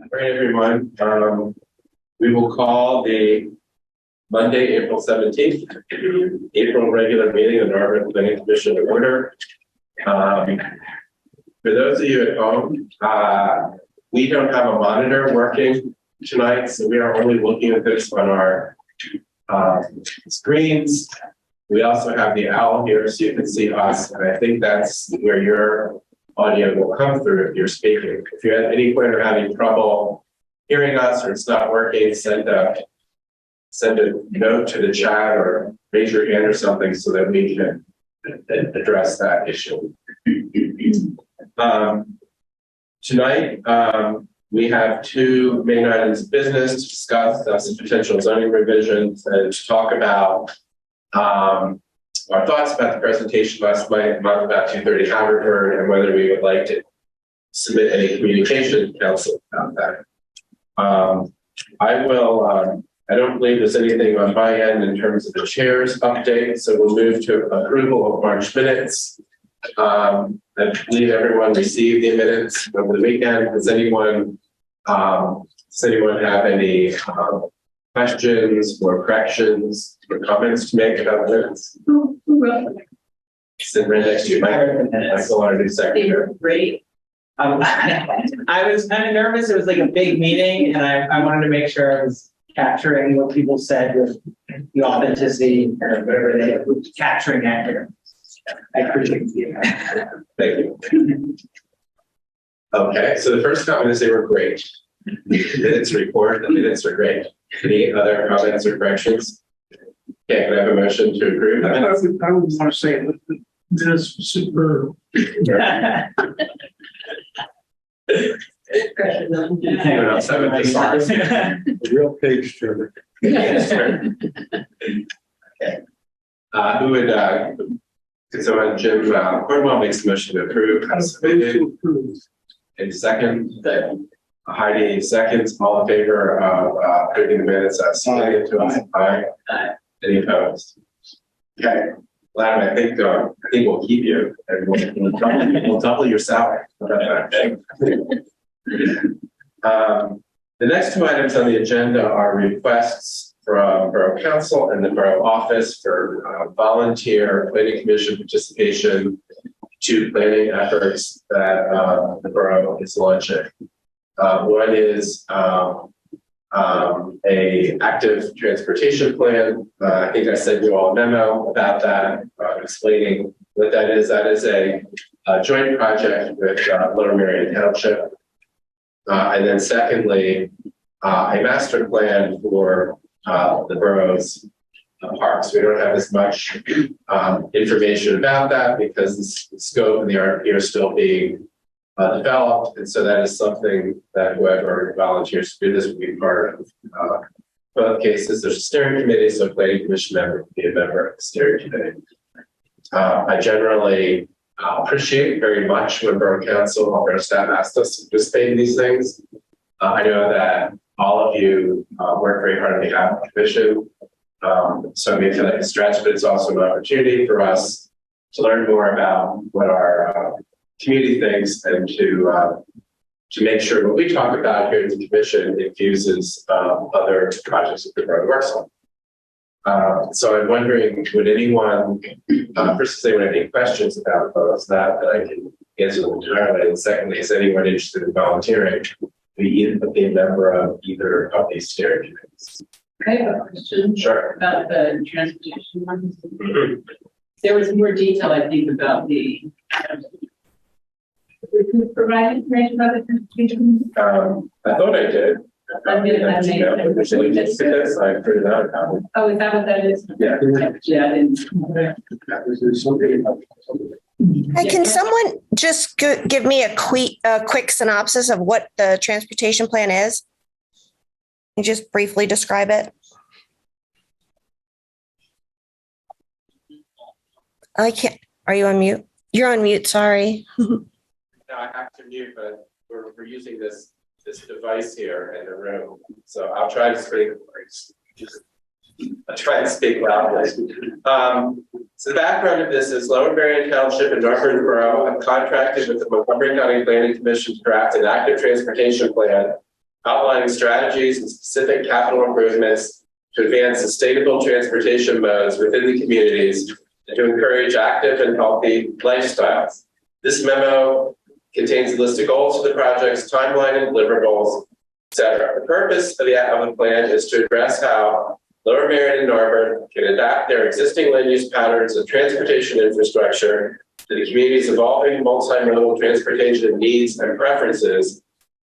All right, everyone. We will call the Monday, April 17th, April regular meeting of the Narberth Planning Commission to order. For those of you at home, we don't have a monitor working tonight, so we are only looking at this on our screens. We also have the owl here, so you can see us, and I think that's where your audio will come through if you're speaking. If you're at any point are having trouble hearing us or it's not working, send a note to the chat or raise your hand or something so that we can address that issue. Tonight, we have two main items of business to discuss some potential zoning revisions and to talk about our thoughts about the presentation last month about 230 Haverford and whether we would like to submit any communication to council about that. I don't believe there's anything on my end in terms of the chair's update, so we'll move to approval of March minutes. I believe everyone received the minutes over the weekend. Does anyone have any questions or corrections or comments to make about minutes? Sit right next to you, Michael, our new secretary. Great. I was kind of nervous. It was like a big meeting, and I wanted to make sure I was capturing what people said with the authenticity or whatever they were capturing that here. I appreciate it. Thank you. Okay, so the first comment is they were great. Minutes report, the minutes are great. Any other comments or corrections? Okay, can I have a motion to approve? I would want to say that this is super. Anyone else have a desire? A real page turner. Okay. Who would, could someone, Jim Cornwell makes the motion to approve as submitted. In second, Heidi seconds, all in favor of approving the minutes as submitted to us? Aye. Any opposed? Okay. Ladder, I think we'll keep you and we'll double your salary. The next two items on the agenda are requests from Borough Council and the Borough Office for volunteer planning commission participation to planning efforts that the borough is launching. One is a active transportation plan. I think I sent you all a memo about that, explaining what that is. That is a joint project with Lower Merion Township. And then secondly, a master plan for the borough's parks. We don't have as much information about that because the scope and the RFP are still being developed, and so that is something that whoever volunteers to do this will be part of. Both cases, there's a steering committee, so a planning commission member can be a member of the steering committee. I generally appreciate very much when Borough Council or Borough staff asked us to participate in these things. I know that all of you work very hard on behalf of the commission, so I may feel like a stretch, but it's also an opportunity for us to learn more about what our community thinks and to make sure what we talk about here at the commission infuses other projects that the borough works on. So I'm wondering, would anyone, first, say, would have any questions about those that I can answer them entirely? And secondly, is anyone interested in volunteering to be a member of either of these steering committees? I have a question. Sure. About the transportation ones. There was more detail, I think, about the. Did you provide information about the transportation? I thought I did. I'm gonna have to I printed out a copy. Oh, is that what that is? Yeah. Yeah, I didn't. Hey, can someone just give me a quick synopsis of what the transportation plan is? Can you just briefly describe it? I can't. Are you on mute? You're on mute. Sorry. No, I have to mute, but we're using this device here in the room, so I'll try to speak. I'll try to speak loudly. So the background of this is Lower Merion Township and Narberth Borough have contracted with the Montgomery County Planning Commission to draft an active transportation plan outlining strategies and specific capital improvements to advance sustainable transportation modes within the communities and to encourage active and healthy lifestyles. This memo contains a list of goals for the project's timeline and deliverables, etc. The purpose of the plan is to address how Lower Merion and Narberth can adapt their existing land use patterns of transportation infrastructure to the community's evolving multimodal transportation needs and preferences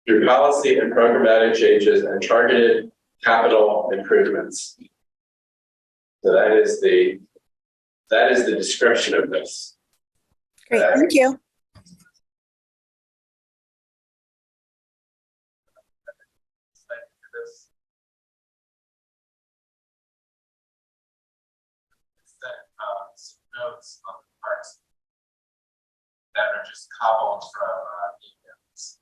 through policy and programmatic changes and targeted capital improvements. So that is the description of this. Great, thank you. Notes on the parts that are just cobbled from emails.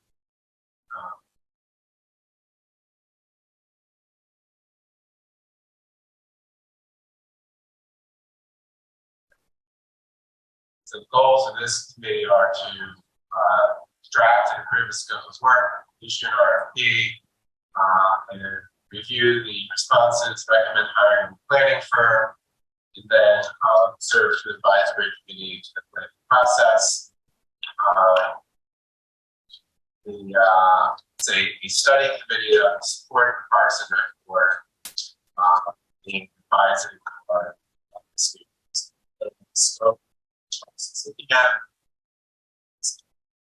So the goals of this committee are to draft and approve a scope of work, issue an RFP, and review the responses, recommend hiring a planning firm, and then serve as an advisory committee to the planning process. The study committee of support parks and rec board being advisory part of the students. So, looking at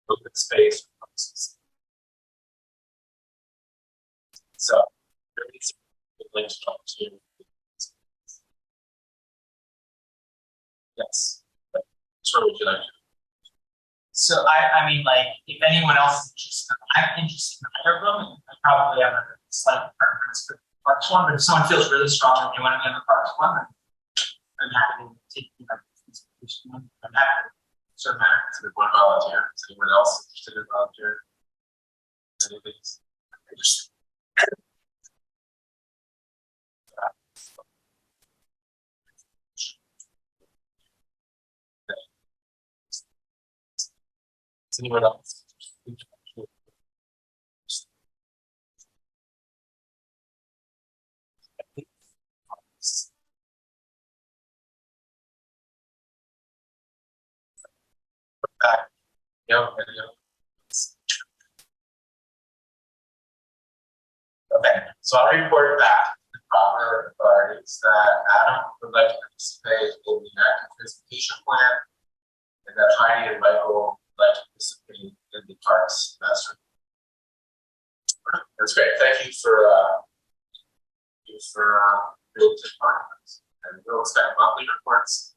open space. So, there is a link to talk to. Yes. Sure, would you like to? So I mean, like, if anyone else is interested, I'm interested in either of them. I probably have a slight preference for the Parks one, but if someone feels really strong and they want to be on the Parks one, I'm happy to take the one. I'm happy to serve matter. So one volunteer. Is anyone else interested in volunteer? Anything? Is anyone else? Back. No, okay, so I'll report back to the proper authorities that Adam would like to participate in the active transportation plan, and that Heidi and Michael would like to participate in the parks master. That's great. Thank you for being to partners. And we'll expect monthly reports,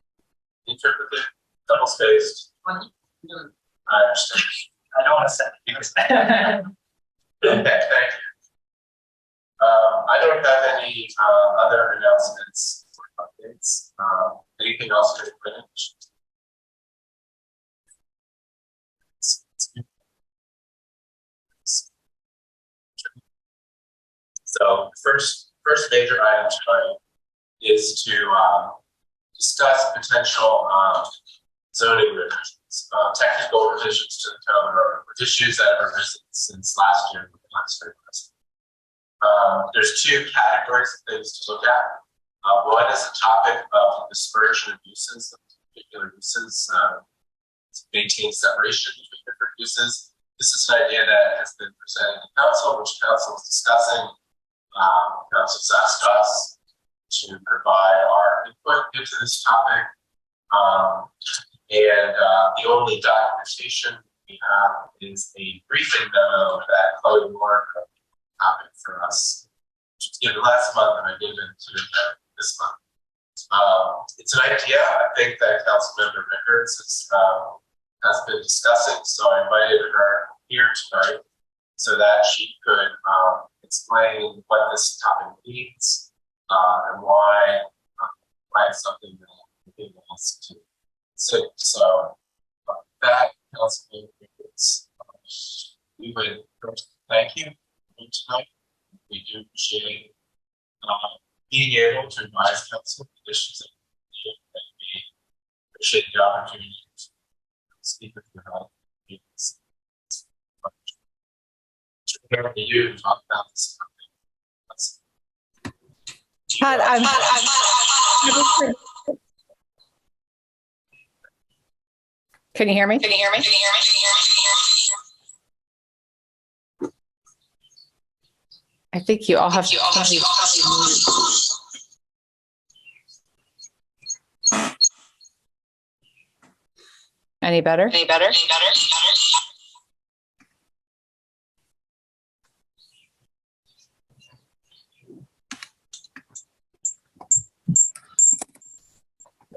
interpreted, double spaced. I understand. I don't want to set things. Okay, thank you. I don't have any other announcements or updates. Anything else to finish? So first major item tonight is to discuss potential zoning revisions, technical revisions to the code or issues that have arisen since last year. There's two categories of things to look at. One is the topic of dispersion of uses, particular uses, to maintain separation between different uses. This is an idea that has been presented to council, which council is discussing. Council's asked us to provide our input into this topic. And the only documentation we have is a briefing memo that Chloe Moore topic for us, which was given last month and I gave it to this month. It's an idea I think that Councilmember Rickards has been discussing, so I invited her here tonight so that she could explain what this topic means and why it's something that we wants to see. So that Councilmember Rickards, we would first thank you tonight. We do appreciate being able to advise council the issues that we appreciate the opportunity to speak with your help. whenever you talk about this. Todd, can you hear me? I think you all have. Any better?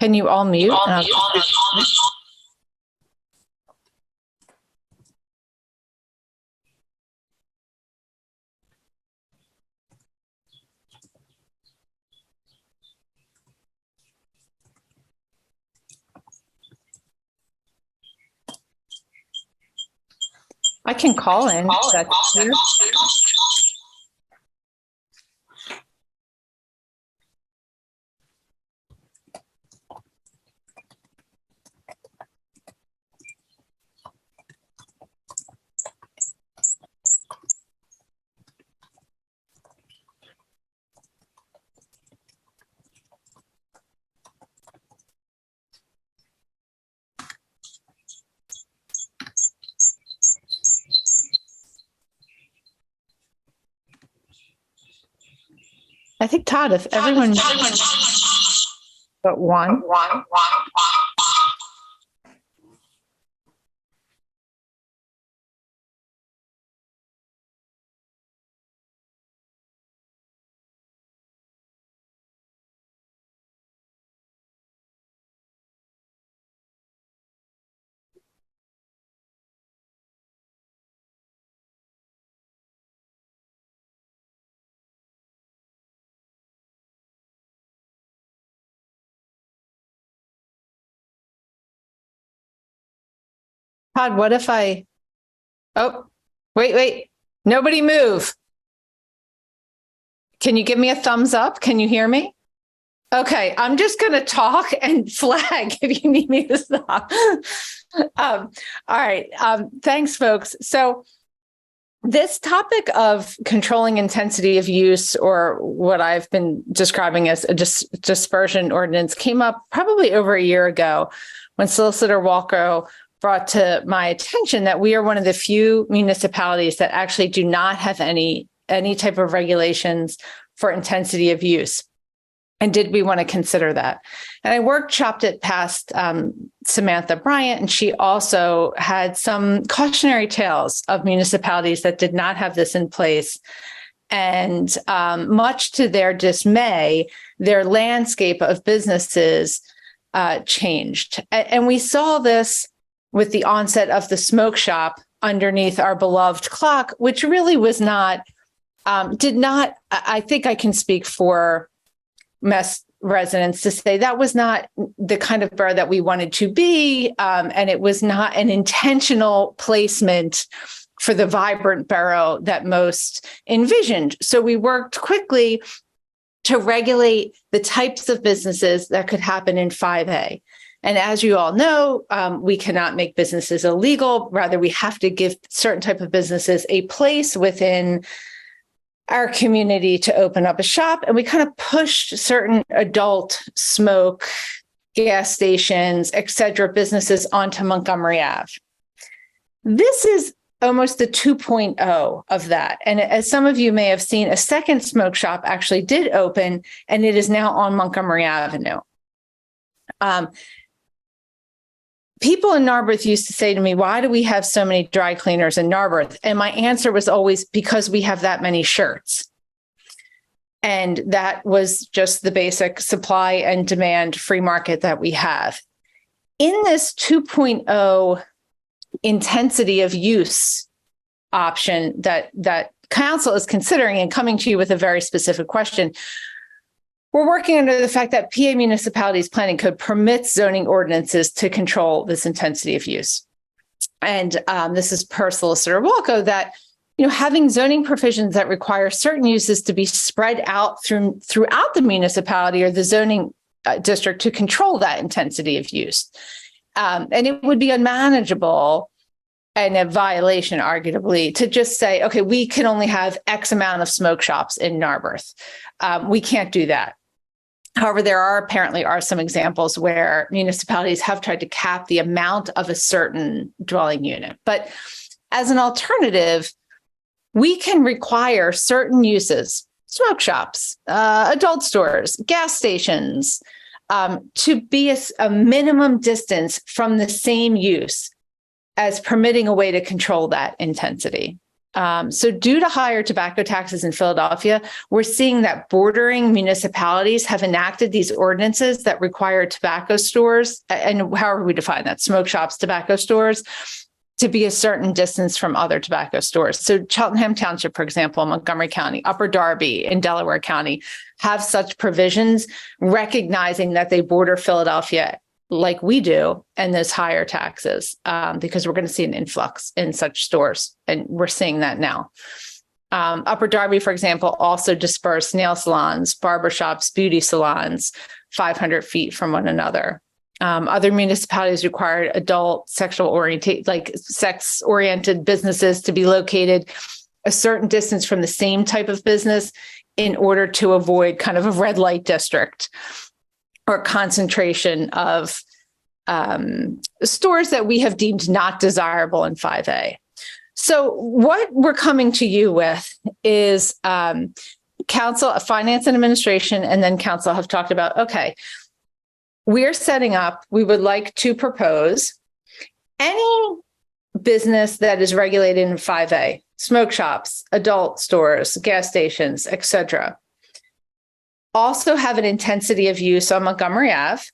Can you all mute? I can call in. That's clear. I think, Todd, if everyone but one. Todd, what if wait, nobody move. Can you give me a thumbs up? Can you hear me? Okay, I'm just going to talk and flag if you need me to stop. All right, thanks, folks. So this topic of controlling intensity of use, or what I've been describing as a dispersion ordinance, came up probably over a year ago when Solicitor Walco brought to my attention that we are one of the few municipalities that actually do not have any type of regulations for intensity of use. And did we want to consider that? And I workshopped it past Samantha Bryant, and she also had some cautionary tales of municipalities that did not have this in place. And much to their dismay, their landscape of businesses changed. And we saw this with the onset of the smoke shop underneath our beloved clock, which really was not, I think I can speak for Mess residents to say that was not the kind of borough that we wanted to be. And it was not an intentional placement for the vibrant borough that most envisioned. So we worked quickly to regulate the types of businesses that could happen in 5A. And as you all know, we cannot make businesses illegal. Rather, we have to give certain type of businesses a place within our community to open up a shop. And we kind of pushed certain adult smoke, gas stations, et cetera, businesses onto Montgomery Ave. This is almost the 2.0 of that. And as some of you may have seen, a second smoke shop actually did open, and it is now on Montgomery Avenue. People in Narberth used to say to me, why do we have so many dry cleaners in Narberth? And my answer was always, because we have that many shirts. And that was just the basic supply and demand free market that we have. In this 2.0 intensity of use option that council is considering and coming to you with a very specific question, we're working under the fact that PA Municipalities Planning Code permits zoning ordinances to control this intensity of use. And this is per Solicitor Walco that, having zoning provisions that require certain uses to be spread out throughout the municipality or the zoning district to control that intensity of use. And it would be unmanageable and a violation, arguably, to just say, okay, we can only have X amount of smoke shops in Narberth. We can't do that. However, there apparently are some examples where municipalities have tried to cap the amount of a certain dwelling unit. But as an alternative, we can require certain uses, smoke shops, adult stores, gas stations, to be a minimum distance from the same use as permitting a way to control that intensity. So due to higher tobacco taxes in Philadelphia, we're seeing that bordering municipalities have enacted these ordinances that require tobacco stores, and however we define that, smoke shops, tobacco stores, to be a certain distance from other tobacco stores. So Cheltenham Township, for example, Montgomery County, Upper Darby in Delaware County have such provisions, recognizing that they border Philadelphia like we do, and those higher taxes, because we're going to see an influx in such stores. And we're seeing that now. Upper Darby, for example, also dispersed nail salons, barbershops, beauty salons, 500 feet from one another. Other municipalities required adult sex-oriented businesses to be located a certain distance from the same type of business in order to avoid kind of a red light district or concentration of stores that we have deemed not desirable in 5A. So what we're coming to you with is Council, Finance and Administration, and then Council have talked about, okay, we're setting up, we would like to propose any business that is regulated in 5A, smoke shops, adult stores, gas stations, et cetera, also have an intensity of use on Montgomery Ave,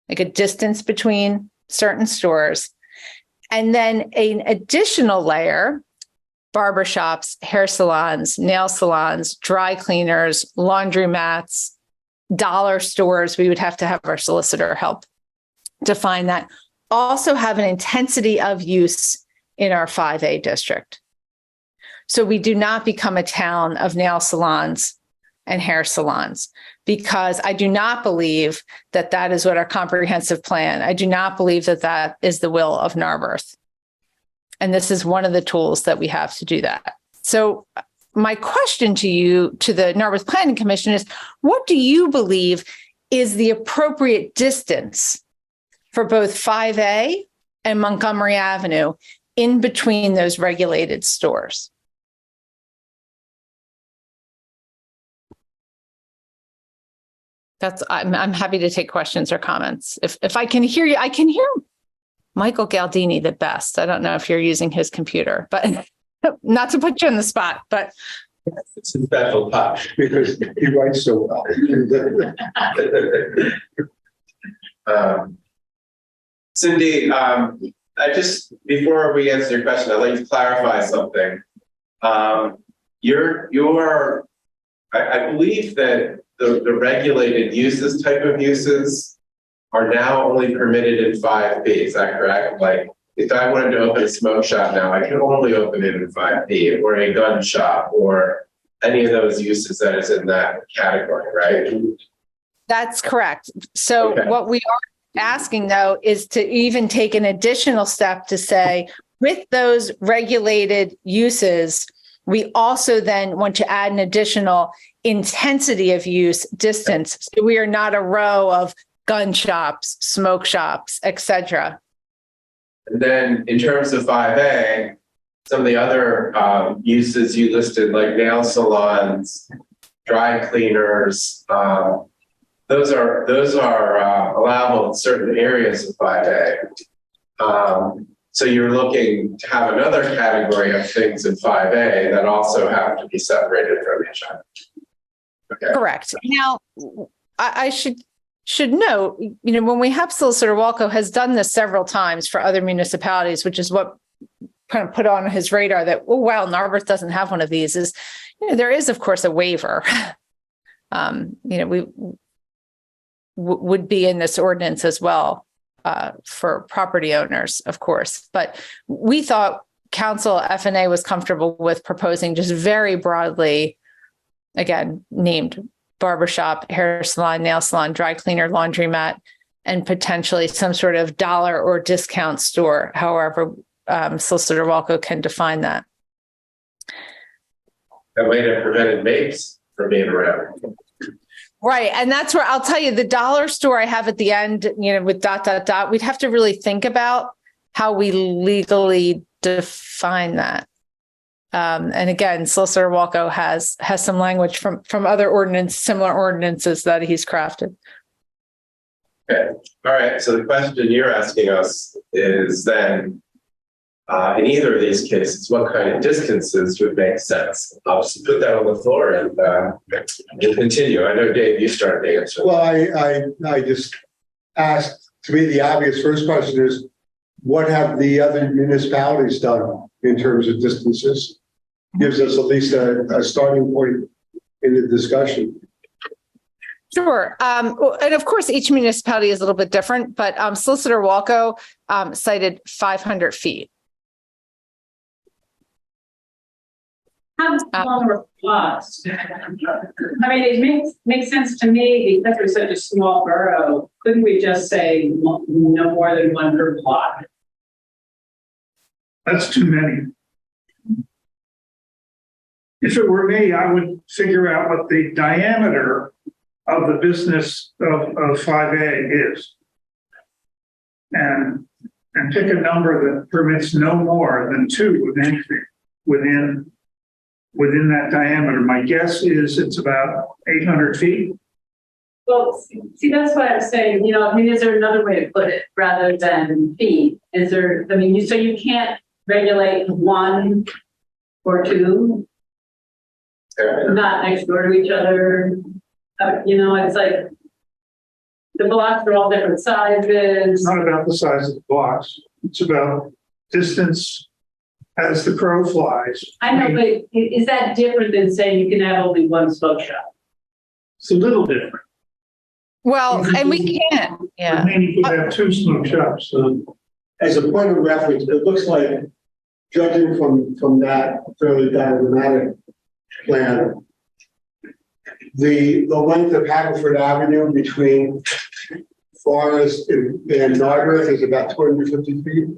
like a distance between certain stores, and then an additional layer, barbershops, hair salons, nail salons, dry cleaners, laundromats, dollar stores. We would have to have our solicitor help define that. Also have an intensity of use in our 5A district. So we do not become a town of nail salons and hair salons, because I do not believe that that is what our comprehensive plan, I do not believe that that is the will of Narberth. And this is one of the tools that we have to do that. So my question to you, to the Narberth Planning Commission, is what do you believe is the appropriate distance for both 5A and Montgomery Avenue in between those regulated stores? I'm happy to take questions or comments. If I can hear you, I can hear Michael Galdini the best. I don't know if you're using his computer, but not to put you on the spot, but. It's a special touch. Because he writes so well. Cindy, before we answer your question, I'd like to clarify something. I believe that the regulated uses, type of uses, are now only permitted in 5B. Is that correct? Like, if I wanted to open a smoke shop now, I can only open it in 5B, or a gun shop, or any of those uses that is in that category, right? That's correct. So Okay. What we are asking, though, is to even take an additional step to say, with those regulated uses, we also then want to add an additional intensity of use distance. So we are not a row of gun shops, smoke shops, et cetera. And then in terms of 5A, some of the other uses you listed, like nail salons, dry cleaners, those are allowable in certain areas of 5A. So you're looking to have another category of things in 5A that also have to be separated from each other. Okay. Correct. Now, I should note, when we have Solicitor Walco has done this several times for other municipalities, which is what kind of put on his radar that, oh, wow, Narberth doesn't have one of these, is, there is, of course, a waiver. We would be in this ordinance as well for property owners, of course. But we thought Council FNA was comfortable with proposing just very broadly, again, named barbershop, hair salon, nail salon, dry cleaner, laundromat, and potentially some sort of dollar or discount store. However, Solicitor Walco can define that. That might have prevented vapes from being around. Right. And that's where I'll tell you the dollar store I have at the end, with ... We'd have to really think about how we legally define that. And again, Solicitor Walco has some language from other similar ordinances that he's crafted. Okay. All right. So the question you're asking us is then, in either of these cases, what kind of distances would make sense? I'll just put that on the floor and we'll continue. I know, Dave, you started to answer. Well, I just asked, to me, the obvious first question is, what have the other municipalities done in terms of distances? Gives us at least a starting point in the discussion. Sure. And of course, each municipality is a little bit different, but Solicitor Walco cited 500 feet. How long are plots? I mean, it makes sense to me because we're such a small borough. Couldn't we just say no more than one per plot? That's too many. If it were me, I would figure out what the diameter of the business of 5A is. And pick a number that permits no more than 2 of anything within that diameter. My guess is it's about 800 feet. Well, see, that's what I'm saying. Is there another way to put it rather than feet? Is there, so you can't regulate 1 or 2, not next door to each other. It's like the blocks are all different sizes. It's not about the size of the blocks. It's about distance as the crow flies. I know, but is that different than saying you can have only 1 smoke shop? It's a little different. Well, and we can't. Yeah. Maybe you could have 2 smoke shops. As a point of reference, it looks like, judging from that fairly diagrammatic plan, the length of Haverford Avenue between Forest and Narberth is about 250 feet.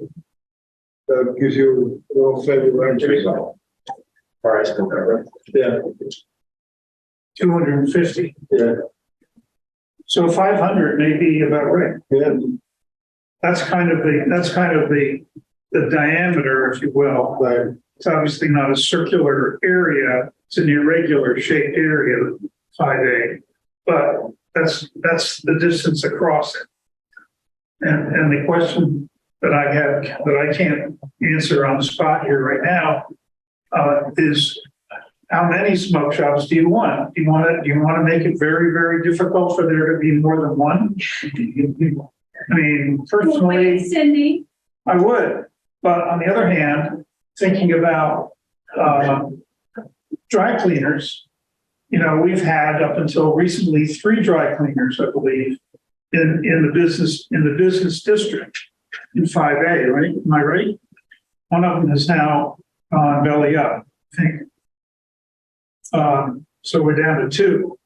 That gives you a little flavor of the Forest and Narberth. Yeah. 250. Yeah. So 500 may be about right. Yeah. That's kind of the diameter, if you will. Right. It's obviously not a circular area. It's an irregular shaped area, 5A, but that's the distance across it. And the question that I have that I can't answer on the spot here right now is, how many smoke shops do you want? Do you want to make it very, very difficult for there to be more than 1? I mean, personally, Cindy, I would, but on the other hand, thinking about dry cleaners, we've had up until recently 3 dry cleaners, I believe, in the business district in 5A, right? Am I right? One of them has now gone belly up, I think. So we're down to 2,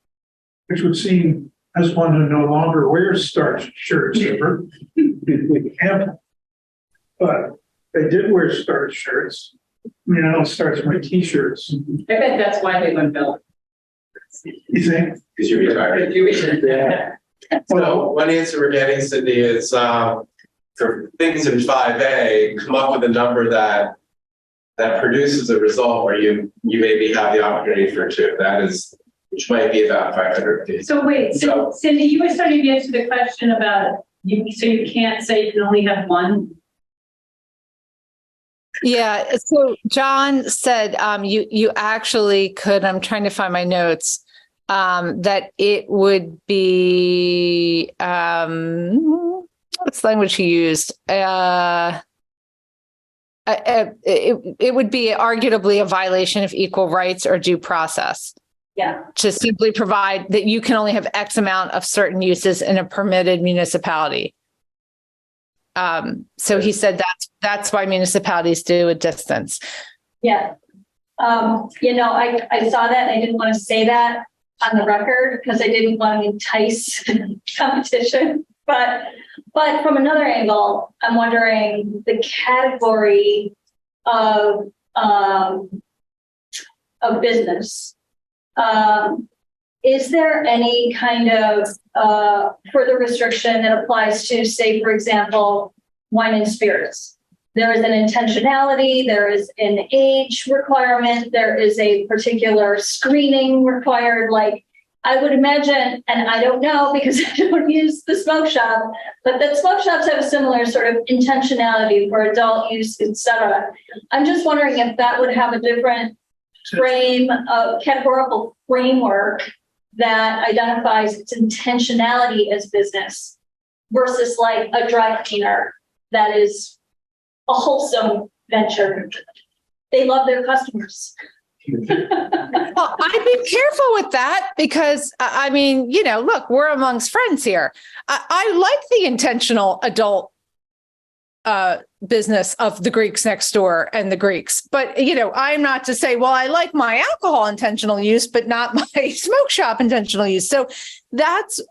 which would seem, as one who no longer wears starched shirts ever, but they did wear starched shirts. I mean, I don't starch my t-shirts. I bet that's why they went belly. You think? Because you're retired. Yeah. So one answer we're getting, Cindy, is for things in 5A, come up with a number that produces a result where you maybe have the opportunity for 2. Which might be about 500 feet. So wait, so Cindy, you were starting to answer the question about so you can't say you can only have 1. Yeah. So John said you actually could. I'm trying to find my notes. That it would be what's the language he used? It would be arguably a violation of equal rights or due process. Yeah. To simply provide that you can only have X amount of certain uses in a permitted municipality. So he said that's why municipalities do a distance. Yeah. I saw that and I didn't want to say that on the record because I didn't want to entice competition. But from another angle, I'm wondering the category of business. Is there any kind of further restriction that applies to, say, for example, wine and spirits? There is an intentionality, there is an age requirement, there is a particular screening required. Like, I would imagine, and I don't know because I don't use the smoke shop, but that smoke shops have a similar sort of intentionality for adult use, et cetera. I'm just wondering if that would have a different categorical framework that identifies its intentionality as business versus like a dry cleaner that is a wholesome venture. They love their customers. Well, I'd be careful with that because, I mean, you know, look, we're amongst friends here. I like the intentional adult business of the Greeks next door and the Greeks. But, you know, I'm not to say, well, I like my alcohol intentional use, but not my smoke shop intentional use. So that's...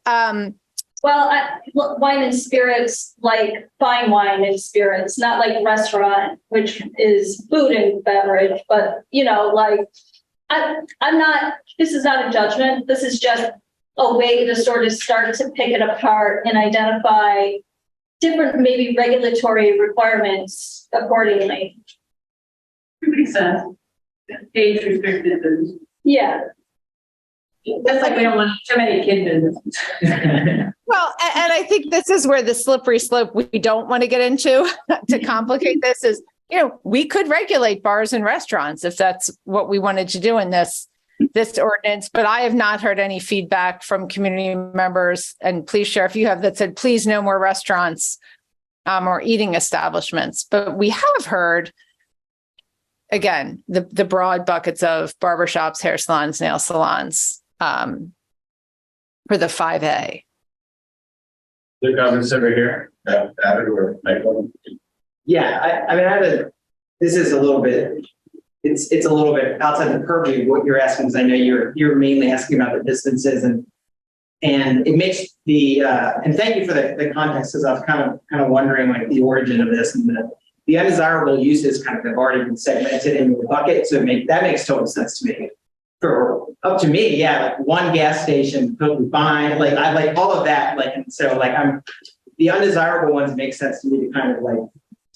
wine and spirits, like fine wine and spirits, not like restaurant, which is food and beverage, but, you know, like, I'm not, this is not a judgment. This is just a way to sort of start to pick it apart and identify different, maybe regulatory requirements accordingly. Makes sense. Age restricted business. Yeah. That's like we don't want too many kid businesses. Well, and I think this is where the slippery slope we don't want to get into to complicate this is, you know, we could regulate bars and restaurants if that's what we wanted to do in this ordinance, but I have not heard any feedback from community members, and please share if you have, that said, please no more restaurants or eating establishments. But we have heard, again, the broad buckets of barbershops, hair salons, nail salons for the 5A. The comments over here, Abbott or Michael? Yeah, I mean, this is a little bit, it's a little bit outside the purview of what you're asking, because I know you're mainly asking about the distances and it makes and thank you for the context, because I was kind of wondering like the origin of this, and the undesirable uses kind of have already been segmented into the bucket. So that makes total sense to me. For up to me, yeah, like one gas station, totally fine. Like I like all of that. Like, and so like the undesirable ones make sense to me to kind of like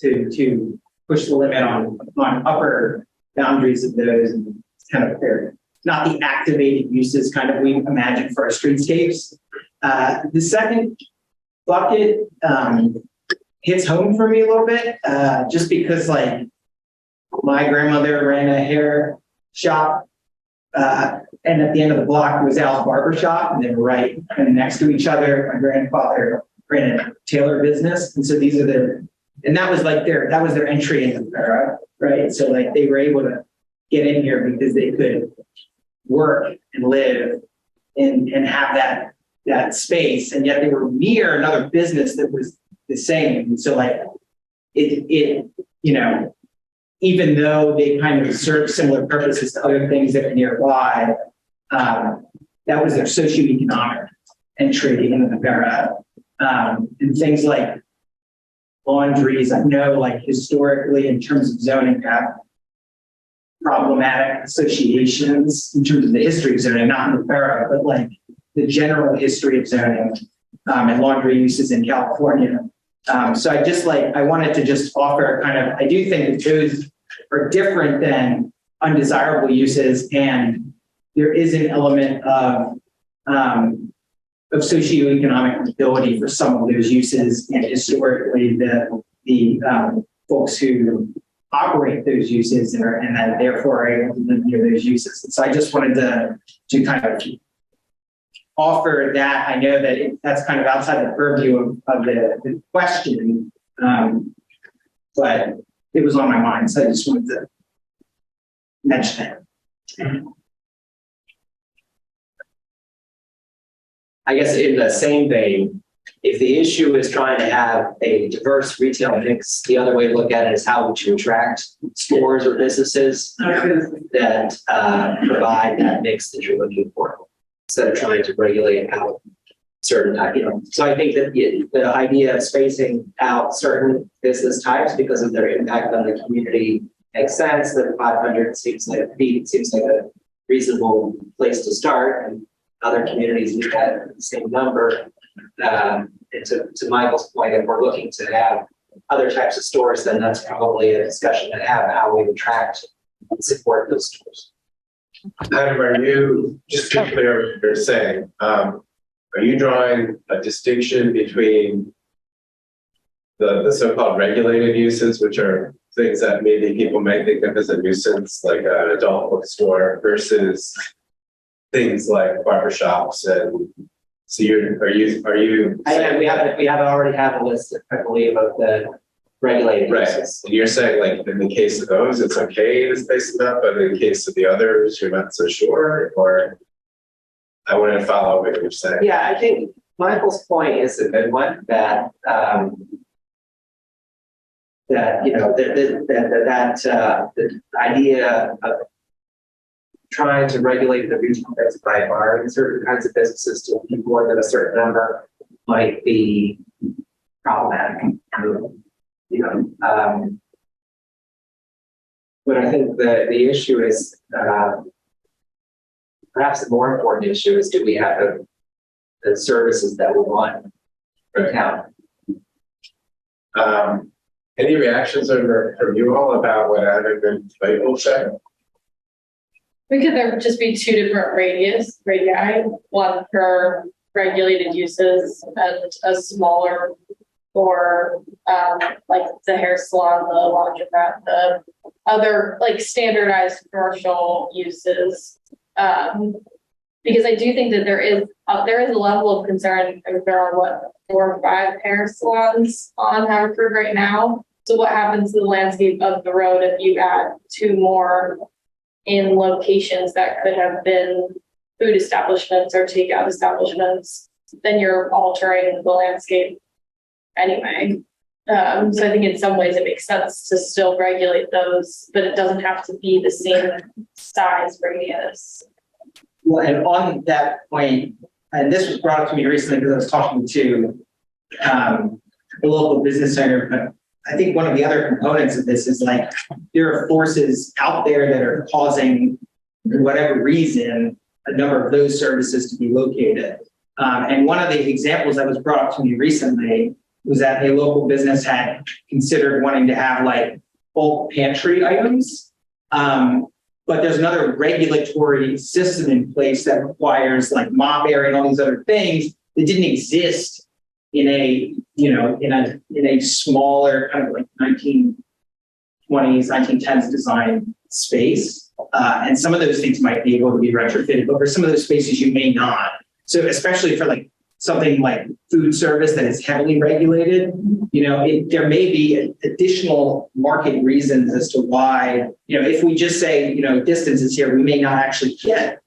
to push the limit on upper boundaries of those, and it's kind of fair. Not the activated uses kind of we imagine for our streetscapes. The second bucket hits home for me a little bit, just because like my grandmother ran a hair shop, and at the end of the block was Al's barber shop, and they were right next to each other. My grandfather ran a tailor business, and so that was their entry into the era, right? So like they were able to get in here because they could work and live and have that space, and yet they were near another business that was the same. And so like it you know, even though they kind of serve similar purposes to other things that are nearby, that was their socioeconomic entry into the era. And things like laundries, I know like historically in terms of zoning have problematic associations in terms of the history of zoning, not in the era, but like the general history of zoning and laundry uses in California. So I wanted to just offer I do think that those are different than undesirable uses, and there is an element of socioeconomic mobility for some of those uses, and historically the folks who operate those uses and that therefore are able to live near those uses. And so I just wanted to kind of offer that. I know that that's kind of outside the purview of the question, but it was on my mind, so I just wanted to mention it. I guess in the same vein, if the issue is trying to have a diverse retail mix, the other way to look at it is how would you attract stores or businesses that provide that mix that you're looking for, instead of trying to regulate out certain, so I think that the idea of spacing out certain business types because of their impact on the community makes sense. That 500 seems like a reasonable place to start, and other communities we've had the same number. And to Michael's point, if we're looking to have other types of stores, then that's probably a discussion to have, how we attract and support those stores. Adam, are you, just to be clear what you're saying, are you drawing a distinction between the so-called regulated uses, which are things that maybe people might think of as a nuisance, like an adult bookstore, versus things like barbershops? And so are you? We already have a list, I believe, of the regulated Right. uses. And you're saying, like, in the case of those, it's okay to space them out, but in the case of the others, you're not so sure? Or I want to follow what you're saying. Yeah, I think Michael's point is a good one, that the idea of trying to regulate the regional business by barring certain kinds of businesses to be more than a certain number might be problematic. But I think the issue is, perhaps the more important issue is, do we have the services that we want in town? Any reactions from you all about what Adam and Michael said? Could there just be two different radii, one for regulated uses and a smaller for like the hair salon, the laundromat, the other like standardized commercial uses? Because I do think that there is a level of concern if there are 4 or 5 hair salons on Haverford right now. So what happens to the landscape of the road if you add 2 more in locations that could have been food establishments or takeout establishments? Then you're altering the landscape anyway. So I think in some ways it makes sense to still regulate those, but it doesn't have to be the same size radius. Well, and on that point, and this was brought up to me recently because I was talking to the local business owner, but I think one of the other components of this is like there are forces out there that are causing, for whatever reason, a number of those services to be located. And one of the examples that was brought up to me recently was that a local business had considered wanting to have like bulk pantry items. But there's another regulatory system in place that requires like mop area and all these other things that didn't exist in a smaller kind of like 1920s, 1910s design space. And some of those things might be able to be retrofitted, but for some of those spaces you may not. So especially for like something like food service that is heavily regulated, there may be additional market reasons as to why, if we just say, distance is here, we may not actually get,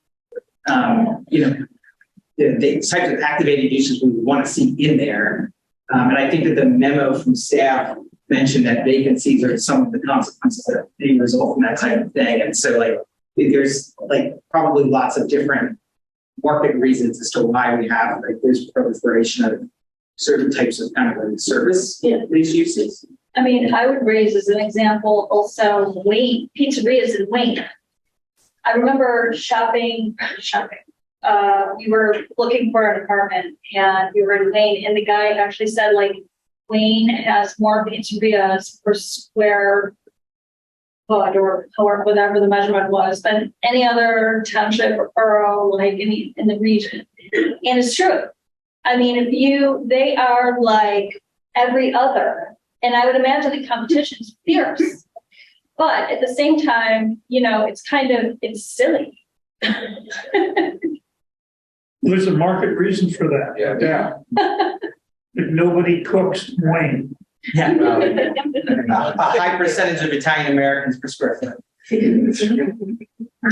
the types of activated uses we would want to see in there. And I think that the memo from staff mentioned that vacancies are some of the consequences that may result from that type of thing. And so there's probably lots of different market reasons as to why we have this proliferation of certain types of kind of service these uses. I mean, I would raise as an example also Wayne, pizzerias in Wayne. I remember shopping. We were looking for an apartment and we were in Wayne, and the guy actually said Wayne has more pizzerias per square foot or whatever the measurement was than any other township or borough in the region. And it's true. I mean, they are like every other, and I would imagine the competition is fierce, but at the same time, it's silly. There's a market reason for that. Yeah. If nobody cooks in Wayne. Yeah. A high percentage of Italian Americans per square foot. So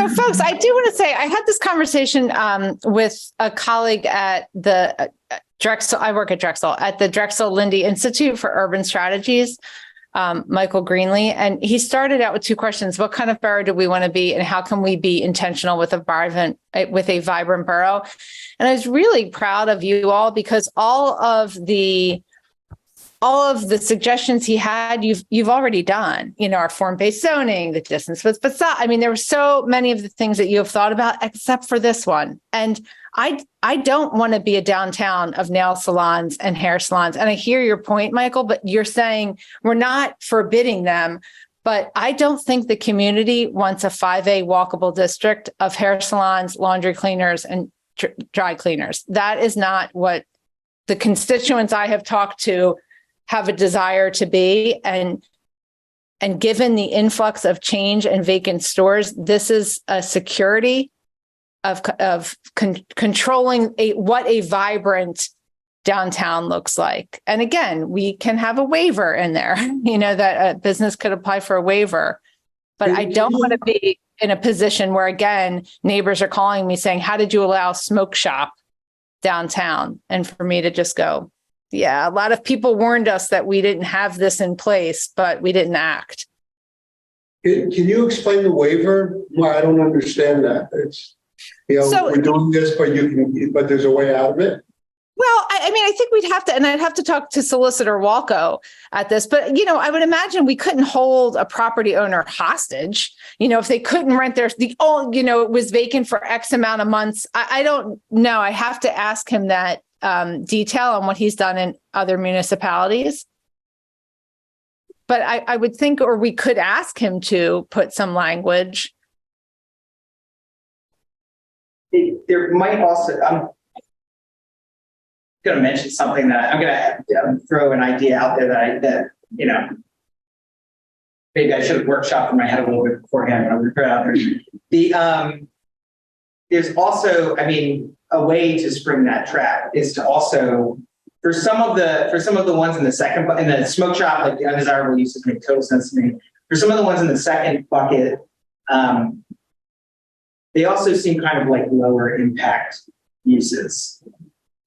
folks, I do want to say I had this conversation with a colleague at the Drexel. I work at Drexel, at the Drexel Lindy Institute for Urban Strategies. Michael Greenlee, and he started out with two questions: what kind of borough do we want to be, and how can we be intentional with a vibrant borough? And I was really proud of you all, because all of the suggestions he had, you've already done. Our form-based zoning, the distance with facade. I mean, there were so many of the things that you have thought about, except for this one. And I don't want to be a downtown of nail salons and hair salons. And I hear your point, Michael, but you're saying we're not forbidding them. But I don't think the community wants a 5A walkable district of hair salons, laundry cleaners, and dry cleaners. That is not what the constituents I have talked to have a desire to be. And given the influx of change and vacant stores, this is a security of controlling what a vibrant downtown looks like. And again, we can have a waiver in there, that a business could apply for a waiver. But I don't want to be in a position where, again, neighbors are calling me saying, how did you allow a smoke shop downtown? And for me to just go, yeah, a lot of people warned us that we didn't have this in place, but we didn't act. Can you explain the waiver? Well, I don't understand that. It's, we're doing this, but there's a way out of it. Well, I mean, I think we'd have to, and I'd have to talk to Solicitor Walco at this, but, I would imagine we couldn't hold a property owner hostage, if they couldn't rent it was vacant for X amount of months. I don't know. I have to ask him that detail on what he's done in other municipalities. But I would think, or we could ask him to put some language. There might also, I'm going to mention something that I'm going to throw an idea out there that maybe I should have workshopped in my head a little bit beforehand, but I'm going to throw it out there. There's also, a way to spring that trap is to also, for some of the ones in the smoke shop, like the undesirable uses make total sense to me. For some of the ones in the second bucket, they also seem kind of like lower impact uses.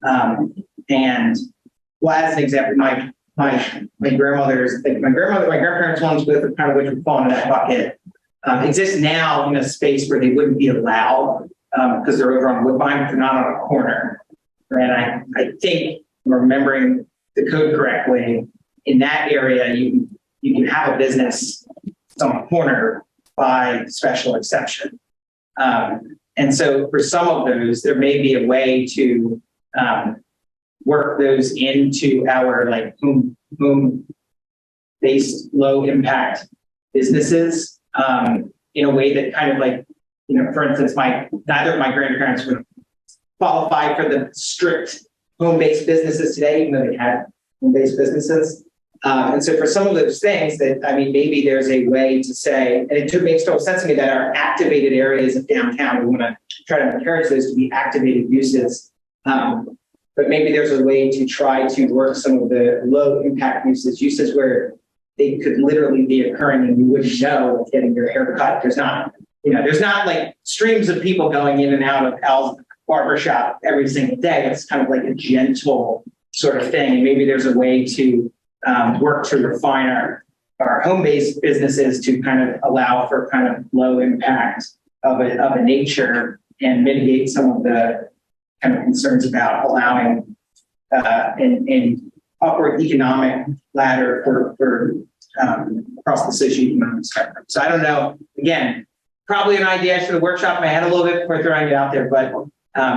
And well, as an example, my grandmother's, my grandparents' homes, both kind of which would fall into that bucket, exist now in a space where they wouldn't be allowed because they're over on Woodbine, but they're not on a corner. And I think, remembering the code correctly, in that area, you can have a business on a corner by special exception. And so for some of those, there may be a way to work those into our home-based low impact businesses in a way that kind of for instance, neither of my grandparents would qualify for the strict home-based businesses today, even though they had home-based businesses. And so for some of those things that, maybe there's a way to say, and it makes total sense to me that our activated areas of downtown, we want to try to encourage those to be activated uses. But maybe there's a way to try to work some of the low impact uses where they could literally be occurring and you wouldn't know getting your hair cut. There's not like streams of people going in and out of Al's barbershop every single day. It's kind of like a gentle sort of thing. And maybe there's a way to work to refine our home-based businesses to kind of allow for kind of low impact of a nature and mitigate some of the kind of concerns about allowing an upward economic ladder for across the socioeconomic spectrum. So I don't know. Again, probably an idea I should have workshopped my head a little bit before throwing it out there, but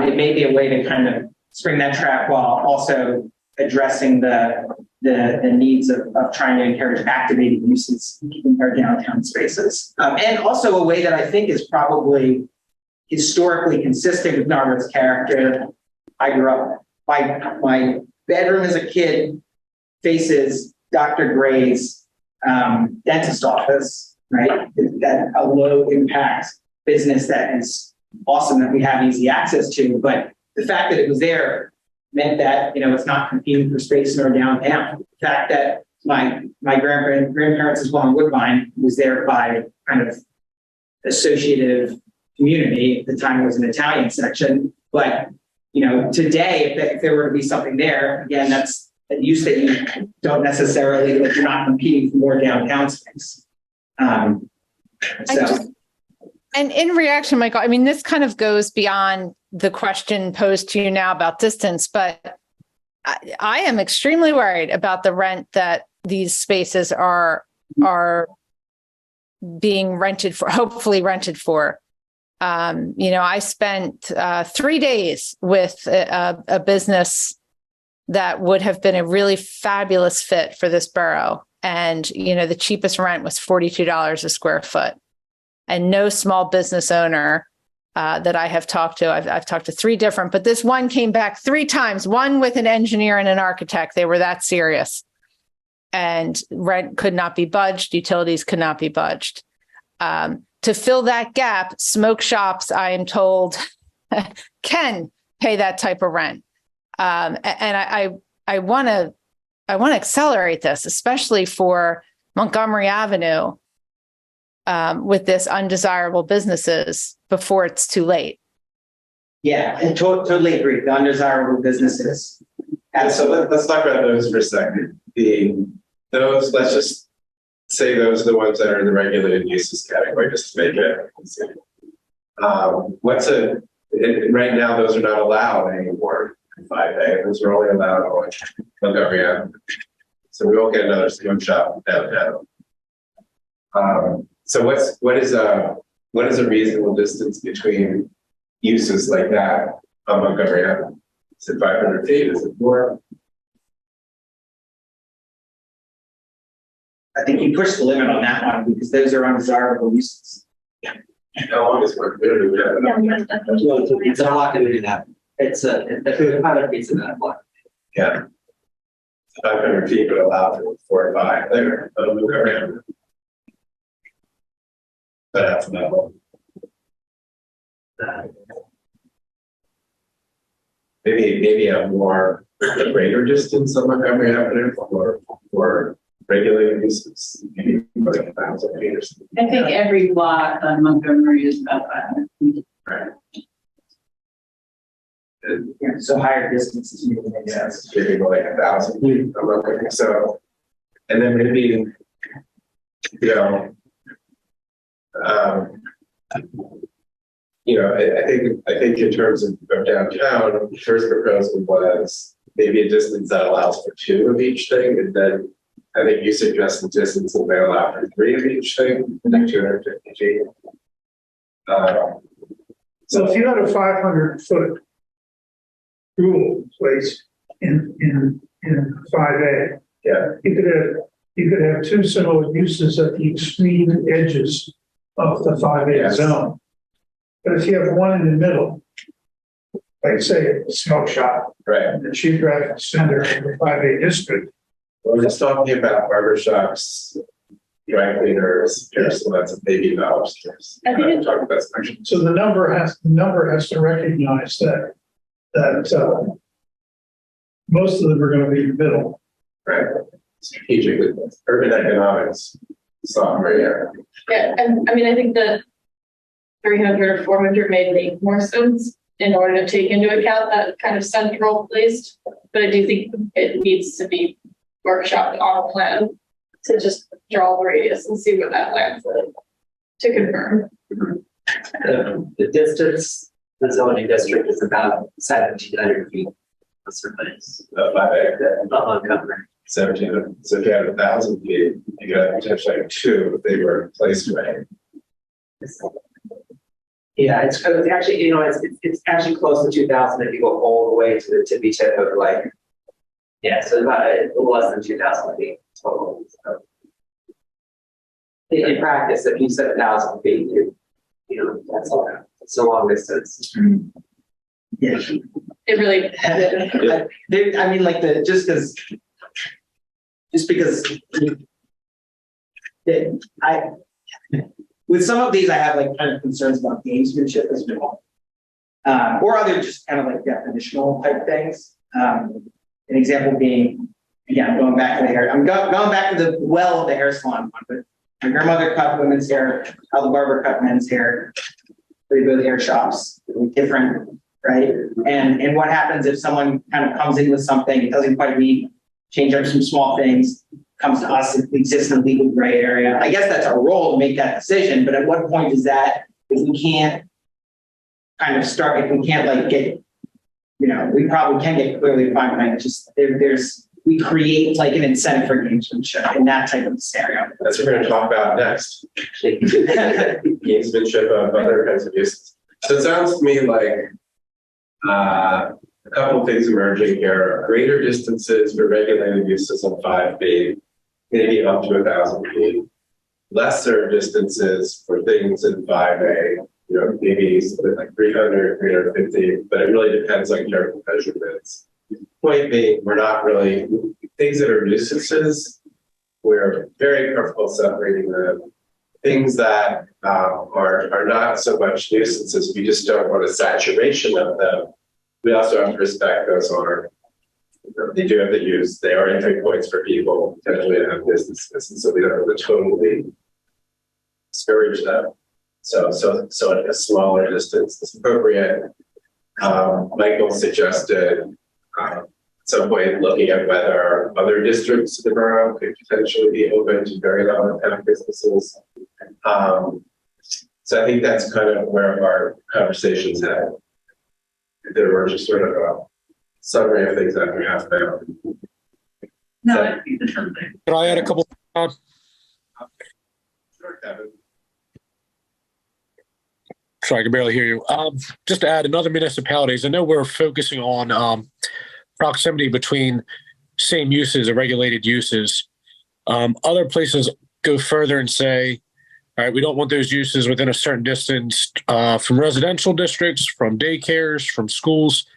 it may be a way to kind of spring that trap while also addressing the needs of trying to encourage activated uses in our downtown spaces. And also a way that I think is probably historically consistent with Narberth's character. I grew up, my bedroom as a kid faces Dr. Gray's dentist office, right? That a low impact business that is awesome that we have easy access to, but the fact that it was there meant that, it's not competing for space in our downtown. The fact that my grandparents as well in Woodbine was there by kind of associative community. At the time it was an Italian section, but today if there were to be something there, again, that's a use that you don't necessarily, like you're not competing for more downtown space. So. And in reaction, Michael, I mean, this kind of goes beyond the question posed to you now about distance, but I am extremely worried about the rent that these spaces are being rented for, hopefully rented for. I spent 3 days with a business that would have been a really fabulous fit for this borough. And, the cheapest rent was $42 a square foot. And no small business owner that I have talked to, I've talked to 3 different, but this one came back 3 times, one with an engineer and an architect. They were that serious. And rent could not be budged. Utilities could not be budged. To fill that gap, smoke shops, I am told, can pay that type of rent. And I want to accelerate this, especially for Montgomery Avenue, with this undesirable businesses before it's too late. Yeah, and totally agree. The undesirable businesses. So let's talk about those for a second. Let's just say those are the ones that are in the regulated uses category, just to make it easy. Right now, those are not allowed anymore in 5A. Those are only allowed on Montgomery Avenue. So we won't get another smoke shop downtown. So what is a reasonable distance between uses like that on Montgomery Avenue? Is it 500 feet? Is it more? I think you pushed the limit on that one because those are undesirable uses. How long is work? It's a lot to do that. It's a 500 feet in that block. Yeah. 500 feet would allow for 4 or 5 there. But we'll go around. But that's not. Maybe a greater distance on Montgomery Avenue for regulated uses. Maybe like 1,000 feet or something. I think every block on Montgomery is about 500 feet. Right. So higher distances. Yes, maybe like 1,000 feet. So, and then maybe, I think in terms of downtown, the first proposal was maybe a distance that allows for 2 of each thing, and then I think you suggested distance that may allow for 3 of each thing, like 250 feet. So if you had a 500-foot rule place in 5A, Yeah, you could have 2 similar uses at the extreme edges of the 5A Yes. zone. But if you have one in the middle, like say a smoke shop, right. in the geographic center of the 5A district, We're just talking about barber shops, dry cleaners, hair salons, and baby dollar stores. I think talking about special. so the number has to recognize that most of them are going to be in the middle. Right. Strategically, urban economics, software, yeah. Yeah, and I mean, I think that 300 or 400 may make more sense in order to take into account that kind of central placed. But I do think it needs to be workshopped on a plan to just draw the radius and see what that plan says to confirm. The distance, the zoning district is about 1,700 feet. That's the place. 5A, Montgomery. 17. So if you had 1,000 feet, you could have potentially 2 if they were placed right. Yeah, it's actually, it's actually close to 2,000 if you go all the way to the tippy tip of so about a little less than 2,000 feet total. So in practice, if you said 1,000 feet, that's a long distance. Yeah. It really, I mean, just because with some of these, I have kind of concerns about gamesmanship as well, or other just kind of definitional type things. An example being, again, going back to the hair. I'm going back to the well of the hair salon one, but my grandmother cut women's hair, how the barber cut men's hair. We go to hair shops, different, right? And what happens if someone kind of comes in with something it doesn't quite meet change up some small things, comes to us, it exists in legal gray area. I guess that's our role to make that decision, but at what point is that, if we can't kind of start, if we can't like get, you know, we probably can get clearly defined, right? Just we create like an incentive for gamesmanship in that type of scenario. That's what we're gonna talk about next. Gamesmanship of other kinds of uses. So it sounds to me like a couple of things emerging here. Greater distances for regulated uses in 5B, maybe up to 1,000 feet. Lesser distances for things in 5A, you know, maybe something like 300, 350, but it really depends on careful measurements. Point being, we're not really, things that are nuisances, we're very careful separating them. Things that are not so much nuisances, we just don't want a saturation of them. We also have to respect those are, they do have the use, they are entry points for people potentially to have businesses, and so we don't want to totally discourage them. So at a smaller distance is appropriate. Michael suggested at some point looking at whether other districts of the borough could potentially be open to very low income businesses. So I think that's kind of where our conversations head. There were just sort of a summary of things that we have now. No, I think there's something. Can I add a couple? Sure, Kevin. Sorry, I can barely hear you. Just to add, in other municipalities, I know we're focusing on proximity between same uses or regulated uses. Other places go further and say, all right, we don't want those uses within a certain distance from residential districts, from daycares, from schools,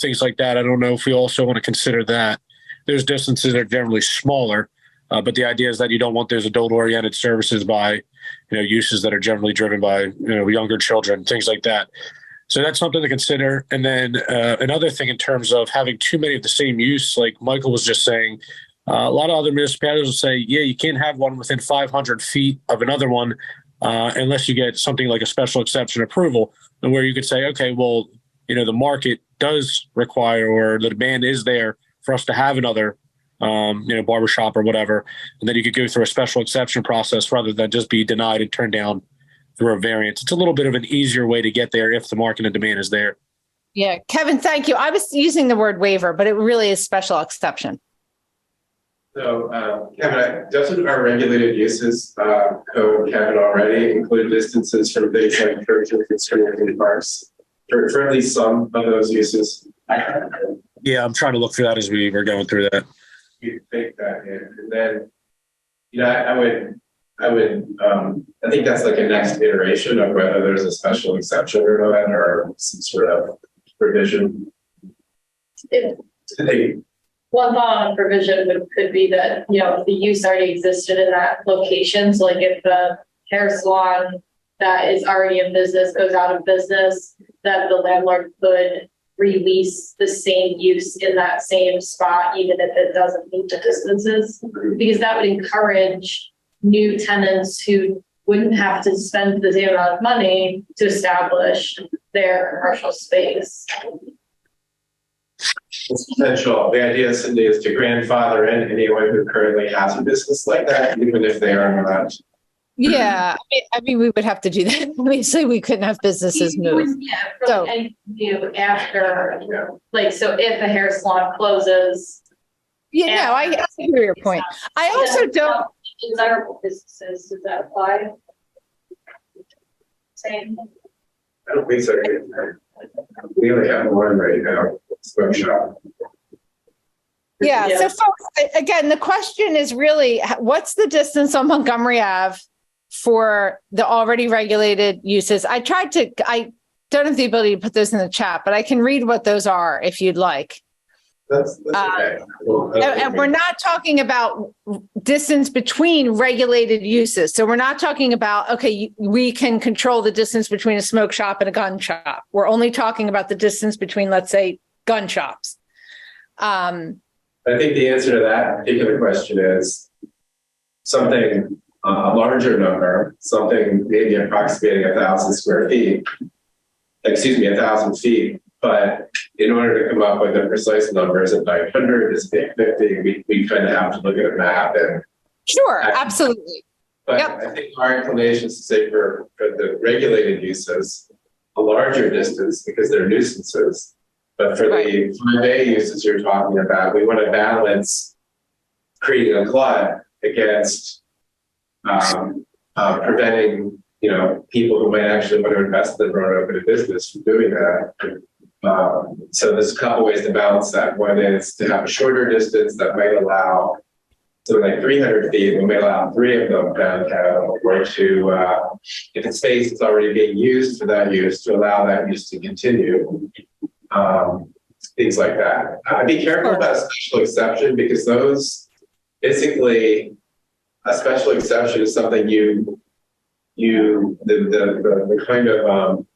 things like that. I don't know if we also want to consider that. Those distances are generally smaller, but the idea is that you don't want those adult-oriented services by, uses that are generally driven by, younger children, things like that. So that's something to consider. And then another thing in terms of having too many of the same use, like Michael was just saying, a lot of other municipalities will say, yeah, you can't have one within 500 feet of another one unless you get something like a special exception approval, and where you could say, okay, well, the market does require, or the demand is there for us to have another, barbershop or whatever, and then you could go through a special exception process rather than just be denied and turned down through a variance. It's a little bit of an easier way to get there if the market and demand is there. Yeah, Kevin, thank you. I was using the word waiver, but it really is special exception. So, Kevin, doesn't our regulated uses code, Kevin, already include distances from things like churches and schools and parks for at least some of those uses? Yeah, I'm trying to look through that as we were going through that. You take that in, and then, I think that's like a next iteration of whether there's a special exception or not, or some sort of provision. One thought on provision could be that, if the use already existed in that location, so like if the hair salon that is already in business goes out of business, that the landlord could release the same use in that same spot, even if it doesn't meet the distances, because that would encourage new tenants who wouldn't have to spend the same amount of money to establish their commercial space. It's potential. The idea, Cindy, is to grandfather in anyone who currently has a business like that, even if they are not. Yeah, I mean, we would have to do that. Obviously, we couldn't have businesses move. Yeah, for anything new after, so if a hair salon closes. Yeah, no, I hear your point. I also don't. Desirable businesses, does that apply? Same. I don't think so. We only have one right now. Smoke shop. Yeah. So folks, again, the question is really, what's the distance on Montgomery Ave for the already regulated uses? I don't have the ability to put those in the chat, but I can read what those are if you'd like. That's okay. And we're not talking about distance between regulated uses. So we're not talking about, okay, we can control the distance between a smoke shop and a gun shop. We're only talking about the distance between, let's say, gun shops. I think the answer to that particular question is something, a larger number, something maybe approximating 1,000 square feet, 1,000 feet But in order to come up with the precise numbers of 900, is 50, we kind of have to look at a map and. Sure, absolutely. But Yep. I think our inclination is to say for the regulated uses, a larger distance because they're nuisances. But for the 5A uses you're talking about, we want to balance creating a glut against preventing, people who might actually want to invest in the borough, open a business from doing that. So there's a couple ways to balance that. One is to have a shorter distance that might allow, so like 300 feet, we may allow 3 of them downtown, or to, if the space is already being used for that use, to allow that use to continue. Things like that. Be careful about a special exception, because those, basically, a special exception is something the kind of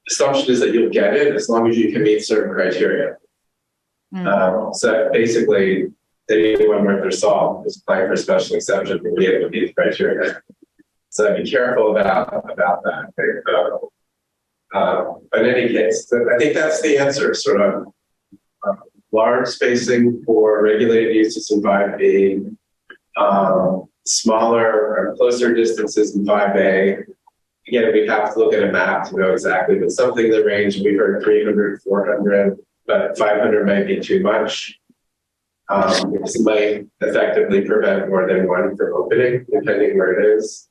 assumption is that you'll get it as long as you can meet certain criteria. So basically, anyone worth their salt is applying for a special exception to be able to meet the criteria. So be careful about that. But in any case, I think that's the answer. Sort of large spacing for regulated uses in 5B, smaller or closer distances in 5A. Again, we have to look at a map to know exactly, but something in the range, we've heard 300, 400, but 500 might be too much. This might effectively prevent more than one from opening, depending where it is.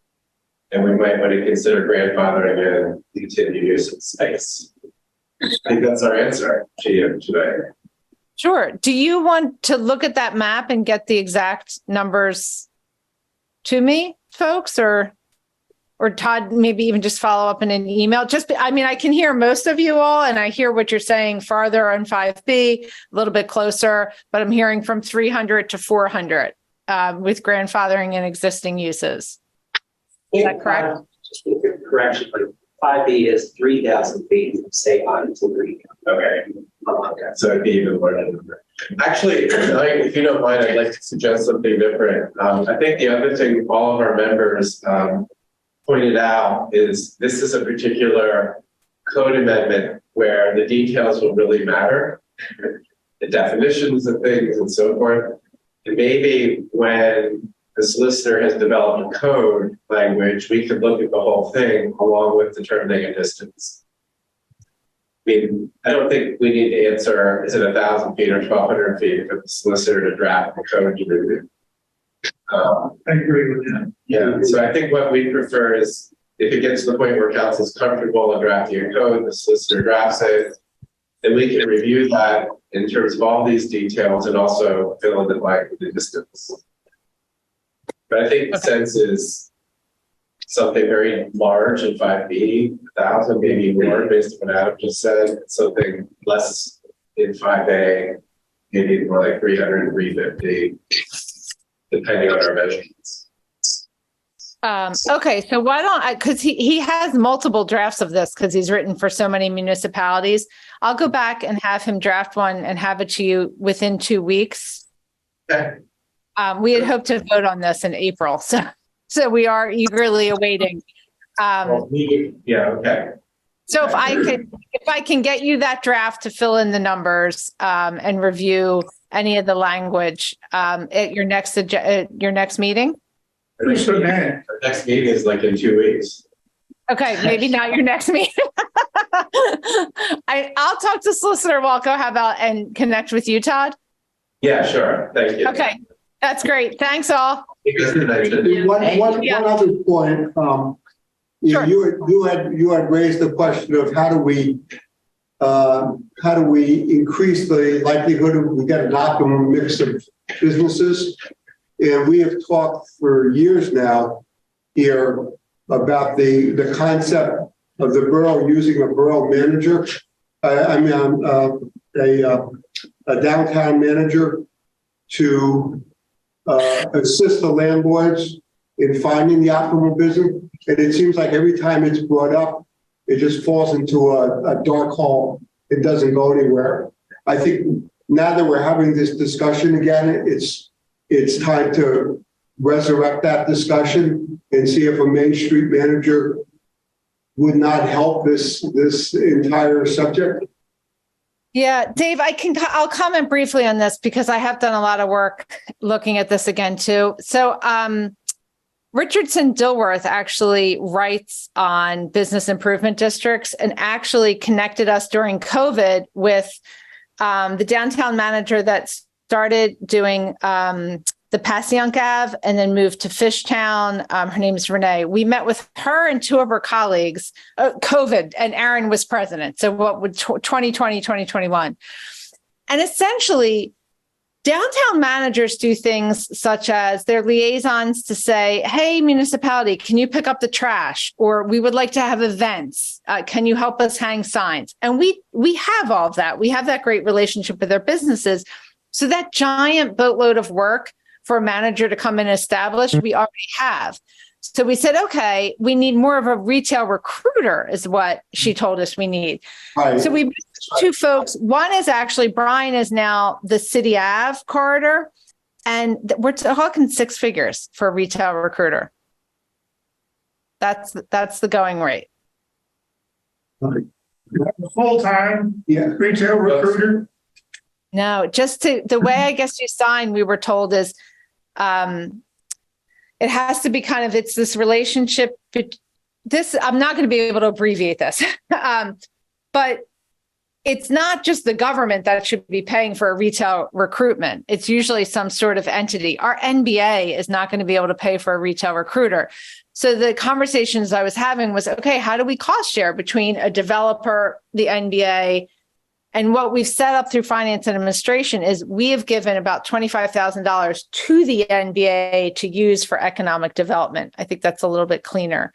And we might want to consider grandfathering in continued use of space. I think that's our answer to you today. Sure. Do you want to look at that map and get the exact numbers to me, folks, or Todd, maybe even just follow up in an email? I can hear most of you all, and I hear what you're saying farther on 5B, a little bit closer, but I'm hearing from 300 to 400 with grandfathering and existing uses. Is that correct? Just a quick correction, but 5B is 3,000 feet from state line to Green. Okay. So it'd be even more than that. Actually, if you don't mind, I'd like to suggest something different. I think the other thing all of our members pointed out is this is a particular code amendment where the details will really matter, the definitions of things and so forth. And maybe when the solicitor has developed a code language, we could look at the whole thing along with determining a distance. I mean, I don't think we need to answer, is it 1,000 feet or 1,200 feet for the solicitor to draft the code to review. I agree with that. Yeah, so I think what we prefer is if it gets to the point where council's comfortable in drafting a code, the solicitor drafts it, then we can review that in terms of all these details and also fill in the blank with the distance. But I think the sense is something very large in 5B, 1,000, maybe more based on what Adam just said, something less in 5A, maybe more like 300, 350. Depending on our measurements. Okay, so why don't I, because he has multiple drafts of this because he's written for so many municipalities. I'll go back and have him draft one and have it to you within 2 weeks. Okay. We had hoped to vote on this in April, so we are eagerly awaiting. Okay. So if I can get you that draft to fill in the numbers and review any of the language at your next meeting. Our next meeting is like in 2 weeks. Okay, maybe not your next meeting. I'll talk to Solicitor Walco. How about and connect with you, Todd? Yeah, sure. Thank you. Okay, that's great. Thanks all. One other point, Sure. you had raised the question of how do we increase the likelihood of we get an optimum mix of businesses? And we have talked for years now here about the concept of the borough using a borough manager. A downtown manager to assist the landlords in finding the optimal business. And it seems like every time it's brought up, it just falls into a dark hole. It doesn't go anywhere. I think now that we're having this discussion again, it's time to resurrect that discussion and see if a Main Street manager would not help this entire subject. Yeah, Dave, I'll comment briefly on this because I have done a lot of work looking at this again too. So, Richardson Dilworth actually writes on business improvement districts and actually connected us during COVID with the downtown manager that started doing the Passyunk Ave and then moved to Fishtown. Her name is Renee. We met with her and two of her colleagues, COVID, and Aaron was president. So what would 2020, 2021. And essentially, downtown managers do things such as their liaisons to say, hey, municipality, can you pick up the trash? Or we would like to have events. Can you help us hang signs? And we have all of that. We have that great relationship with their businesses. So that giant boatload of work for a manager to come and establish, we already have. So we said, okay, we need more of a retail recruiter is what she told us we need. Right. So we two folks. One is actually Brian is now the City Ave corridor, and we're talking 6 figures for a retail recruiter. That's the going rate. Full-time Yeah. retail recruiter? No, just to the way I guess you sign, we were told is it has to be kind of, it's this relationship. This, I'm not going to be able to abbreviate this, but it's not just the government that should be paying for a retail recruitment. It's usually some sort of entity. Our NBA is not going to be able to pay for a retail recruiter. So the conversations I was having was, okay, how do we cost share between a developer, the NBA, and what we've set up through finance and administration is we have given about $25,000 to the NBA to use for economic development. I think that's a little bit cleaner,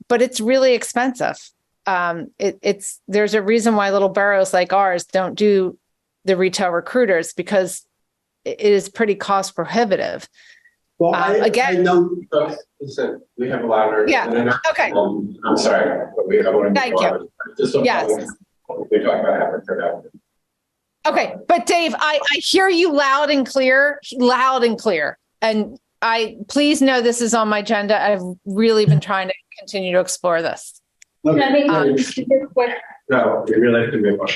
but it's really expensive. There's a reason why little boroughs like ours don't do the retail recruiters because it is pretty cost prohibitive. Well, again, I know. Listen, we have a louder. Yeah. Okay. I'm sorry, but I want to. Thank you. Just don't. Yes. We talk about Africa. Okay, but Dave, I hear you loud and clear. And please know this is on my agenda. I've really been trying to continue to explore this. Can I make just a quick? No, we really have to move on.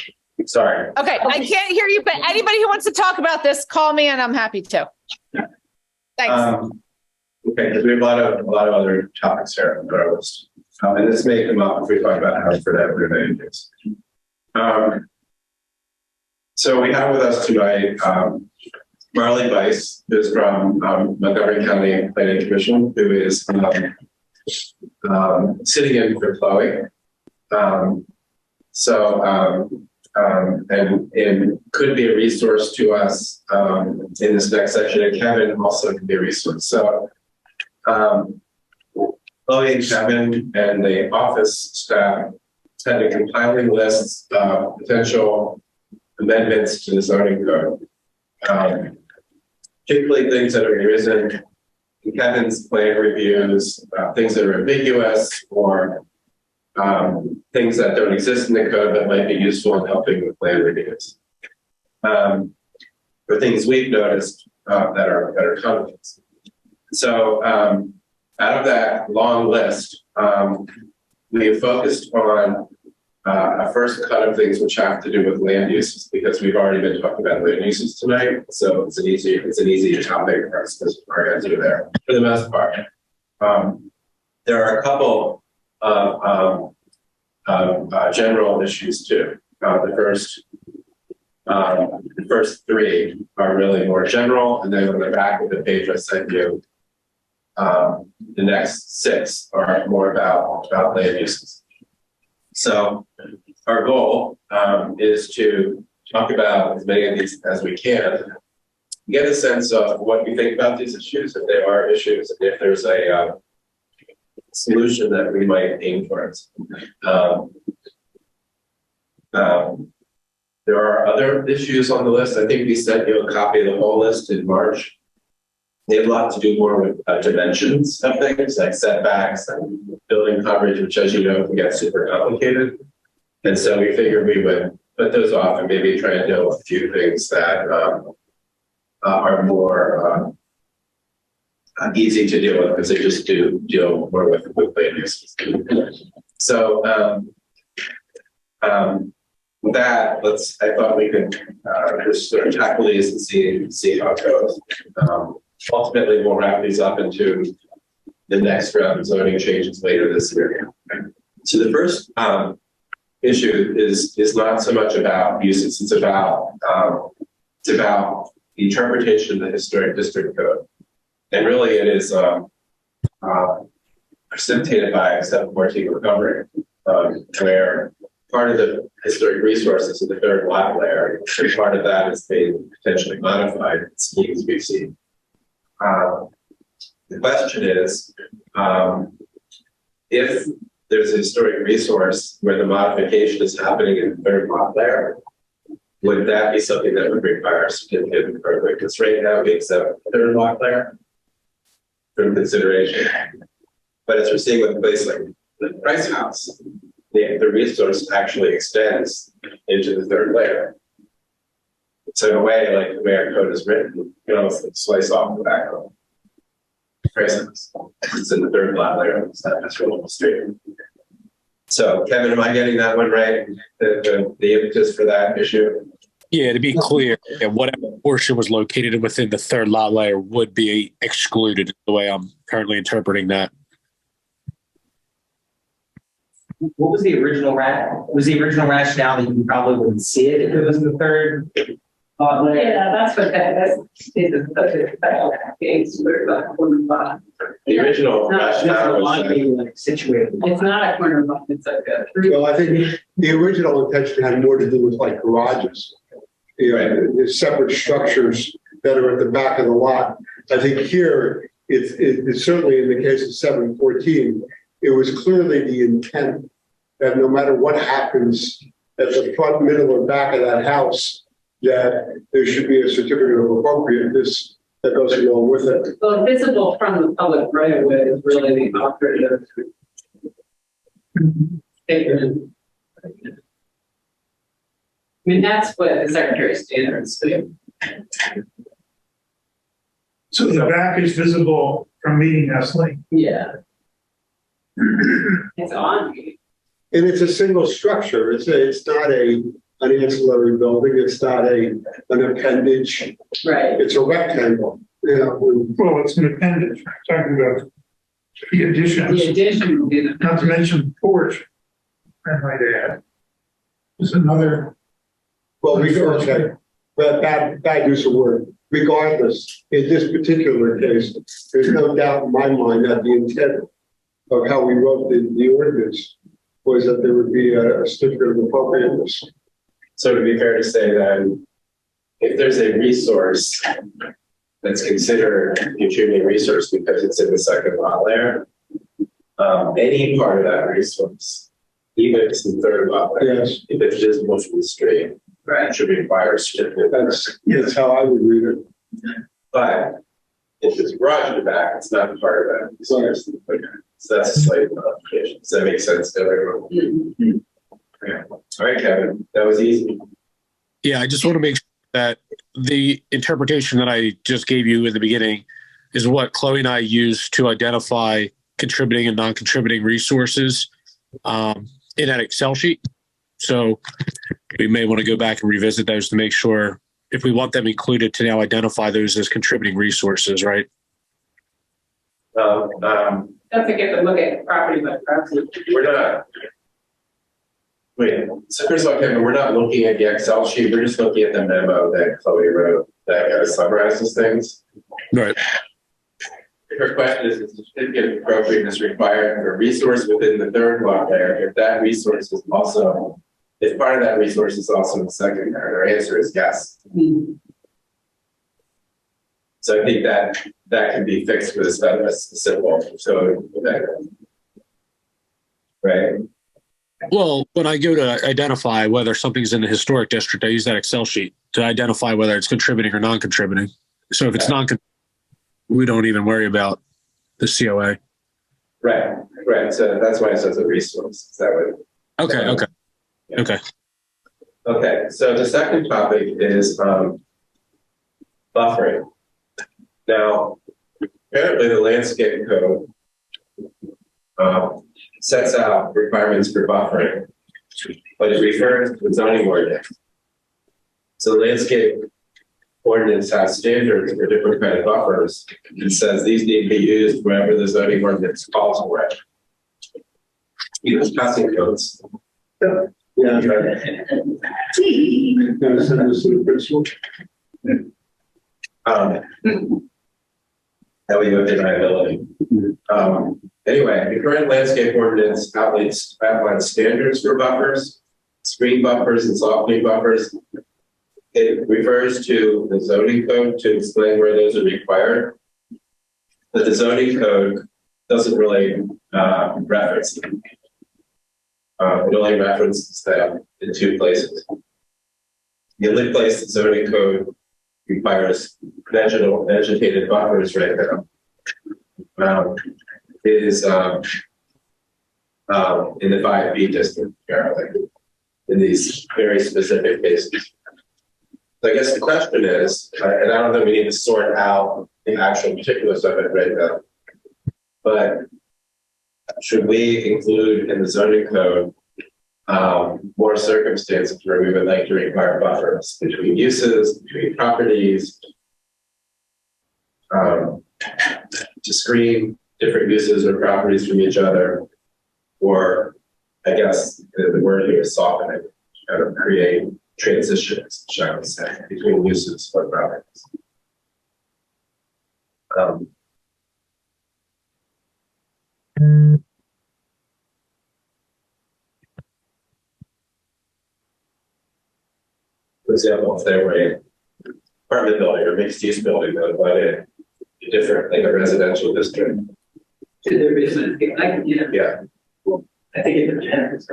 Sorry. Okay, I can't hear you, but anybody who wants to talk about this, call me and I'm happy to. Thanks. Okay, because we have a lot of other topics here on our list. And this may come up if we talk about Hartford Avenue days. So we have with us tonight Marley Weiss, who's from Montgomery County Planning Commission, who is sitting in for Chloe. And could be a resource to us in this next section. And Kevin also can be a resource. So Chloe and Kevin and the office staff had a compiling list of potential amendments to the zoning code, particularly things that have arisen in Kevin's plan reviews, things that are ambiguous or things that don't exist in the code that might be useful in helping with plan reviews, or things we've noticed that are conflicts. So out of that long list, we have focused on a first cut of things which have to do with land uses because we've already been talking about land uses tonight. So it's an easy topic for us because our guys are there for the most part. There are a couple of general issues too. The first 3 are really more general, and then on the back of the page I sent you, the next 6 are more about land uses. So our goal is to talk about as many of these as we can, get a sense of what we think about these issues, if they are issues, and if there's a solution that we might aim towards. There are other issues on the list. I think we sent you a copy of the whole list in March. They have a lot to do more with dimensions of things like setbacks and building coverage, which, as you know, can get super complicated. And so we figured we would put those off and maybe try and deal with a few things that are more easy to deal with because they just do deal more with land uses. So with that, I thought we could just sort of tackle these and see how it goes. Ultimately, we'll wrap these up into the next round of zoning changes later this year. So the first issue is not so much about uses, it's about the interpretation of the historic district code. And really it is precipitated by 714 recovery, where part of the historic resources of the third lot layer, and part of that is being potentially modified in schemes we've seen. The question is, if there's a historic resource where the modification is happening in the third lot layer, would that be something that would require a certificate of appropriate? Because right now we accept the third lot layer from consideration. But as we're seeing with a place like the Price House, the resource actually extends into the third layer. So in a way, like the way our code is written, you can almost like slice off the back of the Price House. It's in the third lot layer. It's not just real straight. So Kevin, am I getting that one right? The impetus for that issue? Yeah, to be clear, whatever portion was located within the third lot layer would be excluded the way I'm currently interpreting that. What was the original rationale that you probably wouldn't see it if it was the third lot layer? Yeah, that's what that is. The original That's rationale a lot was of being like situated. It's not a corner lot, it's like a. Well, I think the original intention had more to do with like garages. The separate structures that are at the back of the lot. I think here, it's certainly in the case of 714, it was clearly the intent that no matter what happens at the front, middle, or back of that house, that there should be a certificate of appropriateness that goes along with it. Well, visible from the public right of way is really the operative statement. I mean, that's what the Secretary of State is doing. So the back is visible from Meeting House Lane. Yeah. It's on. And it's a single structure. It's not an ancillary building. It's not an appendage. Right. It's a rectangle. Well, it's an appendage, talking about the additions, The addition will be the. not to mention the porch, I might add. Is another. Well, bad use of word. Regardless, in this particular case, there's no doubt in my mind that the intent of how we wrote the ordinance was that there would be a certificate of appropriateness. So to be fair to say that if there's a resource that's considered a contributing resource because it's in the second lot layer, any part of that resource, even if it's in the third lot layer, Yes. if it's visible from the street, Right. should require a certificate. That's how I would read it. But if it's garage in the back, it's not part of that resource. Okay. So that's a slight modification. Does that make sense to everyone? Mhm. Okay. All right, Kevin, that was easy. Yeah, I just want to make sure that the interpretation that I just gave you in the beginning is what Chloe and I use to identify contributing and non-contributing resources in that Excel sheet. So we may want to go back and revisit those to make sure if we want them included to now identify those as contributing resources, right? Don't forget to look at property by property. We're not. Wait, so first of all, Kevin, we're not looking at the Excel sheet. We're just looking at the memo that Chloe wrote that kind of summarizes things. Right. Her question is the certificate of appropriateness required for a resource within the third lot layer if that resource is also, if part of that resource is also in the second layer? Her answer is yes. Mhm. So I think that can be fixed with a simple, so that, right? Well, when I go to identify whether something's in the historic district, I use that Excel sheet to identify whether it's contributing or non-contributing. So if it's non, we don't even worry about the COA. Right. So that's why it says a resource. Is that what? Okay. Yeah. Okay. Okay. So the second topic is buffering. Now, apparently the landscape code sets out requirements for buffering. but it refers to the zoning ordinance. So landscape ordinance has standards for different kind of buffers. It says these need to be used wherever the zoning ordinance calls for it. Even passing codes. Yeah. Gonna send this to the principal. That way you have deniability. Anyway, the current landscape ordinance outlines standards for buffers, screen buffers and softening buffers. It refers to the zoning code to explain where those are required. But the zoning code doesn't really reference them. It only references them in two places. The only place the zoning code requires vegetated buffers right now is in the 5B district, apparently, in these very specific cases. So I guess the question is, and I don't know if we need to sort out the actual particulars of it right now, but should we include in the zoning code more circumstances where we would like to require buffers between uses, between properties, to screen different uses or properties from each other, or I guess the word here is softening, kind of create transitions, shall we say, between uses or properties. For example, if they were an apartment building or mixed use building that would a different, like a residential district. There is a, Yeah. I think it depends.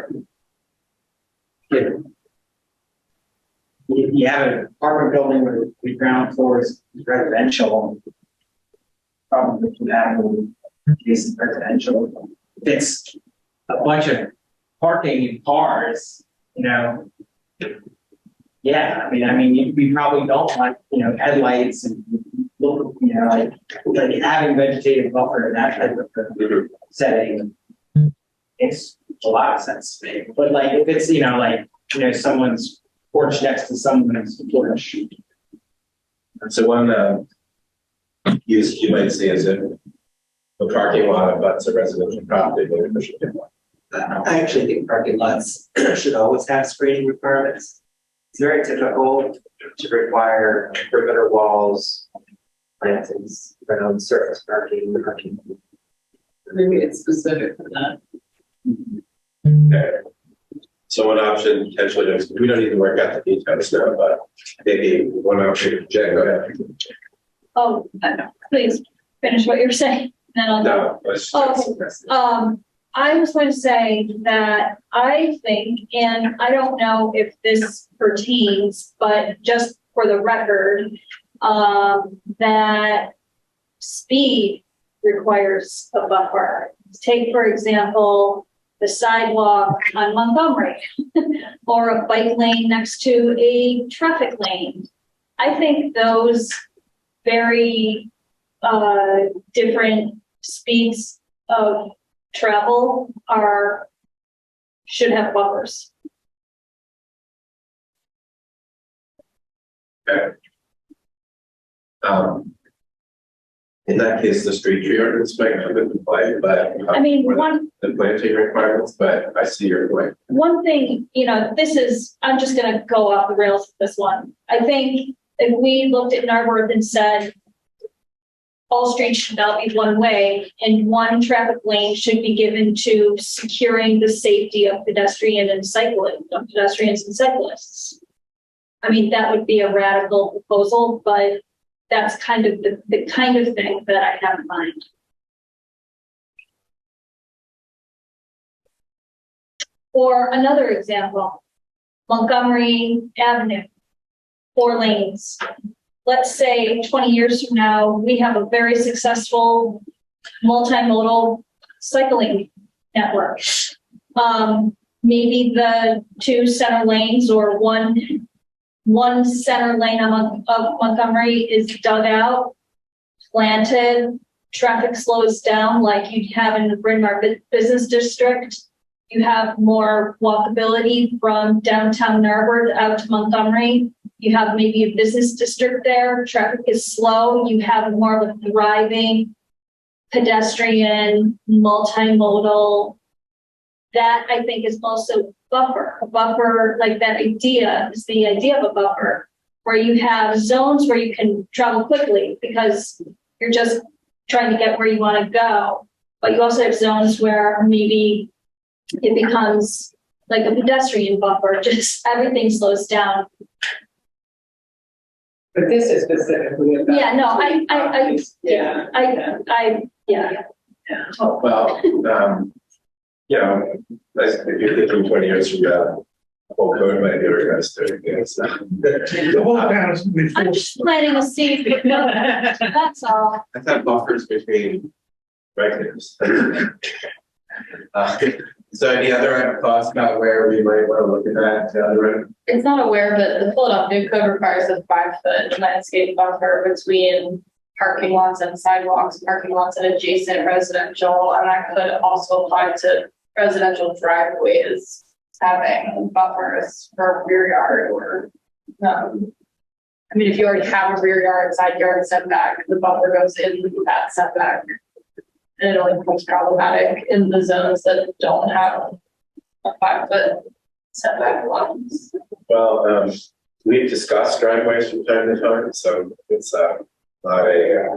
You have an apartment building where the ground floor is residential. Probably can have is residential. If it's a bunch of parking in cars, yeah, I mean, we probably don't want, headlights and look, like having vegetative buffer in that type of setting. Makes a lot of sense to me. But like, if it's, someone's porch next to someone's porch. So one use you might see is if a parking lot abuts a residential property, maybe we should do one. I actually think parking lots should always have screening requirements. It's very typical to require perimeter walls, plantings, around surface parking. Maybe it's specific for that. Okay. So one option potentially is, we don't need to work out the details now, but maybe one option, Jen, go ahead. Oh, please finish what you're saying. Then I'll No, let's I was going to say that I think, and I don't know if this pertains, but just for the record, that speed requires a buffer. Take, for example, the sidewalk on Montgomery or a bike lane next to a traffic lane. I think those very different speeds of travel should have buffers. Okay. In that case, the street tree ordinance might come into play, but I mean, the planting requirements, but I see your point. One thing, I'm just going to go off the rails with this one. I think if we looked at Narberth and said, all streets should now be one way and one traffic lane should be given to securing the safety of pedestrians and cyclists. I mean, that would be a radical proposal, but that's kind of the kind of thing that I have in mind. Or another example, Montgomery Avenue, 4 lanes. Let's say 20 years from now, we have a very successful multimodal cycling network. Maybe the 2 center lanes or one center lane of Montgomery is dug out, planted, traffic slows down like you'd have in the Bryn Mawr Business District, You have more walkability from downtown Narberth out to Montgomery. You have maybe a business district there. Traffic is slow. You have more of a thriving pedestrian, multimodal. That I think is also buffer. A buffer, like that idea is the idea of a buffer, where you have zones where you can travel quickly because you're just trying to get where you want to go. But you also have zones where maybe it becomes like a pedestrian buffer, just everything slows down. But this is specifically about. Yeah, no, yeah. Well, you know, if you're thinking 20 years from now, the whole code might be regressed to again, so. The whole town is gonna be I'm full. just planting a seed. That's all. I thought buffers between regulars. So any other thoughts about where we might want to look at that down the road? It's not aware, but the Philadelphia code requires a 5-foot landscape buffer between parking lots and sidewalks, parking lots and adjacent residential, and that could also apply to residential driveways having buffers for rear yard or, I mean, if you already have a rear yard, side yard setback, the buffer goes in that setback. And it only becomes problematic in the zones that don't have a 5-foot setback lines. Well, we've discussed driveways from time to time, so it's not a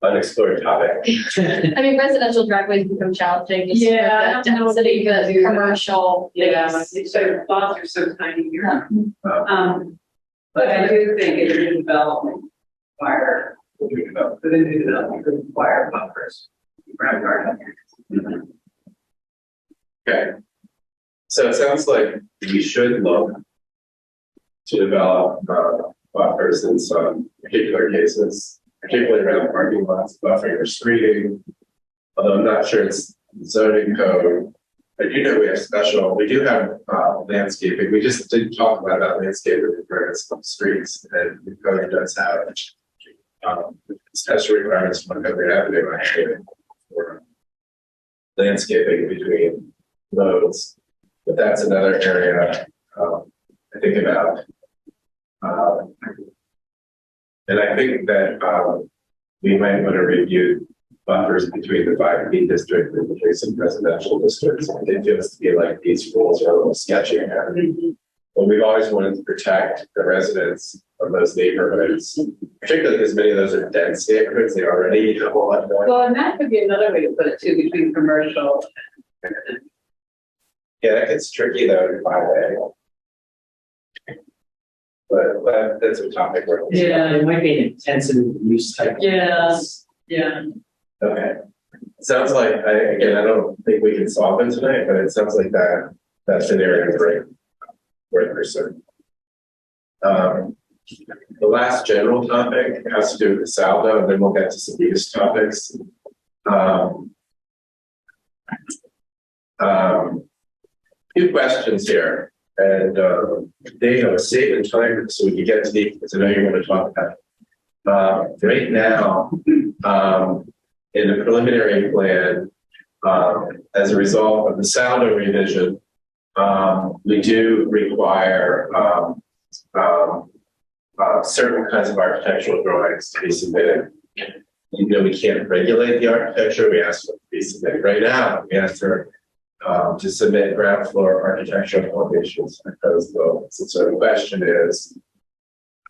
unexplored topic. I mean, residential driveways become challenging. Just with Yeah, the I don't know if density, they can but do that. commercial. Yeah, is- so lots are so tiny here. But I do think it is development require, the new development could require buffers. Okay. So it sounds like we should look to develop buffers in some particular cases, particularly around parking lots, buffering or screening. Although I'm not sure it's zoning code. I do know we do have landscaping. We just didn't talk about landscaping for some streets, and the code does have special requirements for Montgomery Avenue actually for landscaping between roads. But that's another area I think about. And I think that we might want to review buffers between the 5P district and the adjacent residential districts. It feels to be like these rules are a little sketchy. But we've always wanted to protect the residents of those neighborhoods, particularly because many of those are dense neighborhoods. They already have a lot going on. Well, and that could be another way to put it too, between commercial. Yeah, that gets tricky though in 5A. But that's a topic we're. Yeah. It might be an intensive use type. Yeah. Okay. Sounds like, I don't think we can solve it tonight, but it sounds like that's an area worth pursuing. The last general topic has to do with the saldo, and then we'll get to some use topics. Few questions here, and they have a statement time so we can get to these, because I know you're going to talk about it. Right now, in the preliminary plan, as a result of the saldo revision, we do require certain kinds of architectural drawings to be submitted. You know, we can't regulate the architecture. We ask for it to be submitted right now. We ask for to submit ground floor architectural elevations because so the question is,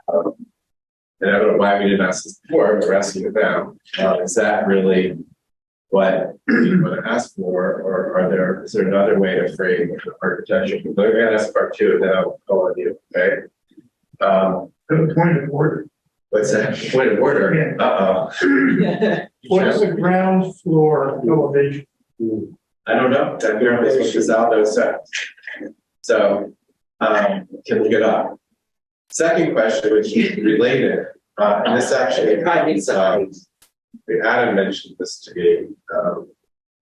and I don't know why we didn't ask this before, but we're asking it now. Is that really what you want to ask for, or is there another way to frame architecture? We're going to ask part 2, and then I'll call on you. Okay. Point of order. What's that? Point of order. What is the ground floor elevation? I don't know. That apparently is what the saldo says. So, can look it up. Second question, which is related, and this actually, Adam mentioned this to me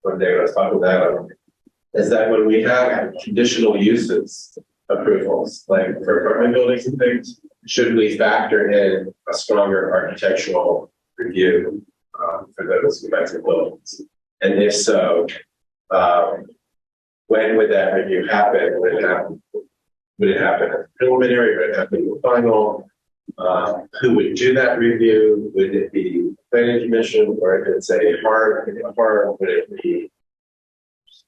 one day when I was talking with Adam, is that when we have conditional uses approvals, like for apartment buildings and things, should we factor in a stronger architectural review for those kinds of buildings? And if so, when would that review happen? Would it happen as preliminary? Would it happen as final? Who would do that review? Would it be planning commission, or if it's a hard, would it be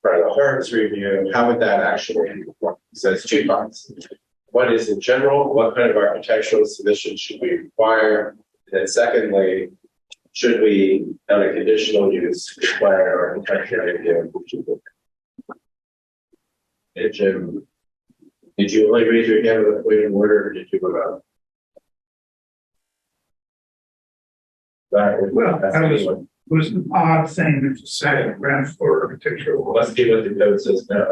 part of the HARB's review? How would that actually work? So it's two parts. What is in general? What kind of architectural submission should we require? And then secondly, should we, on a conditional use, require architectural review? Hey, Jim, did you only raise your hand with a point of order, or did you go out? Well, that was an odd thing to say, ground floor architectural. Let's see what the code says now.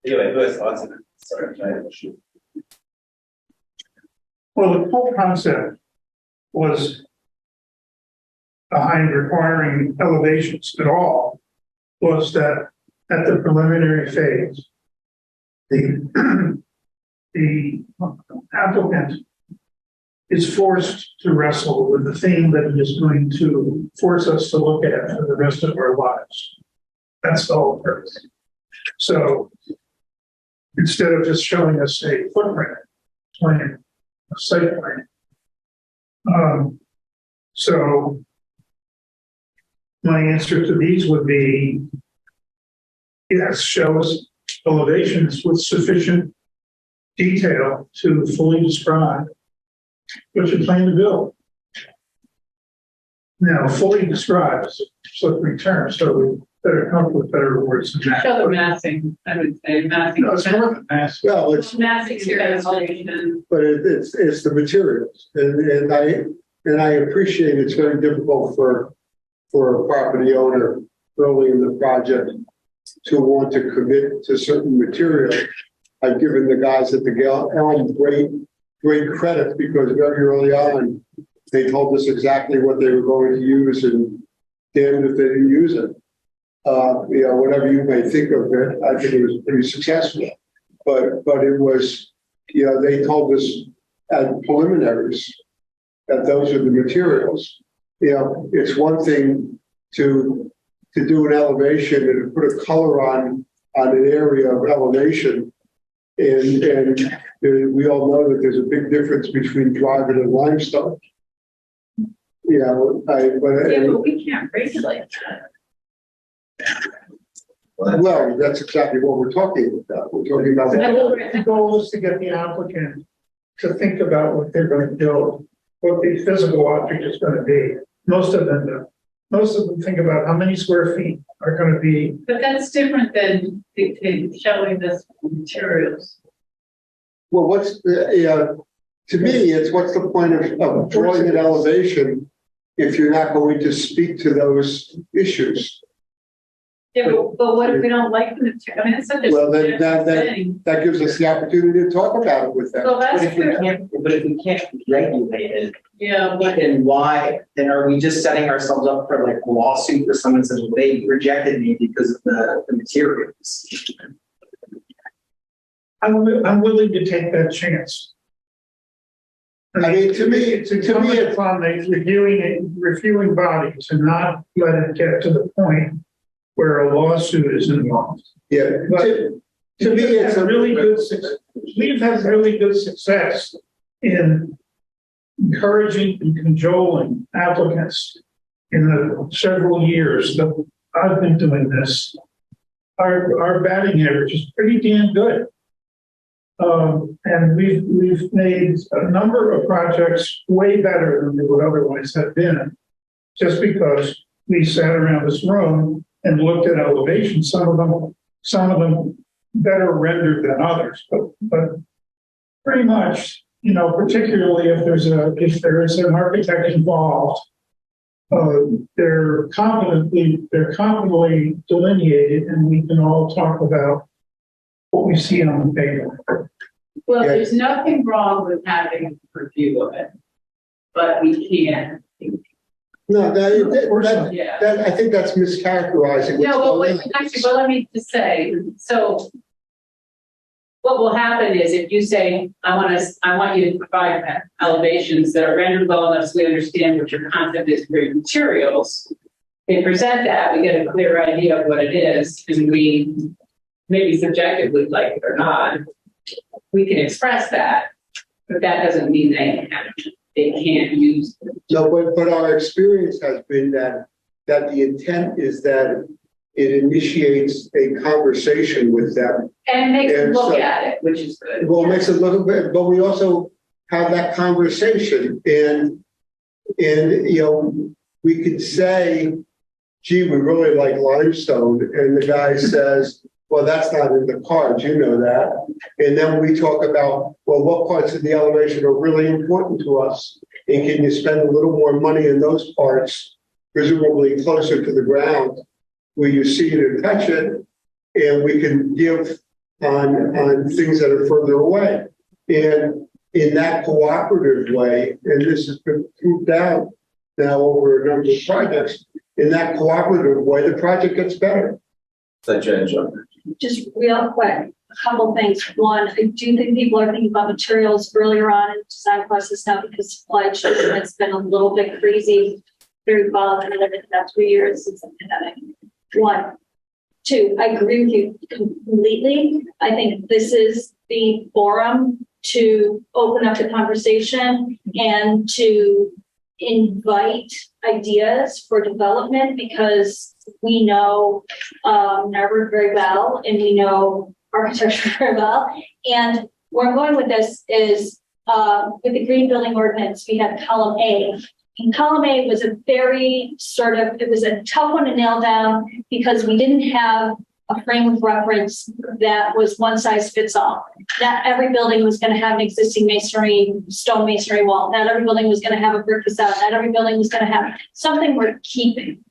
Anyway, who has thoughts on it? Sorry, I have a shoot. Well, the whole concept was behind requiring elevations at all was that at the preliminary phase, the applicant is forced to wrestle with the theme that he is going to force us to look at for the rest of our lives. That's the whole purpose. So instead of just showing us a footprint plan, a site plan. So my answer to these would be, yes, show us elevations with sufficient detail to fully describe what you plan to build. Now, fully describes slippery term, so we better come up with better words than that. Show the massing, I would say, massing. No, it's more than mass. Well, it's, Massing elevation. but it's the materials, and I appreciate it's very difficult for a property owner early in the project to want to commit to certain material. I've given the guys at the Elm great credit, because very early on, they told us exactly what they were going to use, and damned if they didn't use it. Whatever you may think of it, I think it was pretty successful. But it was, they told us at preliminaries that those are the materials. It's one thing to do an elevation and put a color on an area of elevation. And we all know that there's a big difference between driving and limestone. But we can't regulate that. Well, that's exactly what we're talking about. We're talking about. The goal is to get the applicant to think about what they're going to build, what the physical object is going to be. Most of them think about how many square feet are going to be. But that's different than showing this materials. Well, to me, it's what's the point of drawing an elevation if you're not going to speak to those issues? Yeah, but what if we don't like the material? I mean, it's such a. Well, then that gives us the opportunity to talk about it with them. Well, But that's if we true. can't regulate it, Yeah, but then why, then are we just setting ourselves up for like a lawsuit where someone says, well, they rejected me because of the materials? I'm willing to take that chance. I mean, to me, It's incumbent upon the reviewing body to not let it get to the point where a lawsuit is involved. yeah. But To me, it's a really good. We've had really good success in encouraging and cajoling applicants in the several years that I've been doing this. Our batting average is pretty damn good. And we've made a number of projects way better than they would otherwise have been, just because we sat around this room and looked at elevations. Some of them better rendered than others, but pretty much, particularly if there is an architect involved, they're confidently delineated, and we can all talk about what we see on the paper. well, Yeah. there's nothing wrong with having a review of it, but we can't. No, Yeah. I think that's mischaracterizing. what's No, well, going wait, on. actually, well, let me just say, so what will happen is if you say, I want you to provide elevations that are rendered well enough so we understand what your concept is for your materials, they present that, we get a clear idea of what it is, and we maybe subjectively like it or not, we can express that, but that doesn't mean they can't use it. No, but our experience has been that the intent is that it initiates a conversation with them. And makes them And look so- at it, which is good. Well, it makes it look bit, but we also have that conversation and, you know, we could say, gee, we really like limestone. And the guy says, well, that's not in the cards, you know that. And then we talk about, well, what parts of the elevation are really important to us? And can you spend a little more money in those parts, presumably closer to the ground, where you see it and touch it, and we can give on things that are further away. And in that cooperative way, and this has been proved out now over a number of projects, in that cooperative way, the project gets better. So Jen, jump. Just real quick, a couple things. One, I do think people are thinking about materials earlier on in the design process now because supply chain has been a little bit crazy, very volatile over the past 2 years since the pandemic. 1. 2, I agree with you completely. I think this is the forum to open up the conversation and to invite ideas for development because we know Narberth very well and we know architecture very well. And where I'm going with this is with the green building ordinance, we have column A. And column A was a very it was a tough one to nail down because we didn't have a frame of reference that was one size fits all. Not every building was going to have an existing stone masonry wall. Not every building was going to have a brick facade. Not every building was going to have something worth keeping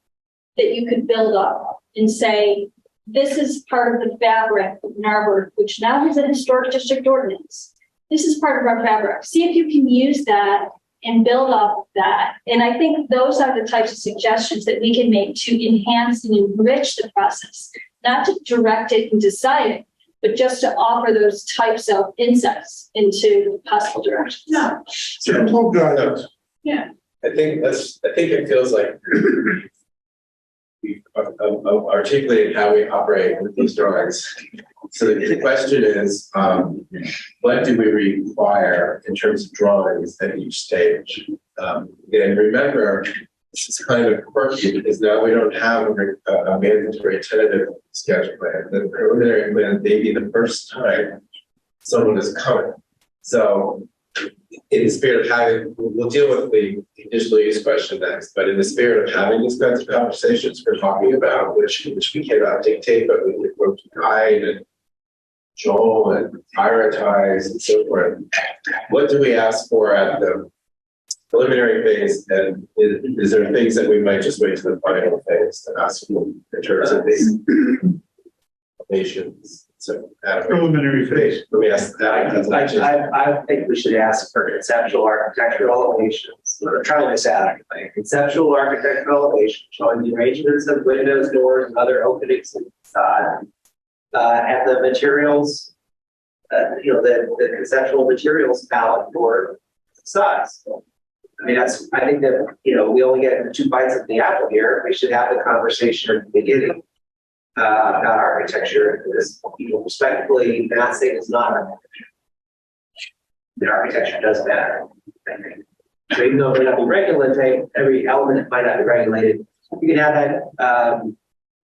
that you could build up and say, this is part of the fabric of Narberth, which now has a historic district ordinance. This is part of our fabric. See if you can use that and build off of that. And I think those are the types of suggestions that we can make to enhance and enrich the process, not to direct it and decide it, but just to offer those types of insights into possible directions. No. Simple guidance. Yeah. I think it feels like we've articulated how we operate with these drawings. So the question is, what do we require in terms of drawings at each stage? And remember, this is kind of quirky because now we don't have a mandatory tentative sketch plan. The preliminary plan may be the first time someone is coming. So in the spirit of having, we'll deal with the conditional use question next, but in the spirit of having these kinds of conversations we're talking about, which we cannot dictate, but we can work to guide and Joel and prioritize and so forth. What do we ask for at the preliminary phase? And is there things that we might just wait to the final phase to ask for in terms of these elevations? So Preliminary phase. let me ask that. I think we should ask for conceptual architectural elevations. We're trying this out anyway. Conceptual architectural elevations showing the arrangements of windows, doors, and other openings in the facade. And the materials, the conceptual materials palette for facades. I mean, I think that, we only get 2 bites of the apple here. We should have the conversation at the beginning about architecture. Because, respectively, massing is not architecture. The architecture does matter. So even though it may not be regulated, every element might not be regulated. You can have that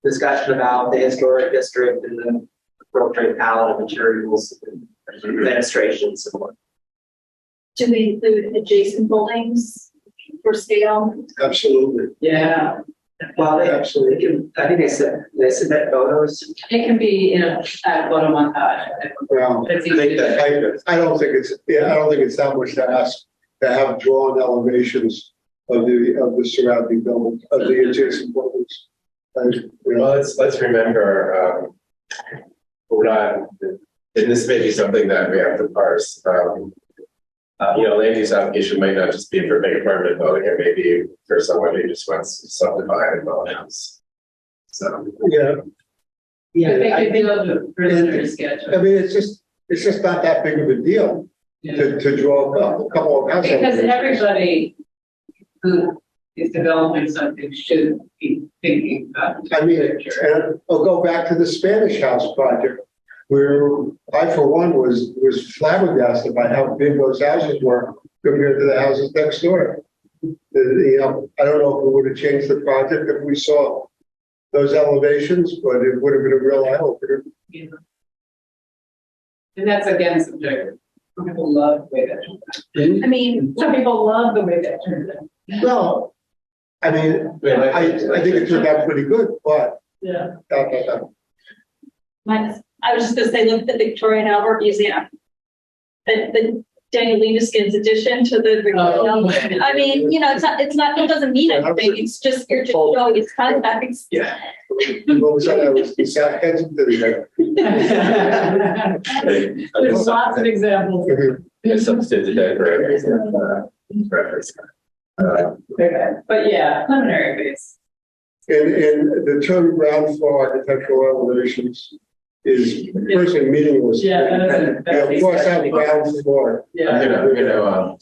discussion about the historic district and the appropriate palette of materials and administration and so on. Do we include adjacent buildings for scale? Absolutely. Yeah. Well, Absolutely. I think they submit photos. It can be in a photo montage. Well, It's easy to do. I don't think it's that much to ask to have drawn elevations of the surrounding buildings, of the adjacent buildings. Well, let's remember, and this may be something that we have to parse. Land use application might not just be for big apartment building, it may be for someone who just wants to subdivide and build a house. So, Yeah, They could do a preliminary sketch. I mean, it's just not that big of a deal to draw a couple of houses. Because everybody who is developing something should be thinking about. I mean, and I'll go back to the Spanish House project, where I, for one, was flabbergasted by how big those houses were compared to the houses next door. You know, I don't know if it would have changed the project if we saw those elevations, but it would have been a real eye opener. You know. And that's again subjective. Some people love the way that turned out. I mean, Some people love the way that turned out. Well, I mean, I think it turned out pretty good, but. Yeah. I was just gonna say, look at the Victoria and Albert Museum. The Daniel Libeskind addition to the Victoria and Albert. I mean, you know, it doesn't mean anything. It's just, you're just showing its context. Yeah. What was that? I was There's lots of examples. There's some state to Denver reference. Okay, but yeah, preliminary phase. And the term ground floor architectural elevations is personally meaningless. Yeah, Of course, have ground floor. Yeah.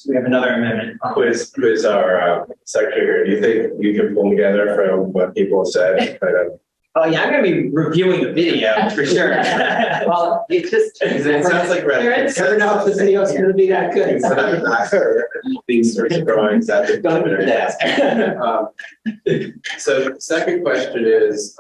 We have another amendment. Quiz our secretary. Do you think you can pull together from what people said, kind of? Oh, yeah, I'm gonna be reviewing the video for sure. Well, it just. It sounds like Never know if the video's gonna be that good. These sorts of drawings at the Don't do that. So the second question is,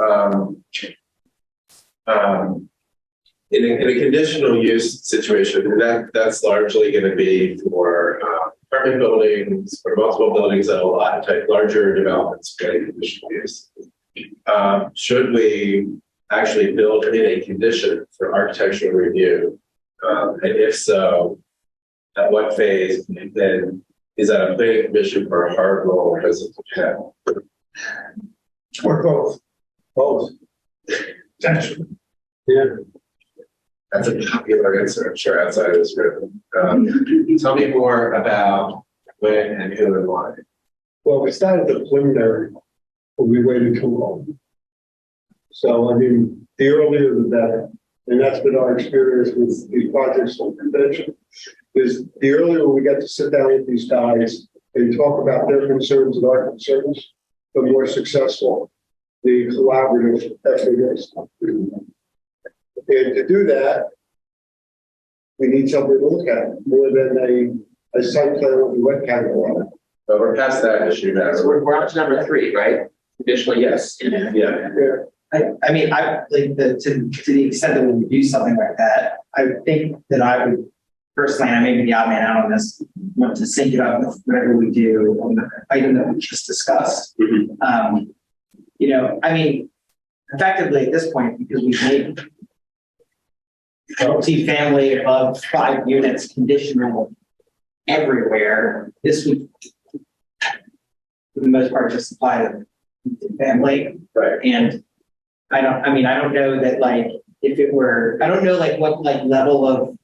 in a conditional use situation, that's largely going to be for apartment buildings, for multiple buildings at a lot, type larger developments, getting conditional use. Should we actually build in a condition for architectural review? And if so, at what phase? And then is that a planning commission or a hard role because of the Or both. Both. Potentially. Yeah. That's a popular answer, I'm sure, outside of this room. Tell me more about when and who and why. Well, we started the preliminary, but we waited too long. So, I mean, the earlier the better. And that's been our experience with these projects on convention, is the earlier we get to sit down with these guys and talk about their concerns and our concerns, the more successful the collaborative effort is. And to do that, we need something to look at more than a site plan with a wet catalog. But we're past that issue now. So we're on to number 3, right? Additionally, yes. Yeah. I mean, I like to the extent that we would do something like that, I would think that I would personally, and I may be the odd man out on this, want to sync it up with whatever we do on the item that we just discussed. You know, I mean, effectively at this point, because we've made multi-family above 5 units conditional everywhere, this would, for the most part, just apply to family. Right. And I don't know that, like, if it were, I don't know like what like level of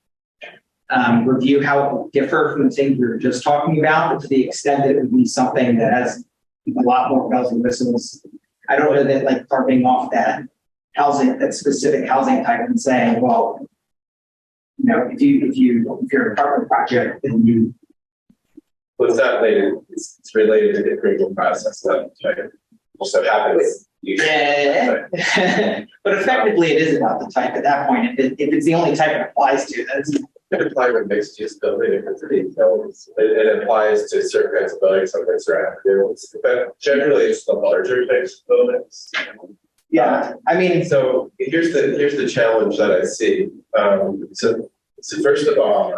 review, how it would differ from the things we were just talking about, but to the extent that it would be something that has a lot more bells and whistles. I don't know that like carving off that housing, that specific housing type and saying, well, you know, if you're an apartment project, then you. Well, it's not related, it's related to the approval process, that type. So happens. Yeah. But effectively it is about the type at that point. If it's the only type it applies to, that's. It applies with mixed use building, if it's a details. It applies to certain kinds of buildings, some things are active, but generally it's the larger types of buildings. Yeah, I mean, so here's the challenge that I see. So first of all,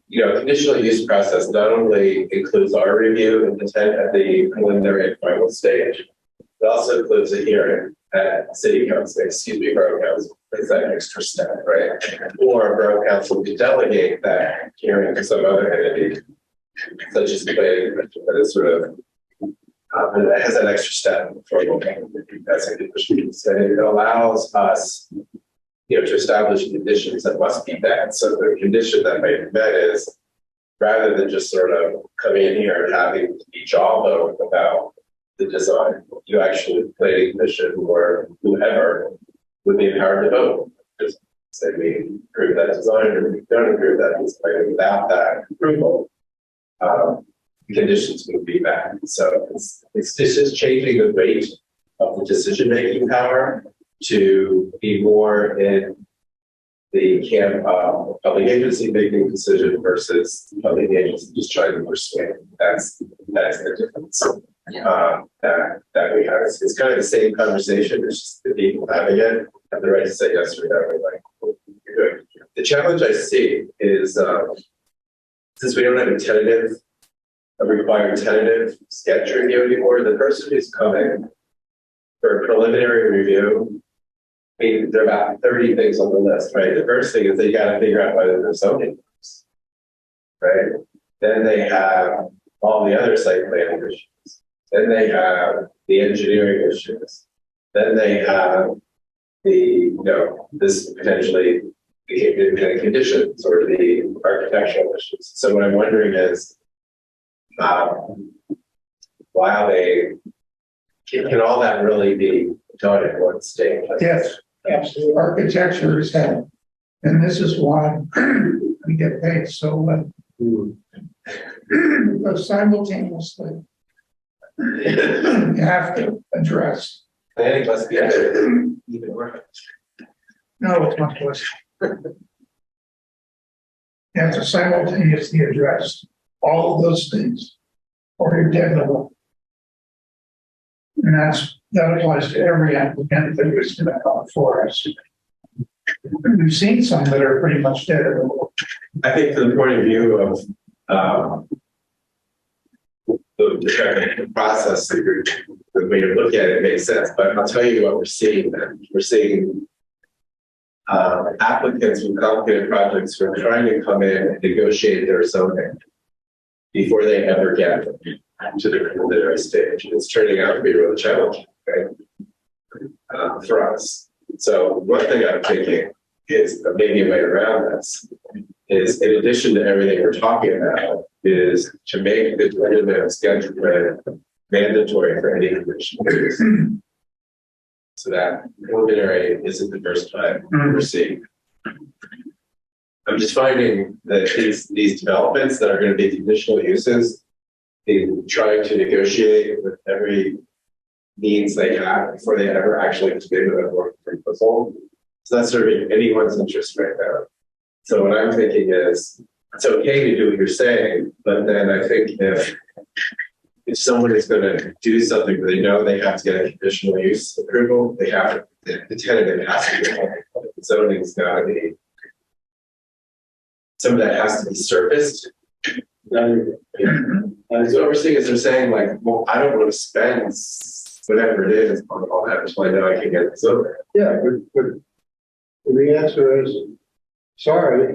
you know, conditional use process not only includes our review and intent at the preliminary and final stage, it also includes a hearing at city council, borough council. Is that extra step, right? Or borough council could delegate that hearing to some other entity, such as the planning commission, that is sort of that has an extra step for that's a condition. So it allows us, you know, to establish conditions that must be met. So the condition that may be met is, rather than just sort of coming in here and having to be jawbone about the design, you actually planning commission or whoever would be empowered to vote. Just say we approve that design or we don't approve that design without that approval. conditions would be met. So it's just changing the rate of the decision-making power to be more in the camp of public agency making decision versus public agency just trying to persuade. That's the difference that we have. It's kind of the same conversation. It's just the people having it have the right to say yes or no. Like, you're good. The challenge I see is since we don't have a required tentative sketch review anymore, the person who's coming for a preliminary review, I mean, there are about 30 things on the list, right? The first thing is they got to figure out whether there's zoning, right? Then they have all the other site planning issues. Then they have the engineering issues. Then they have this potentially the conditions or the architectural issues. So what I'm wondering is, while can all that really be done at one stage? Yes, absolutely. Architecture is heavy. And this is why we get paid so well. Because simultaneously, you have to address. Planning must be even worse. No, it's much less. You have to simultaneously address all of those things, or you're dead in the water. And that applies to every applicant that was going to come for us. We've seen some that are pretty much dead in the water. I think from the point of view of the process, the way you look at it makes sense. But I'll tell you what we're seeing then. We're seeing applicants with complicated projects who are trying to come in and negotiate their zoning before they ever get to the preliminary stage. It's turning out to be really challenging, right? For us. So one thing I'm thinking is maybe a way around this is, in addition to everything we're talking about, is to make the preliminary schedule plan mandatory for any commission. So that preliminary isn't the first time we're seeing. I'm just finding that these developments that are going to be conditional uses, in trying to negotiate with every means they have before they ever actually begin to work proposal. So that's serving anyone's interest right now. So what I'm thinking is, it's okay to do what you're saying, but then I think if someone is going to do something where they know they have to get a conditional use approval, they have the tentative has to be the zoning's got to be. Some of that has to be surfaced. So what we're seeing is they're saying like, well, I don't want to spend whatever it is on all that until I know I can get this over. Yeah, but the answer is, sorry,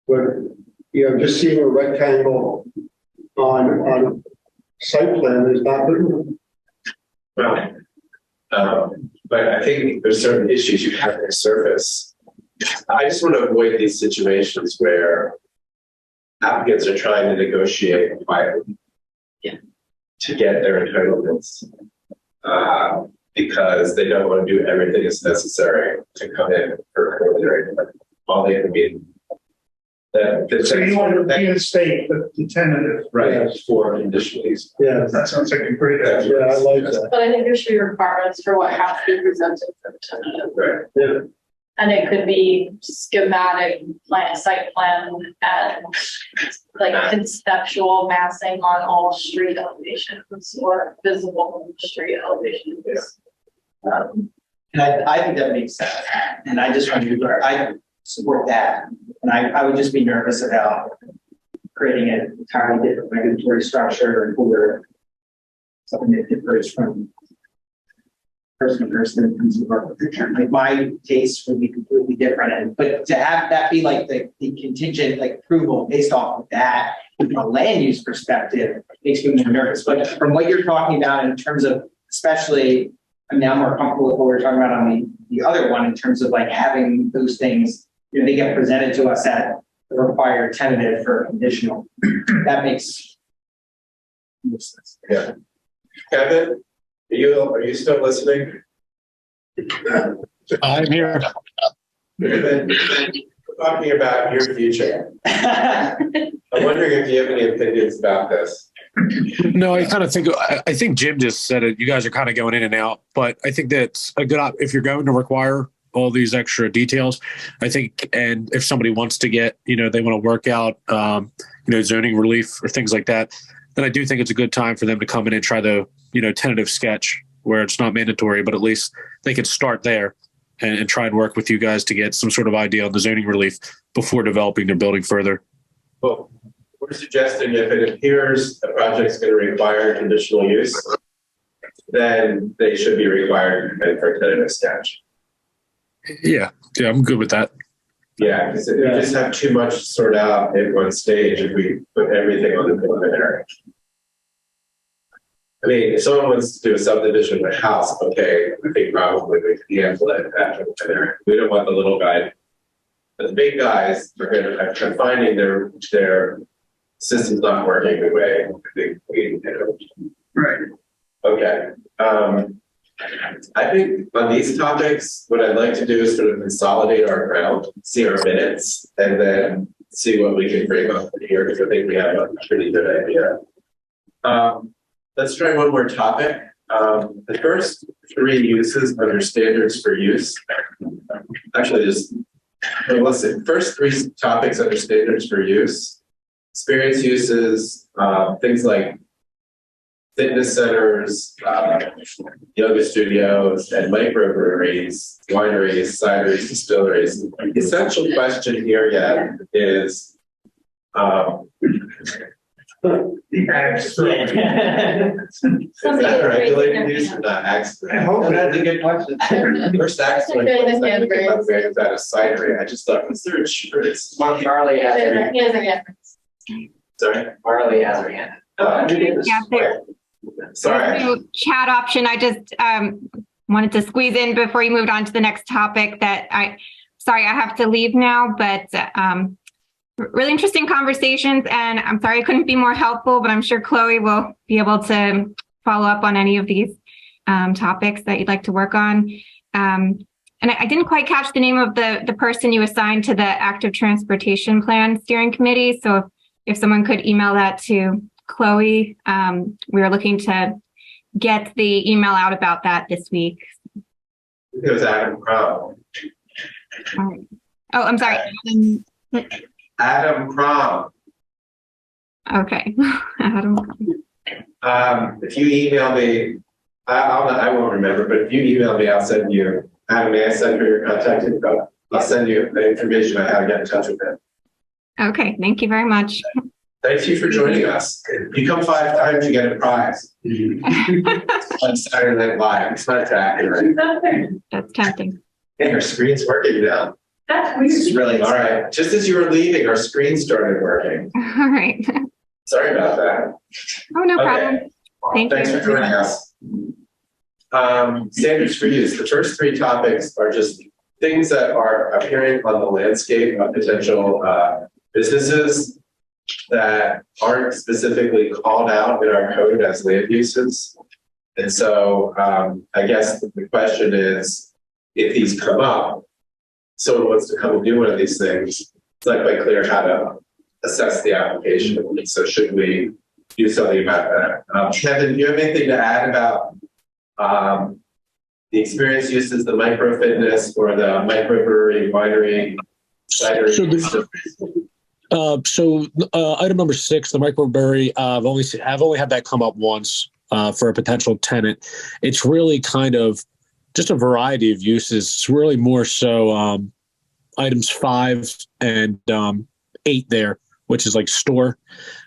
but just seeing a rectangle on site plan is not good. Well, but I think there's certain issues you have to surface. I just want to avoid these situations where applicants are trying to negotiate quietly to get their entitlements because they don't want to do everything that's necessary to come in for preliminary. All they have to be. So you want to reinstate the tentative. Right, for conditional use. Yeah, That sounds like a great yeah, idea. I like that. But I think there should be requirements for what has to be presented for the tentative. Right. Yeah. And it could be schematic plan, site plan, and like conceptual massing on all street elevations or visible street elevations. And I think that makes sense. And I just want to, I support that. And I would just be nervous about creating an entirely different regulatory structure or something that differs from person to person in terms of architecture. Like my taste would be completely different. But to have that be like the contingent like approval based off of that from a land use perspective makes me more nervous. But from what you're talking about in terms of especially, I'm now more comfortable with what we're talking about on the other one in terms of like having those things, they get presented to us at the required tentative for conditional. That makes sense. Yeah. Kevin, are you still listening? I'm here. talking about your future. I'm wondering if you have any opinions about this. No, I think Jim just said it. You guys are kind of going in and out, but I think that's a good if you're going to require all these extra details, I think, and if somebody wants to get, they want to work out, zoning relief or things like that, then I do think it's a good time for them to come in and try the, tentative sketch where it's not mandatory, but at least they could start there and try and work with you guys to get some sort of idea on the zoning relief before developing their building further. Well, we're suggesting if it appears a project's going to require conditional use, then they should be required for a tentative sketch. Yeah, I'm good with that. Yeah, because if we just have too much to sort out at one stage, if we put everything on the preliminary. I mean, if someone wants to do a subdivision of a house, okay, I think probably we can handle it after the preliminary. We don't want the little guy. But the big guys are going to have finding their system's not working the way I think we Right. Okay. I think on these topics, what I'd like to do is sort of consolidate our ground, see our minutes, and then see what we can bring up here, because I think we have a pretty good idea. Let's try one more topic. The first three uses under standards for use. Actually, let's see. First three topics under standards for use. Experience uses, things like fitness centers, yoga studios, and microbreweries, wineries, cideries, distilleries. The essential question here yet is, The accident. is that a regulated use or not accident? I hope That's a good question. First accident was that a cidery. I just thought, was there insurance? Marley has her hand. He has a hand. Sorry. Marley has her hand. Yeah, Sorry. so chat option. I just wanted to squeeze in before you moved on to the next topic sorry, I have to leave now, but really interesting conversations, and I'm sorry I couldn't be more helpful, but I'm sure Chloe will be able to follow up on any of these topics that you'd like to work on. And I didn't quite catch the name of the person you assigned to the Active Transportation Plan Steering Committee. So if someone could email that to Chloe, we are looking to get the email out about that this week. It was Adam Crom. Oh, I'm sorry. Adam Crom. Okay. Adam. If you email me, I won't remember, but if you email me, I'll send you. Adam, may I send for your contact info? I'll send you the information on how to get in touch with him. Okay. Thank you very much. Thank you for joining us. If you come 5 times, you get a prize. On Saturday Night Live. It's not tracking, right? That's tempting. Yeah, our screen's working now. That's This is weird. really all right. Just as you were leaving, our screen started working. All right. Sorry about that. Oh, no Okay. problem. Thank Thanks you. for joining us. Standards for use. The first 3 topics are just things that are appearing on the landscape of potential businesses that aren't specifically called out in our code as land uses. And so I guess the question is, if these come up, someone wants to come and do one of these things, it's not quite clear how to assess the application. So should we do something about that? Kevin, do you have anything to add about the experience uses, the micro fitness, or the microbrewery, winery, cider? So item number 6, the microbrewery, I've only had that come up once for a potential tenant. It's really kind of just a variety of uses. It's really more so items 5 and 8 there, which is like store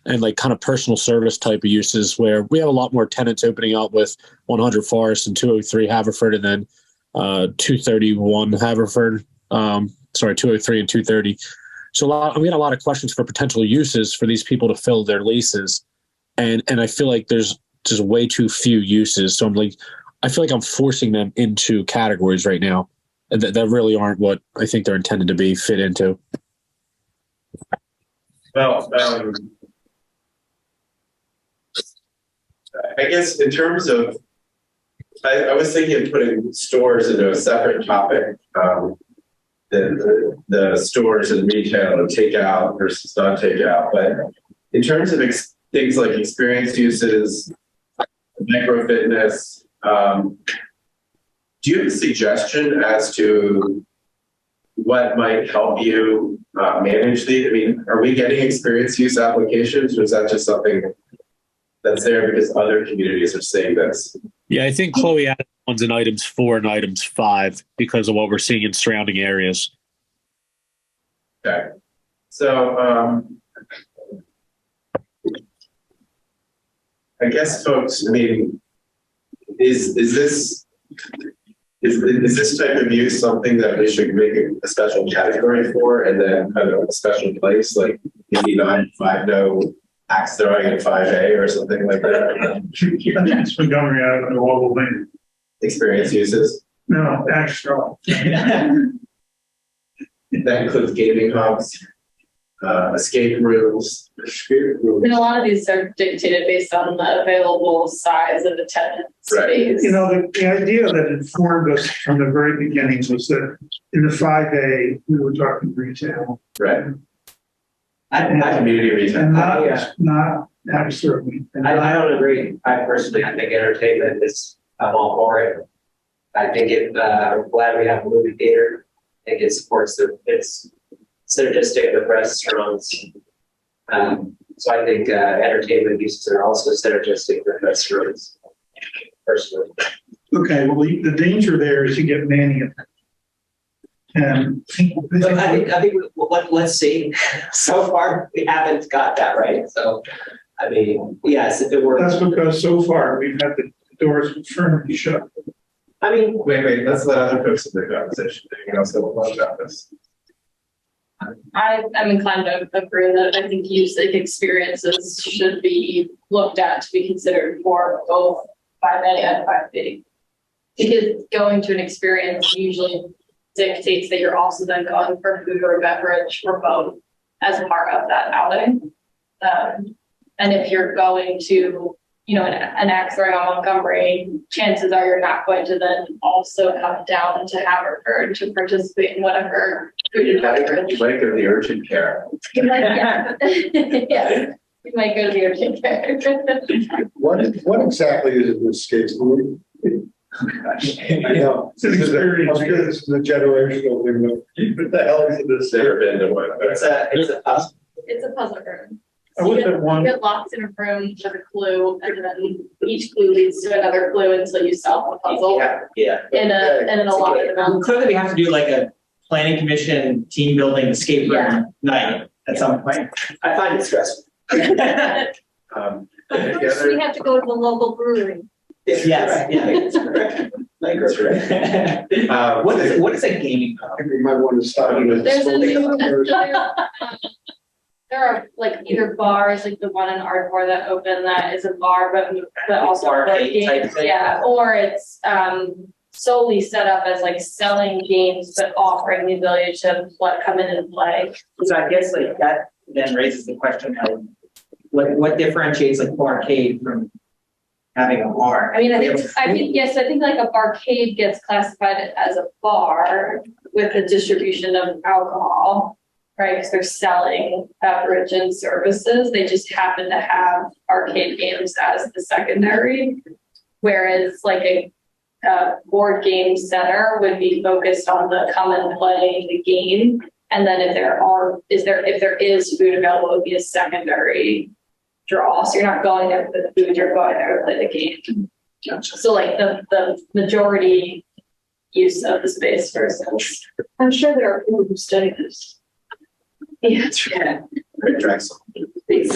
and like kind of personal service type of uses, where we have a lot more tenants opening up with 100 Forest and 203 Haverford, and then 231 Haverford. 203 and 230. So we had a lot of questions for potential uses for these people to fill their leases. And I feel like there's just way too few uses. So I feel like I'm forcing them into categories right now that really aren't what I think they're intended to be fit into. Well, I guess in terms of, I was thinking of putting stores into a separate topic. the stores and retail and takeout versus non-takeout. But in terms of things like experience uses, micro fitness, do you have a suggestion as to what might help you manage I mean, are we getting experience use applications, or is that just something that's there because other communities are saying this? Yeah, I think Chloe added ones in items 4 and items 5 because of what we're seeing in surrounding areas. Okay. So I guess folks, I mean, is this type of use something that we should make a special category for, and then kind of a special place, like maybe not 5 no axe throwing in 5A or something like that? I think it's Montgomery out of the Wobble Lane. Experience uses. No, extra. That includes gaming hubs, escape rooms. And a lot of these are dictated based on the available size of the tenant space. You know, the idea that informed us from the very beginning was that in the 5A, we were talking retail. Right. And Community retail. not absolutely. I don't agree. I personally, I think entertainment is, I'm all for it. I think I'm glad we have a movie theater. I think it supports it's synergistic with restaurants. So I think entertainment uses are also synergistic with restaurants, personally. Okay, well, the danger there is you get mania. And But I think let's see. So far, we haven't got that right. So, I mean, yes, if it were. that's because so far we've had the doors firmly shut. I mean, Wait, let's let other folks in the conversation. Anything else that we'll about this? I'm inclined to agree that I think music experiences should be looked at to be considered for both 5A and 5B. Because going to an experience usually dictates that you're also then going for food or beverage or both as part of that outing. And if you're going to, you know, an axe throwing on Montgomery, chances are you're not going to then also come down to Haverford to participate in whatever food and beverage. You might go to the urgent care. You might, yeah. Yeah, you might go to the urgent care. What exactly is an escape room? I know. It's an experience. This is a generational thing. What the hell is this? Never been to one. it's a puzzle. It's a puzzle room. I looked at one. You get locked in a room with a clue, and then each clue leads to another clue until you solve the puzzle Yeah. in an allotted amount. Clearly, we have to do like a planning commission team building escape room night at some point. I find it stressful. But first, we have to go to the local brewery. Yes, yeah. That's correct. That's correct. What is a gaming hub? You might want to start with. There's there are like either bars, like the one in Ardmore that open that is a bar, but also Arcade type games, thing. yeah, or it's solely set up as like selling games, but offering the ability to come in and play. So I guess like that then raises the question of what differentiates like arcade from having a bar? I think like a barcade gets classified as a bar with the distribution of alcohol, right? Because they're selling beverage and services. They just happen to have arcade games as the secondary, whereas like a board game center would be focused on the come and play the game, and then if there is food available, it would be a secondary draw. So you're not going there for the food, you're going there to play the game. So like the majority use of the space versus. I'm sure there are people who study this. Yeah, that's right. Drexel. It's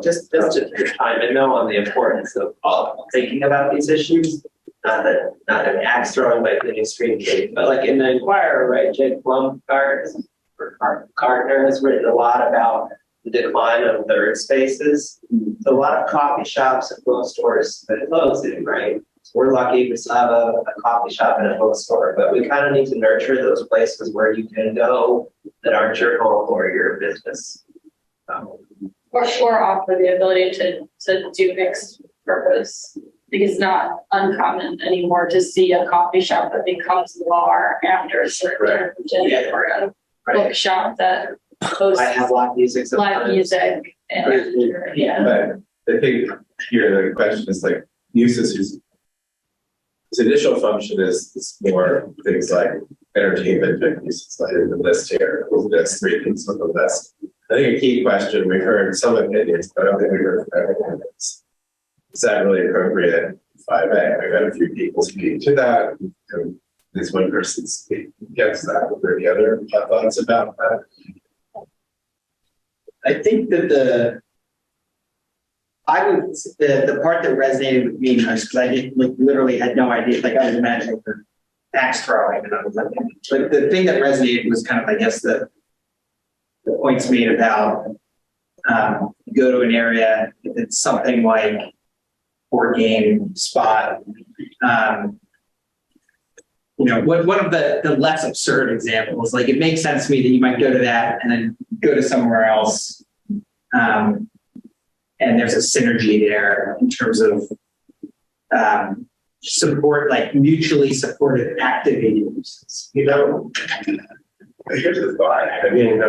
just your time and know on the importance of thinking about these issues. Not that axe throwing by the extreme case, but like in the Inquirer, right? Jake Gardner has written a lot about the decline of third spaces. So a lot of coffee shops and bookstores that are closing, right? So we're lucky we still have a coffee shop and a bookstore, but we kind of need to nurture those places where you can go that aren't your home or your business. Or offer the ability to do mixed purpose think it's not uncommon anymore to see a coffee shop that becomes a bar after a certain Yeah. or a bookshop that hosts Might have live music live sometimes. music. And, yeah. But I think here the question is like uses whose initial function is more things like entertainment type uses, like in the list here. That's 3 things on the list. I think a key question, we've heard some opinions, but I don't think we've heard from everyone. Is that really appropriate? 5A, I've had a few people speak to that. And this one person gets that. Are there any other thoughts about that? I think that the part that resonated with me most, because I didn't literally had no idea, like I was imagining the axe throwing, and I was like the thing that resonated was kind of, I guess, the points made about go to an area, if it's something like board game spot. One of the less absurd examples, like it makes sense to me that you might go to that and then go to somewhere else. And there's a synergy there in terms of support, like mutually supportive activities. Here's the thought. I mean,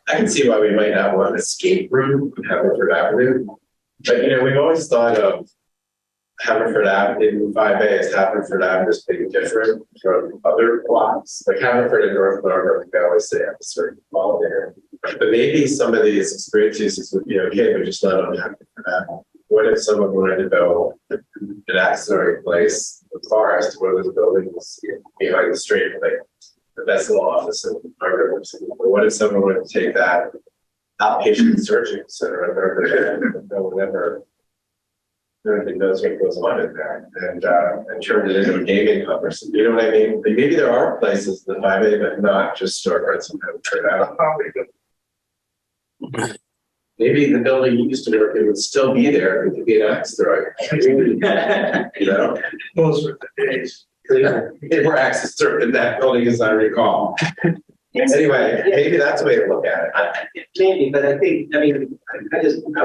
I can see why we might not want an escape room on Haverford Avenue. But, we've always thought of Haverford Avenue, 5A as Haverford Avenue as being different from other blocks. Like Haverford and North Narberth, we always say have a certain quality. But maybe some of these experience uses would be okay, but just not on Haverford Avenue. What if someone wanted to go an ancillary place, the forest, one of those buildings behind the street, like the Vessel office in Margaret? Or what if someone wanted to take that outpatient surgery center and no one ever really knows what goes on in there and turn it into a gaming hub or something? You know what I mean? Like maybe there are places in the 5A, but not just storefronts and Haverford Avenue. Maybe the building you used to work in would still be there. It could be an axe throwing. Those are the days. There were axes thrown in that building, as I recall. Anyway, maybe that's a way to look at it. Maybe, but I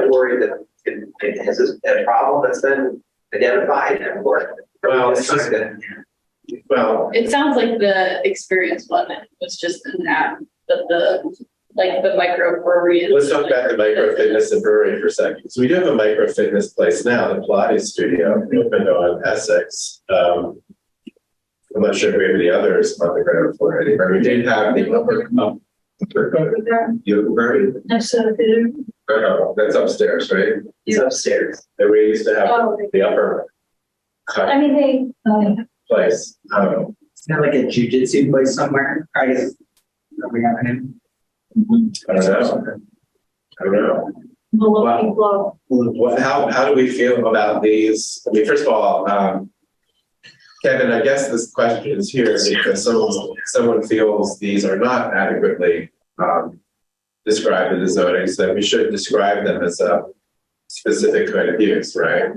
worry that it has a problem that's been identified and worked. Well, It sounds like the experience one was just an app, but the micro brewery. Let's talk about the micro fitness and brewery for a second. So we do have a micro fitness place now, the Pilates studio, opened on Essex. I'm not sure if we have any others on the ground floor anywhere. We did have the upper brewery. That's upstairs, right? It's upstairs. And we used to have the upper I mean, place. It's not like a jujitsu place somewhere. I guess we have him. I don't know. How do we feel about these? I mean, first of all, Kevin, I guess this question is here because someone feels these are not adequately described in the zoning, so that we should describe them as a specific kind of use, right?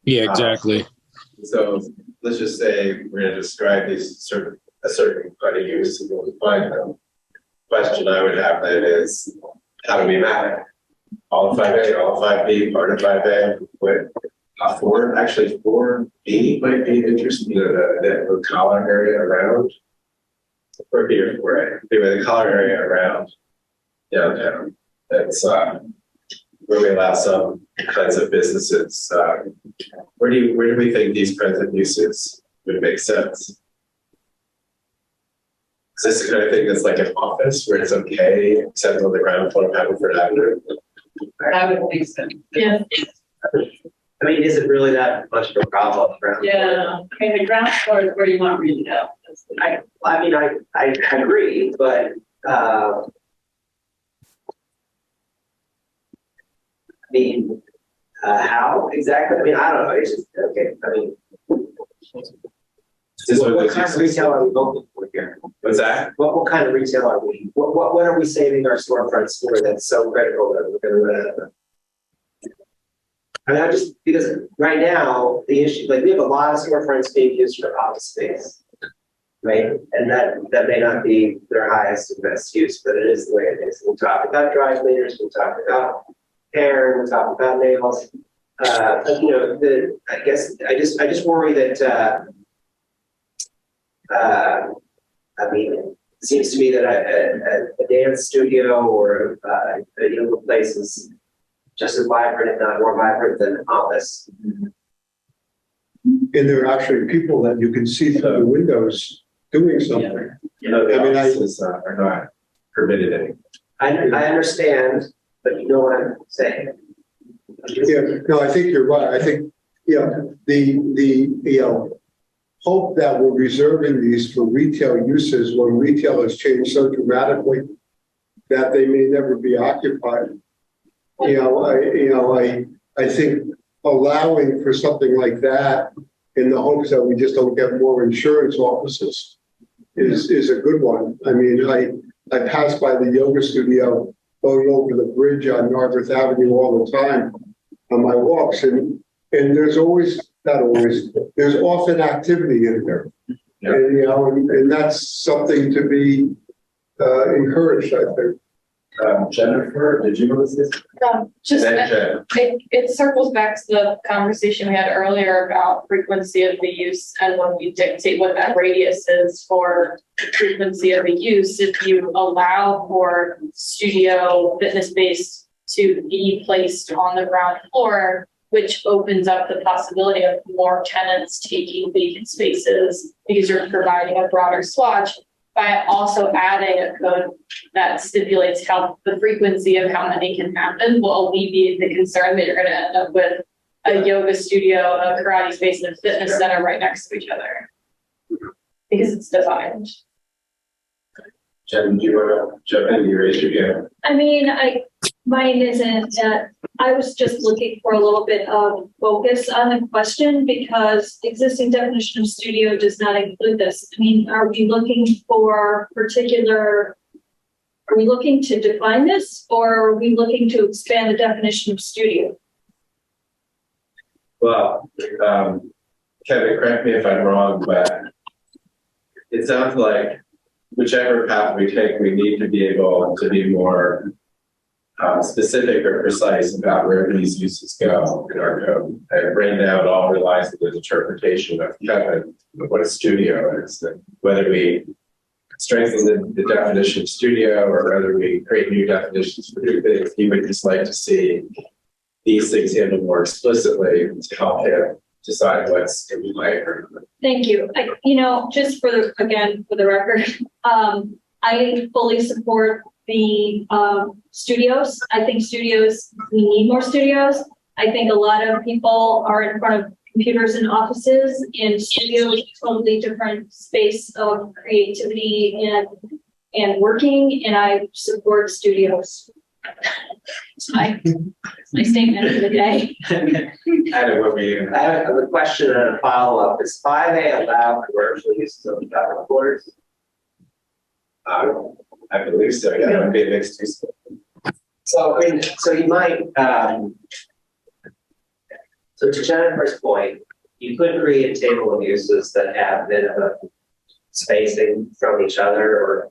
Yeah, exactly. So let's just say we're going to describe these a certain kind of use and we'll define them. Question I would have then is, how do we map it? All of 5A, all of 5B, part of 5A, with 4B might be interesting, the collar area around. Or B or 4A. Anyway, the collar area around downtown. That's where we allow some kinds of businesses. Where do we think these kinds of uses would make sense? Is this the kind of thing that's like an office where it's okay, except on the ground floor of Haverford Avenue? I would think so. Yeah. I mean, is it really that much of a problem? Yeah. Okay, the ground floor is where you want me to go. I agree, but how exactly? I mean, I don't know. It's just okay. I mean, what kind of retail are we looking for here? What's that? What kind of retail are we? What are we saving our storefronts for that's so critical that we're going to run out of them? I mean, because right now the issue, like we have a lot of storefronts being used for office space, right? And that may not be their highest and best use, but it is the way it is. We'll talk about dry cleaners, we'll talk about hair, we'll talk about nails. I guess I just worry that, it seems to me that a dance studio or a yoga place is just as vibrant, if not more vibrant than an office. And there are actually people that you can see through the windows doing something. The offices are not permitted anymore. I understand, but you know what I'm saying. Yeah, no, I think you're right. I think, the hope that we're reserving these for retail uses when retail has changed so dramatically that they may never be occupied. I think allowing for something like that in the hopes that we just don't get more insurance offices is a good one. I mean, I pass by the yoga studio going over the bridge on Narberth Avenue all the time on my walks, and there's there's often activity in there. Yeah. And that's something to be encouraged, I think. Jennifer, did you want to say Just something? it circles back to the conversation we had earlier about frequency of the use, and when we dictate what that radius is for frequency of the use, if you allow for studio fitness space to be placed on the ground floor, which opens up the possibility of more tenants taking vacant spaces because you're providing a broader swatch, by also adding a code that stipulates how the frequency of how many can happen will alleviate the concern that you're going to end up with a yoga studio, a karate space, and a fitness center right next to each other because it's defined. Jen, do you want to jump in? You raised your hand. I mean, mine isn't, I was just looking for a little bit of focus on the question because existing definition of studio does not include this. I mean, are we looking to define this, or are we looking to expand the definition of studio? Well, Kevin, correct me if I'm wrong, but it sounds like whichever path we take, we need to be able to be more specific or precise about where these uses go in our code. And right now, it all relies on the interpretation of Kevin of what a studio is, and whether we strengthen the definition of studio or whether we create new definitions for new things. He would just like to see these things handled more explicitly to help him decide what's in play or not. Thank you. Just for the record, I fully support the studios. I think we need more studios. I think a lot of people are in front of computers in offices, and studios is a totally different space of creativity and working, and I support studios. It's my statement for the day. Adam, what were you? I have a question and a follow-up. Is 5A allow commercial uses of travel floors? I believe so. Yeah, it would be a mixed use. So you might. So to Jennifer's point, you could create a table of uses that have minimum spacing from each other or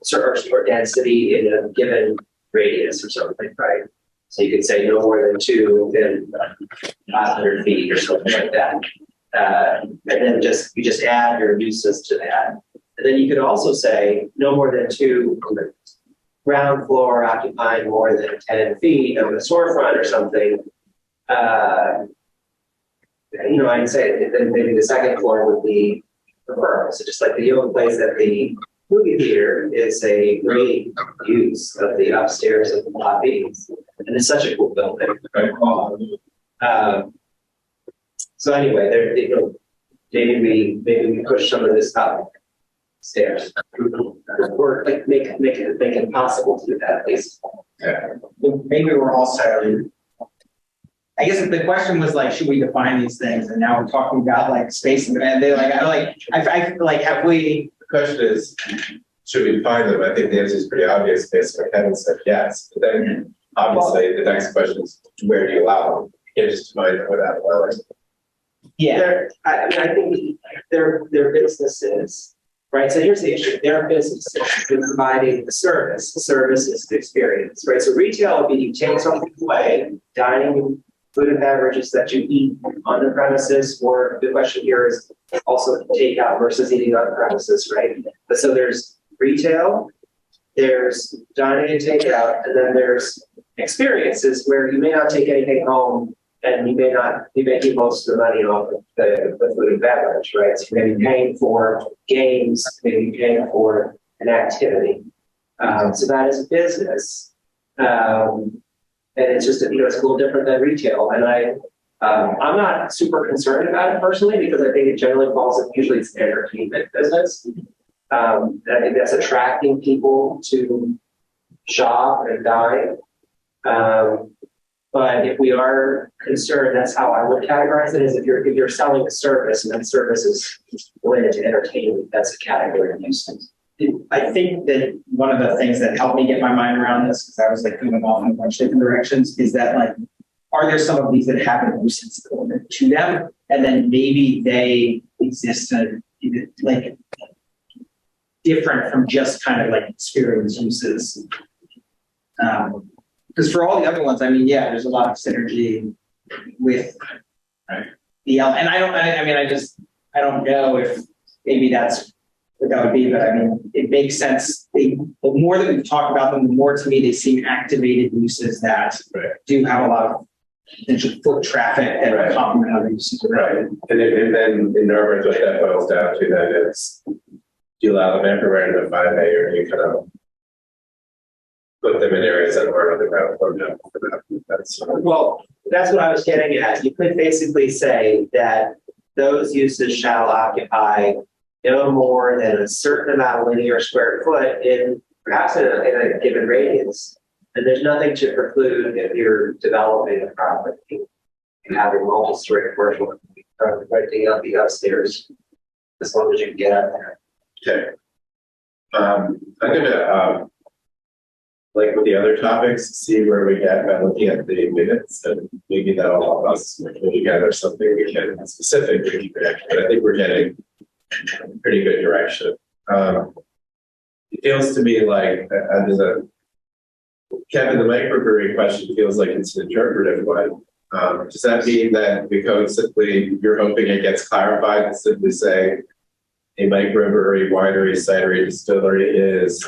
density in a given radius or something, right? So you could say no more than 2 within 500 feet or something like that. And then you just add your uses to that. And then you could also say no more than 2 on the ground floor occupying more than 10 feet of the storefront or something. I'd say then maybe the second floor would be preferred. So just like the yoga place at the movie theater is a great use of the upstairs of the lobbies, and it's such a cool building. So anyway, maybe we push some of this up stairs, or like make it possible to do that at least. Yeah. Maybe we're also, I guess if the question was like, should we define these things? And now we're talking about like spacing, and they I feel like, have we? The question is, should we define them? I think the answer is pretty obvious based on what Kevin said, yes. But then obviously the next question is, where do you allow them? You can't just define it without allowing. Yeah. I think they're businesses, right? So here's the issue. They're businesses providing the service. The service is the experience, right? So retail would be you take something away, dining food and beverages that you eat on the premises, or the question here is also takeout versus eating on the premises, right? But so there's retail, there's dining and takeout, and then there's experiences where you may not take anything home and you may keep most of the money off of the food and beverage, right? So you may be paying for games, maybe paying for an activity. So that is a business. And it's just, it's a little different than retail. And I'm not super concerned about it personally, because I think it generally usually it's an entertainment business. And I think that's attracting people to shop and dine. But if we are concerned, that's how I would categorize it, is if you're selling a service and that service is related to entertainment, that's a category of use. I think that one of the things that helped me get my mind around this, because I was like moving off in a bunch of different directions, is that like, are there some of these that have a nuisance element to them, and then maybe they exist like different from just kind of like experience uses. Because for all the other ones, I mean, yeah, there's a lot of synergy with the and I don't know if maybe that's what that would be, but I mean, it makes sense. The more that we talk about them, the more to me they seem activated uses that do have a lot of potential foot traffic and complement other uses. Right. And then in Norwood, what that boils down to then is, do you allow them everywhere in the 5A, or you kind of put them in areas that aren't underground or no? Well, that's what I was getting at. You could basically say that those uses shall occupy no more than a certain amount of linear square foot in perhaps in a given radius. And there's nothing to preclude, if you're developing a property and having multi-story commercial, renting out the upstairs, as long as you can get up there. Okay. I'm gonna like with the other topics, see where we get by looking at the minutes, and maybe that'll help us put together something we can specifically connect. But I think we're getting pretty good direction. It feels to me like Kevin, the microbrewery question feels like it's an interpretive one. Does that mean that the code simply, you're hoping it gets clarified and simply say a microbrewery, winery, cidery, distillery is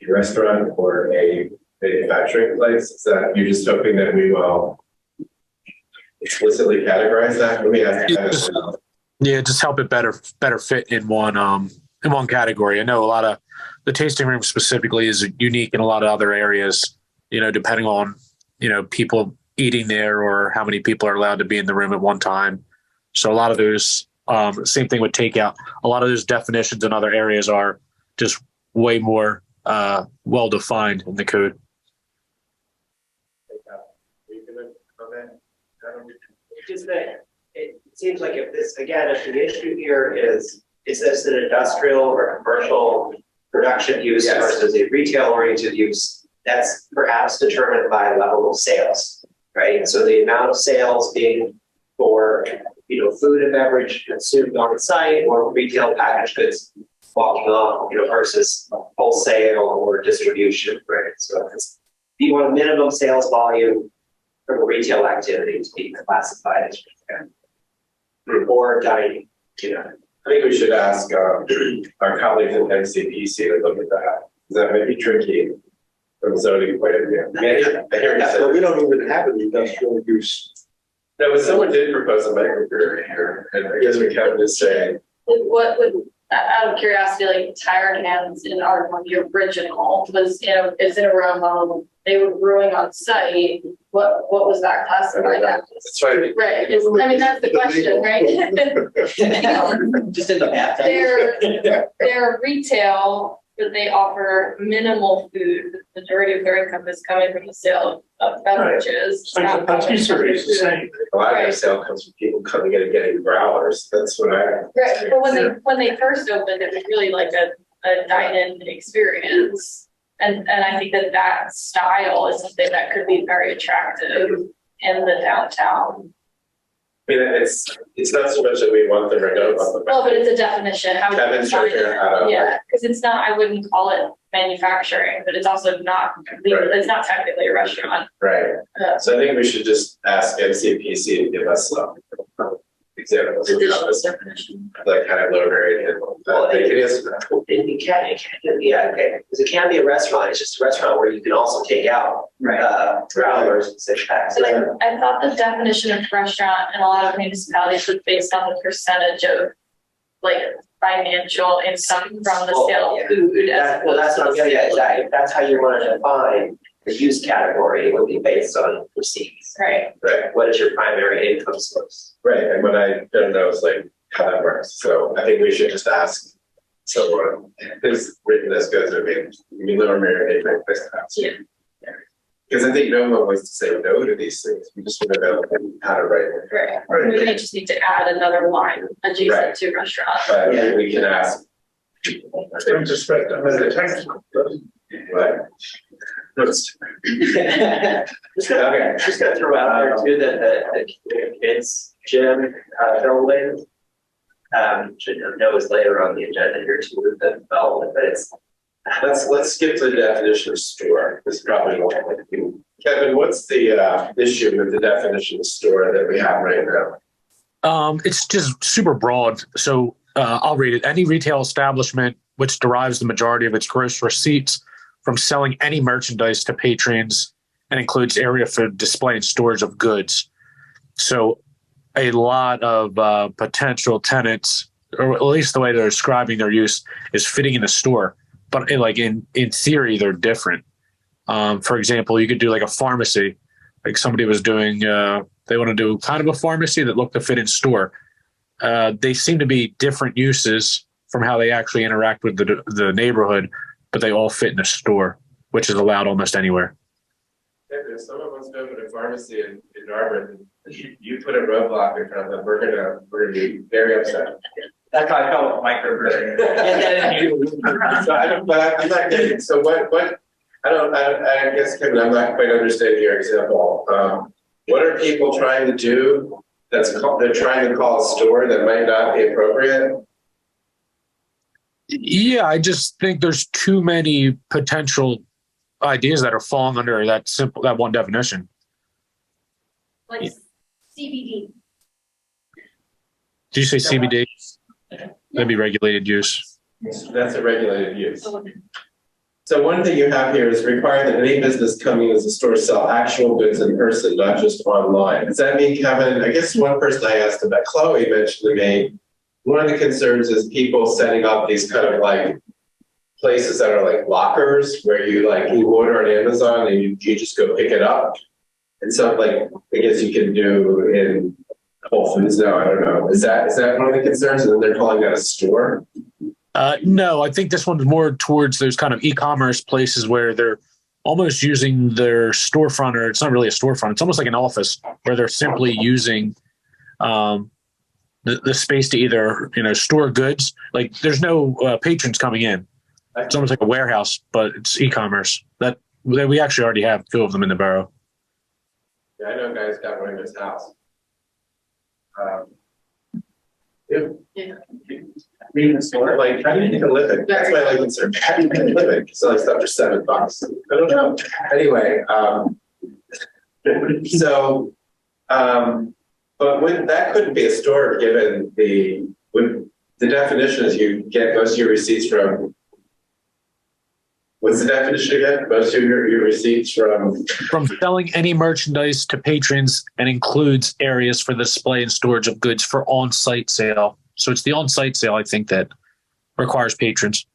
a restaurant or a manufacturing place? Is that you're just hoping that we will explicitly categorize that? Let me ask you. Yeah, just help it better fit in one category. I know a lot of the tasting room specifically is unique in a lot of other areas, depending on, people eating there or how many people are allowed to be in the room at one time. So a lot of those, same thing with takeout. A lot of those definitions in other areas are just way more well-defined in the code. Just that it seems like if the issue here is this an industrial or commercial production use versus a retail-oriented use, that's perhaps determined by level of sales, right? So the amount of sales being for, food and beverage consumed on site, or retail packaged goods walking on, versus wholesale or distribution, right? So if you want a minimum sales volume from a retail activity to be classified as retail or dining, I think we should ask our colleagues at NCPC to look at that. That may be tricky from a zoning point of view. But we don't even have an industrial use. No, but someone did propose a microbrewery here, and I guess we kept this saying. What would, out of curiosity, like Tire Cans in R1, the original was, is in a room, they were brewing on site. What was that classified as? That's right. Right. That's the question, right? Just in the bathtub. They're retail, but they offer minimal food. The majority of their income is coming from the sale of beverages. I'm curious the same. A lot of their sale comes from people coming in and getting growlers. That's what I. Right. But when they first opened, it was really like a dine-in experience. And I think that style is something that could be very attractive in the downtown. I mean, it's not so much that we want them or don't want them. Well, but it's a definition. How would you Kevin's define trying to figure it? out how to. Yeah, because it's not, I wouldn't call it manufacturing, but it's also not, it's not technically a restaurant. Right. So I think we should just ask NCPC to give us some examples of Additional this, definition. like kind of low varied. It is. It can, yeah, okay, because it can be a restaurant, it's just a restaurant where you can also take out, growlers and such packs. So I thought the definition of restaurant in a lot of municipalities was based on the percentage of like financial income from the sale of food. Well, that's what I'm getting at, if that's how you want to define the use category, it would be based on receipts. Right. Right. What is your primary income source? Right. And what I don't know is like how that works. So I think we should just ask someone who's written this goods. I mean, Lower Merion, great place to ask. Yeah. Because I think no one wants to say no to these things. We just want to know how to write it. Right. We may just need to add another line adjacent Right. to restaurant. But we can ask. I'm just right, I'm in the text. What? Just gonna throw out there too that the kids gym building should know is later on the agenda here too with the development, but it's. Let's skip to the definition of store. This is probably more. Kevin, what's the issue with the definition of store that we have right now? It's just super broad. So I'll read it. Any retail establishment which derives the majority of its gross receipts from selling any merchandise to patrons and includes area for display and storage of goods. So a lot of potential tenants, or at least the way they're describing their use, is fitting in a store. But in theory, they're different. For example, you could do like a pharmacy, like somebody was doing, they want to do kind of a pharmacy that looked to fit in store. They seem to be different uses from how they actually interact with the neighborhood, but they all fit in a store, which is allowed almost anywhere. If someone wants to open a pharmacy in Dartmouth, you put a roadblock in front of them, we're gonna be very upset. That's how I felt with microbrewery. So I'm not getting, so what, I guess, Kevin, I'm not quite understanding your example. What are people trying to do they're trying to call a store that might not be appropriate? Yeah, I just think there's too many potential ideas that are falling under that one definition. Like CBD. Did you say CBD? That'd be regulated use. That's a regulated use. So one thing you have here is requiring that any business coming as a store sell actual goods in person, not just online. Does that mean, Kevin, I guess one person I asked about, Chloe mentioned to me, one of the concerns is people setting up these kind of like places that are like lockers where you order on Amazon and you just go pick it up. And so like, I guess you can do in Whole Foods now, I don't know. Is that one of the concerns? And then they're calling that a store? No, I think this one's more towards those kind of e-commerce places where they're almost using their storefront, or it's not really a storefront. It's almost like an office where they're simply using the space to either, store goods. Like there's no patrons coming in. It's almost like a warehouse, but it's e-commerce. That we actually already have 2 of them in the borough. Yeah, I know guys got one in his house. Yeah. Reading the store. Like, how do you make a living? That's my concern. How do you make a living? Selling stuff for $7. I don't know. Anyway, but that couldn't be a store given the definition is you get most of your receipts from. What's the definition again? Most of your receipts from selling any merchandise to patrons and includes areas for display and storage of goods for on-site sale. So it's the on-site sale, I think, that requires patrons.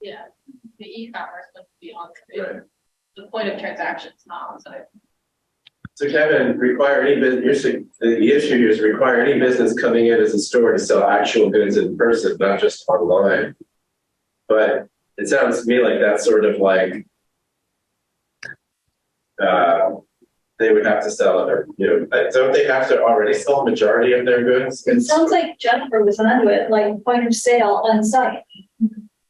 Yeah, the e-commerce would be on site. The point of transaction is not on site. So Kevin, require any business. The issue here is require any business coming in as a store to sell actual goods in person, not just online. But it sounds to me like that's sort of like they would have to sell it, don't they have to already sell the majority of their goods? It sounds like Jennifer was onto it, like point of sale on site.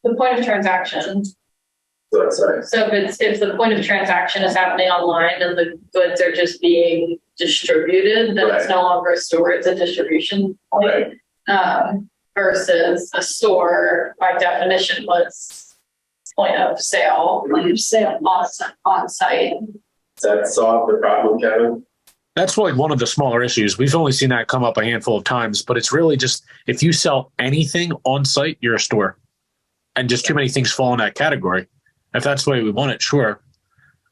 The point of transaction So that's right. So if the point of transaction is happening online and the goods are just being distributed, then it's Right. no longer a store, it's a distribution point. Versus a store by definition was point of sale on site. Does that solve the problem, Kevin? That's like one of the smaller issues. We've only seen that come up a handful of times, but it's really just if you sell anything on site, you're a store. And just too many things fall in that category. If that's the way we want it, sure.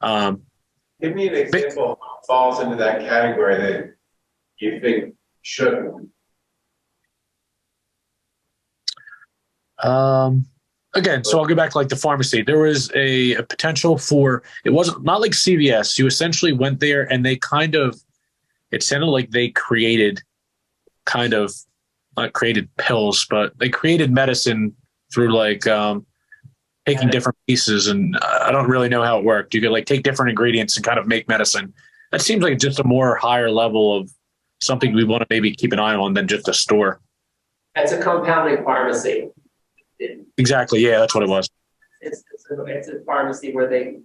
Give me an example of what falls into that category that you think shouldn't. Again, so I'll go back to like the pharmacy. There was a potential for, it wasn't not like CVS. You essentially went there and they kind of, it sounded like they created not created pills, but they created medicine through like taking different pieces. And I don't really know how it worked. You could like take different ingredients and kind of make medicine. That seems like just a more higher level of something we want to maybe keep an eye on than just a store. It's a compounding pharmacy. Exactly. Yeah, that's what it was. It's a pharmacy where they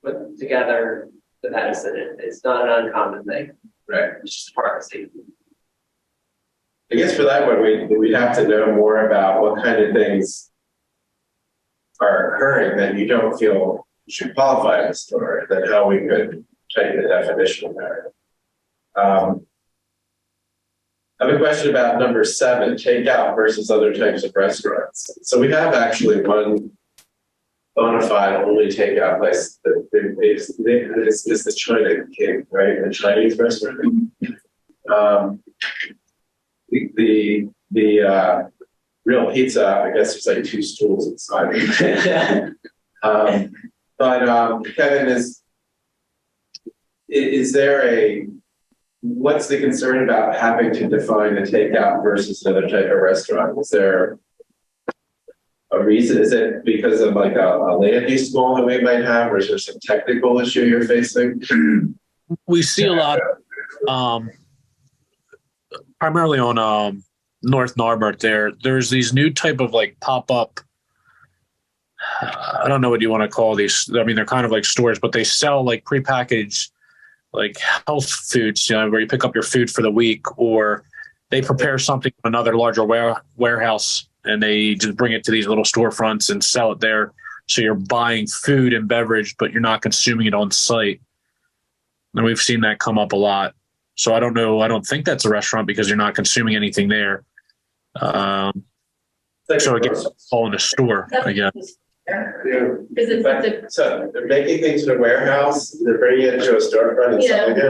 put together the medicine. It's not an uncommon thing. Right. It's just a pharmacy. I guess for that one, we'd have to know more about what kind of things are occurring that you don't feel should qualify as a store, then how we could tighten the definition there. I have a question about number 7, takeout versus other types of restaurants. So we have actually one bona fide only takeout place that is the China King, right? The Chinese restaurant. The real pizza, I guess there's like 2 stools inside. But Kevin, is there what's the concern about having to define a takeout versus another type of restaurant? Is there a reason? Is it because of like a land use goal that we might have, or is there some technical issue you're facing? We see a lot, primarily on North Norbert. There's these new type of like pop-up. I don't know what you want to call these. I mean, they're kind of like stores, but they sell like prepackaged like health foods, where you pick up your food for the week, or they prepare something from another larger warehouse and they just bring it to these little storefronts and sell it there. So you're buying food and beverage, but you're not consuming it on site. And we've seen that come up a lot. So I don't know. I don't think that's a restaurant because you're not consuming anything there. So again, it's all in a store, I guess. So they're making things in a warehouse, they're bringing it to a storefront and selling it?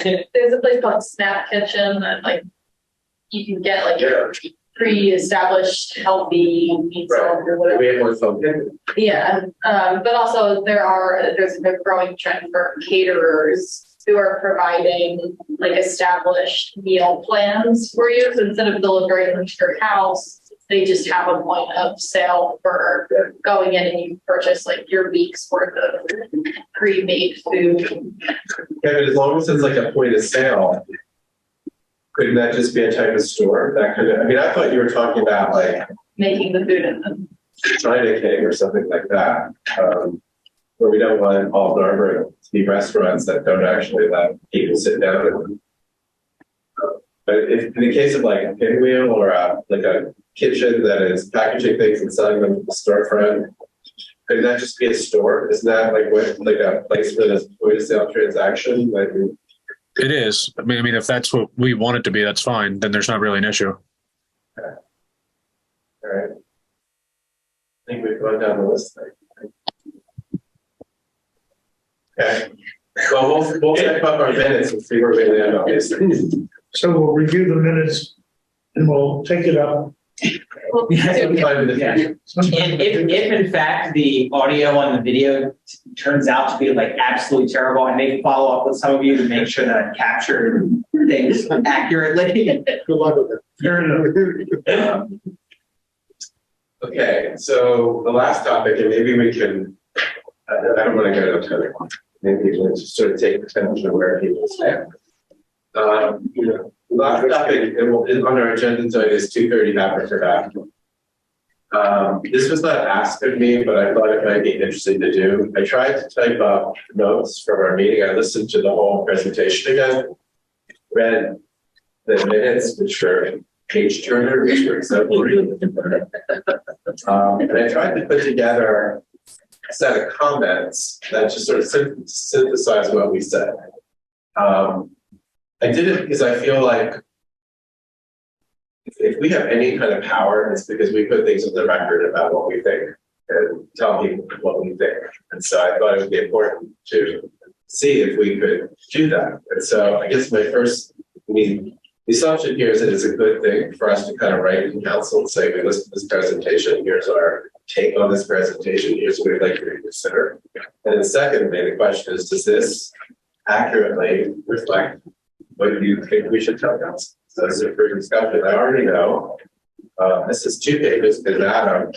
Like there's a place called Snap Kitchen that like you can get like pre-established healthy pizza or whatever. We have one phone. Yeah, but also there's a growing trend for caterers who are providing like established meal plans for you. So instead of delivering to your house, they just have a point of sale for going in and you purchase like your week's worth of pre-made food. Kevin, as long as it's like a point of sale, couldn't that just be a type of store? That could, I mean, I thought you were talking about like Making the food in them. China King or something like that, where we don't want all Norbert to be restaurants that don't actually let people sit down in them. But if in the case of like a pinwheel or like a kitchen that is packaging things and selling them to the storefront, could that just be a store? Isn't that like a place for this point of sale transaction? Like, It is. I mean, if that's what we want it to be, that's fine. Then there's not really an issue. okay. All right. I think we've gone down the list there. Okay. Well, we'll check up our minutes and see where we land on this. So we'll review the minutes and we'll take it up. Sometime in the future. And if in fact the audio on the video turns out to be like absolutely terrible, I may follow up with some of you to make sure that I've captured things accurately. Good luck with it. Fair enough. Okay, so the last topic, and maybe we can, I don't want to go to the maybe we can just sort of take the temperature of where people stand. Last topic on our agenda tonight is 230 Haverford Avenue. This was not asked of me, but I thought it might be interesting to do. I tried to type up notes from our meeting. I listened to the whole presentation again, read the minutes, which were page turners, which were exemplary. And I tried to put together a set of comments that just sort of synthesize what we said. I did it because I feel like if we have any kind of power, it's because we put things on the record about what we think and tell people what we think. And so I thought it would be important to see if we could do that. And so I guess my first, the assumption here is that it's a good thing for us to kind of write to council and say, we listened to this presentation, here's our take on this presentation, here's what we'd like you to consider. And then secondly, the question is, does this accurately reflect what you think we should tell council? So this is for discussion. I already know, this is 2 pages because Adam,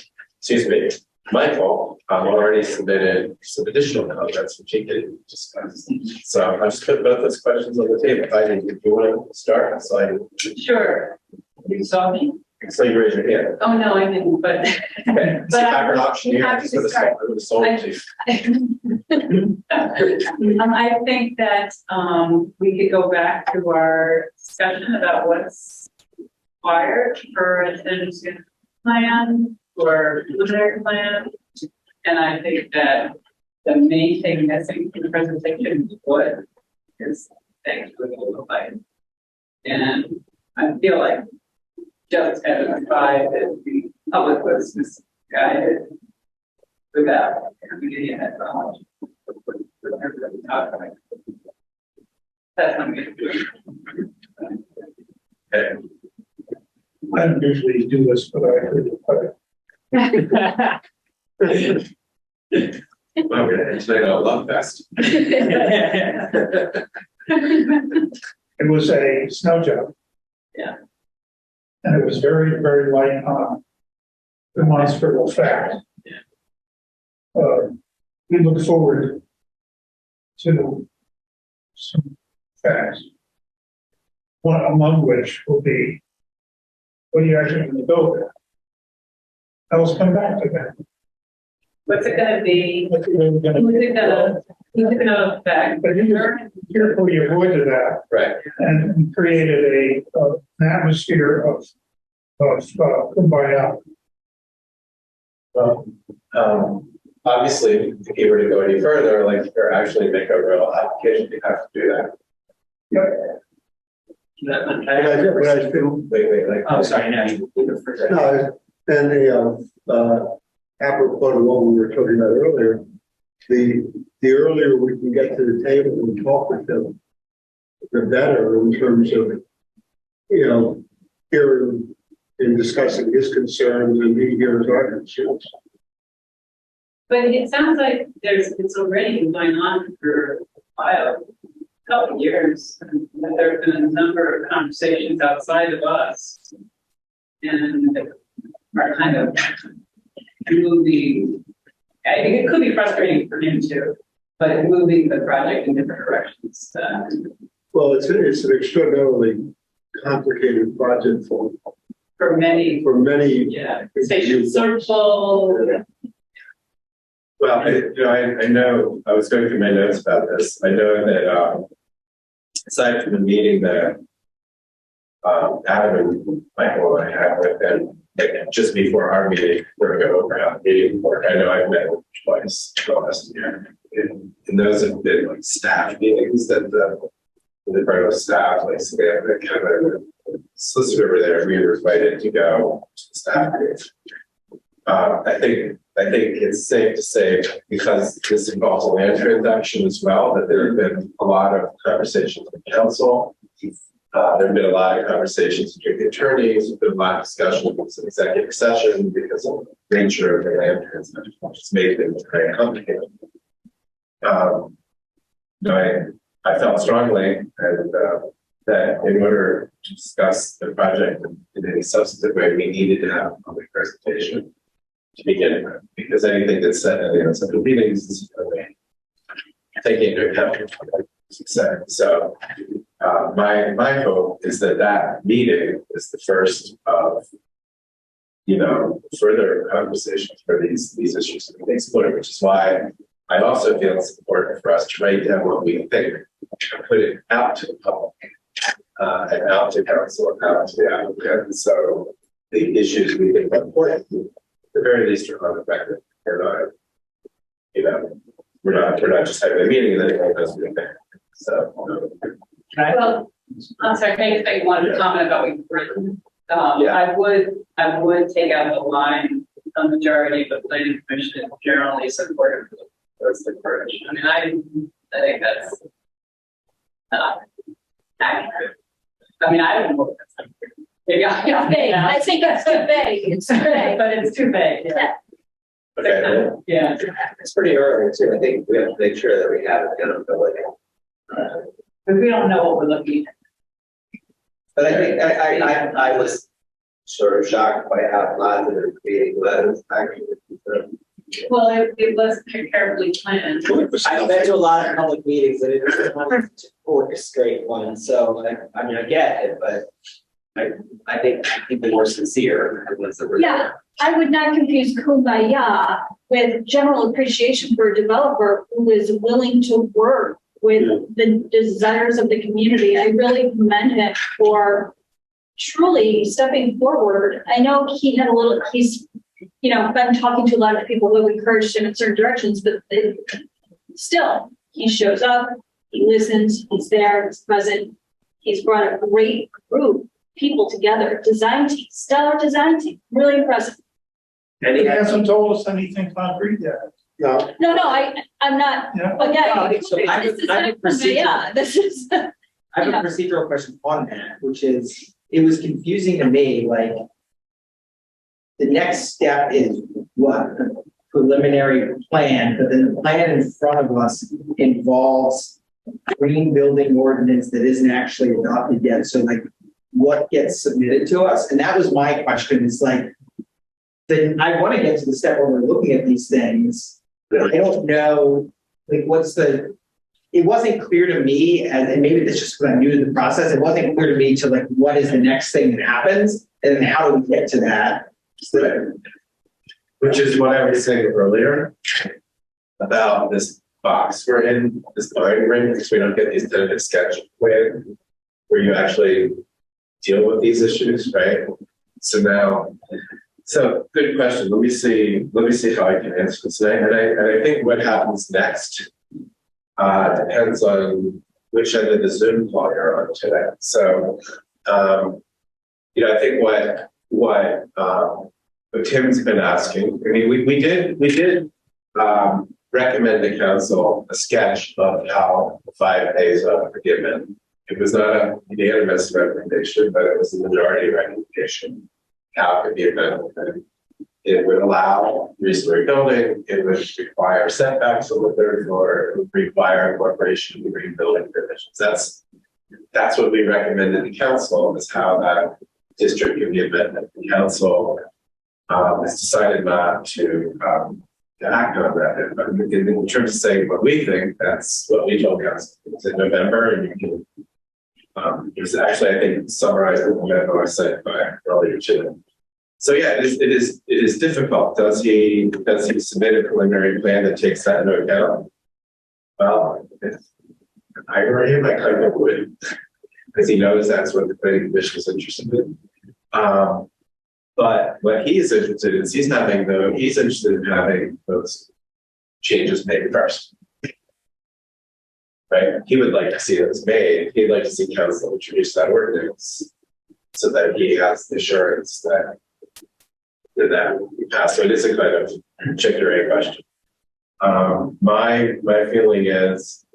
Michael, already submitted some additional comments which he can discuss. So I just put both those questions on the table. If you want to start, Sure. You saw me? So you raise your hand. Oh, no, I didn't, but. Okay. But I have an option here. happy to start. I think that we could go back to our discussion about what's required for a transition plan or preliminary plan. And I think that the main thing missing from the presentation is things with the light. And I feel like just identified that the public was misguided without community and knowledge. That's what I'm going to do. Okay. I don't usually do this, but I heard it. Well, we're going to tonight on Love Fest. It was a snow job. Yeah. And it was very, very light on demonstrable fact. We look forward to some facts. One among which will be, what are you actually going to build there? I will come back to that. What's it going to be? What's it really gonna Who's be? it going to affect? But you carefully avoided that Right. and created an atmosphere of kumbaya. Obviously, if you were to go any further, like or actually make a real application, you have to do that. Wait, like. Oh, sorry, no, you go first. No, and apropos to what we were talking about earlier, the earlier we can get to the table and talk with them, the better in terms of, hearing and discussing his concerns and he hears our concerns. But it sounds like it's already been going on for a while, a couple of years. And there have been a number of conversations outside of us. And are kind of moving, I think it could be frustrating for him too, but moving the project in different directions. Well, it's an extraordinarily complicated project for many, yeah, station circle. Well, I know, I was going through my notes about this. I know that aside from the meeting that Adam and Michael and I had with them, like just before our meeting, we're going to go over how the meeting worked. I know I've met them twice last year. And those have been like staff meetings that the borough staff, like so they have a kind of a solicitor over there. We were invited to go to the staff meeting. I think it's safe to say, because this involves a land transaction as well, that there have been a lot of conversations with council. There have been a lot of conversations between the attorneys. There's been a lot of discussions in executive session because of the nature of the land transaction, which has made things very complicated. I felt strongly and that in order to discuss the project in any substantive way, we needed to have a public presentation to begin with, because anything that's said in the open meetings is taking into account success. So my hope is that meeting is the first of further conversations for these issues to be explored, which is why I also feel it's important for us to write down what we think and put it out to the public, and out to council, and out to the applicant. So the issues we think are important, at the very least, are on the record. We're not just having a meeting and then everyone knows what we think. So, Well, I'm sorry, can I just make one comment about what you've written? I would take out the line, the majority of the planning commission is generally supportive of the approach. I mean, I think that's not accurate. I mean, I don't know if that's accurate. Maybe I think that's too vague. It's too vague. But it's too vague, yeah. okay. Yeah. It's pretty early too. I think we have to make sure that we have accountability. But we don't know what we're looking at. But I think I was sort of shocked by how positive the meeting was. Well, it was carefully planned. I've been to a lot of public meetings and it was not to orchestrate one. So I mean, I get it, but I think people were sincere. Yeah, I would not confuse kumbaya with general appreciation for a developer who is willing to work with the desires of the community. I really commend him for truly stepping forward. I know he's been talking to a lot of people who have encouraged him in certain directions, but still, he shows up, he listens, he's there, he's present. He's brought a great group of people together, design team, stellar design team, really impressive. And he hasn't told us anything concrete yet. No, I'm not, again, So I have a procedural- this is. I have a procedural question on that, which is, it was confusing to me, like, the next step is what? Preliminary plan, but then the plan in front of us involves green building ordinance that isn't actually adopted yet. So like, what gets submitted to us? And that was my question, is like, then I want to get to the step where we're looking at these things, but I don't know, like, it wasn't clear to me, and maybe it's just because I'm new to the process, it wasn't clear to me to like, what is the next thing that happens? And then how do we get to that? Which is what I was saying earlier about this box we're in, this bind ring, because we don't get these tentative sketch plan where you actually deal with these issues, right? So good question. Let me see how I can answer this today. And I think what happens next depends on which end of the Zoom call you're on today. So I think what Tim's been asking. I mean, we did recommend the council a sketch of how the 5 days are given. It was not a unanimous recommendation, but it was a majority recommendation. How it could be amended. It would allow 3-story building. It would require setbacks on the 3rd floor. It would require incorporation of green building provisions. That's what we recommended to council, is how that district can be amended. The council has decided not to act on that. But in terms of saying what we think, that's what we told council. It's in November, and you can. It's actually, I think, summarized in the memo I sent by earlier today. So yeah, it is difficult. Does he submit a preliminary plan that takes that into account? Well, if I were him, I kind of would, because he knows that's what the planning commission is interested in. But what he's interested in is he's interested in having those changes made first. Right? He would like to see those made. He'd like to see council introduce that ordinance so that he has the assurance that will be passed. So it is a kind of chicken or egg question. My feeling is,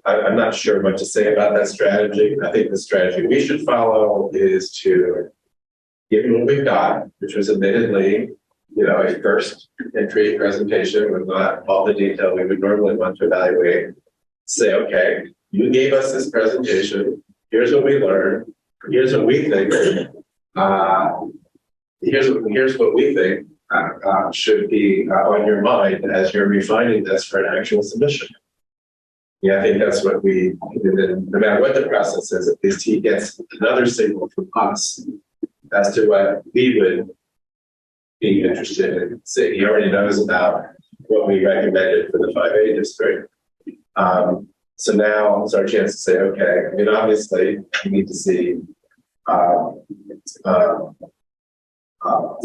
I'm not sure what to say about that strategy. I think the strategy we should follow is to, given what we've got, which was admittedly, a first entry presentation with not all the detail we would normally want to evaluate, say, okay, you gave us this presentation. Here's what we learned. Here's what we think. Here's what we think should be on your mind as you're refining this for an actual submission. Yeah, I think that's what no matter what the process is, at least he gets another signal from us as to what we would be interested in. So he already knows about what we recommended for the 5A district. So now it's our chance to say, okay, I mean, obviously we need to see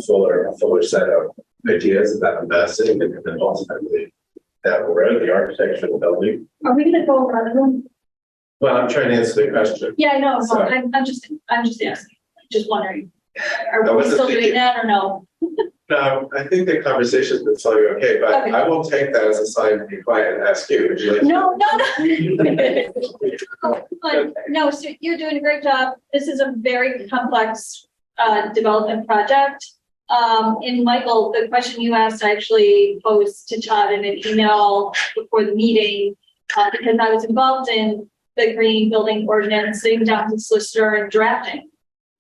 fuller set of ideas about investing and then ultimately that will road the architecture of the building. Are we gonna go around them? Well, I'm trying to answer the question. Yeah, I know, no, Sorry. I'm just asking, just wondering. I Are we wasn't still doing thinking- that or no? No, I think the conversation's been flowing okay, but Okay. I will take that as a sign to be quiet and ask you, would you like? No. But, no, so you're doing a great job. This is a very complex development project. And Michael, the question you asked, I actually posed to Todd in an email before the meeting, because I was involved in the green building ordinance, sitting down with the solicitor and drafting,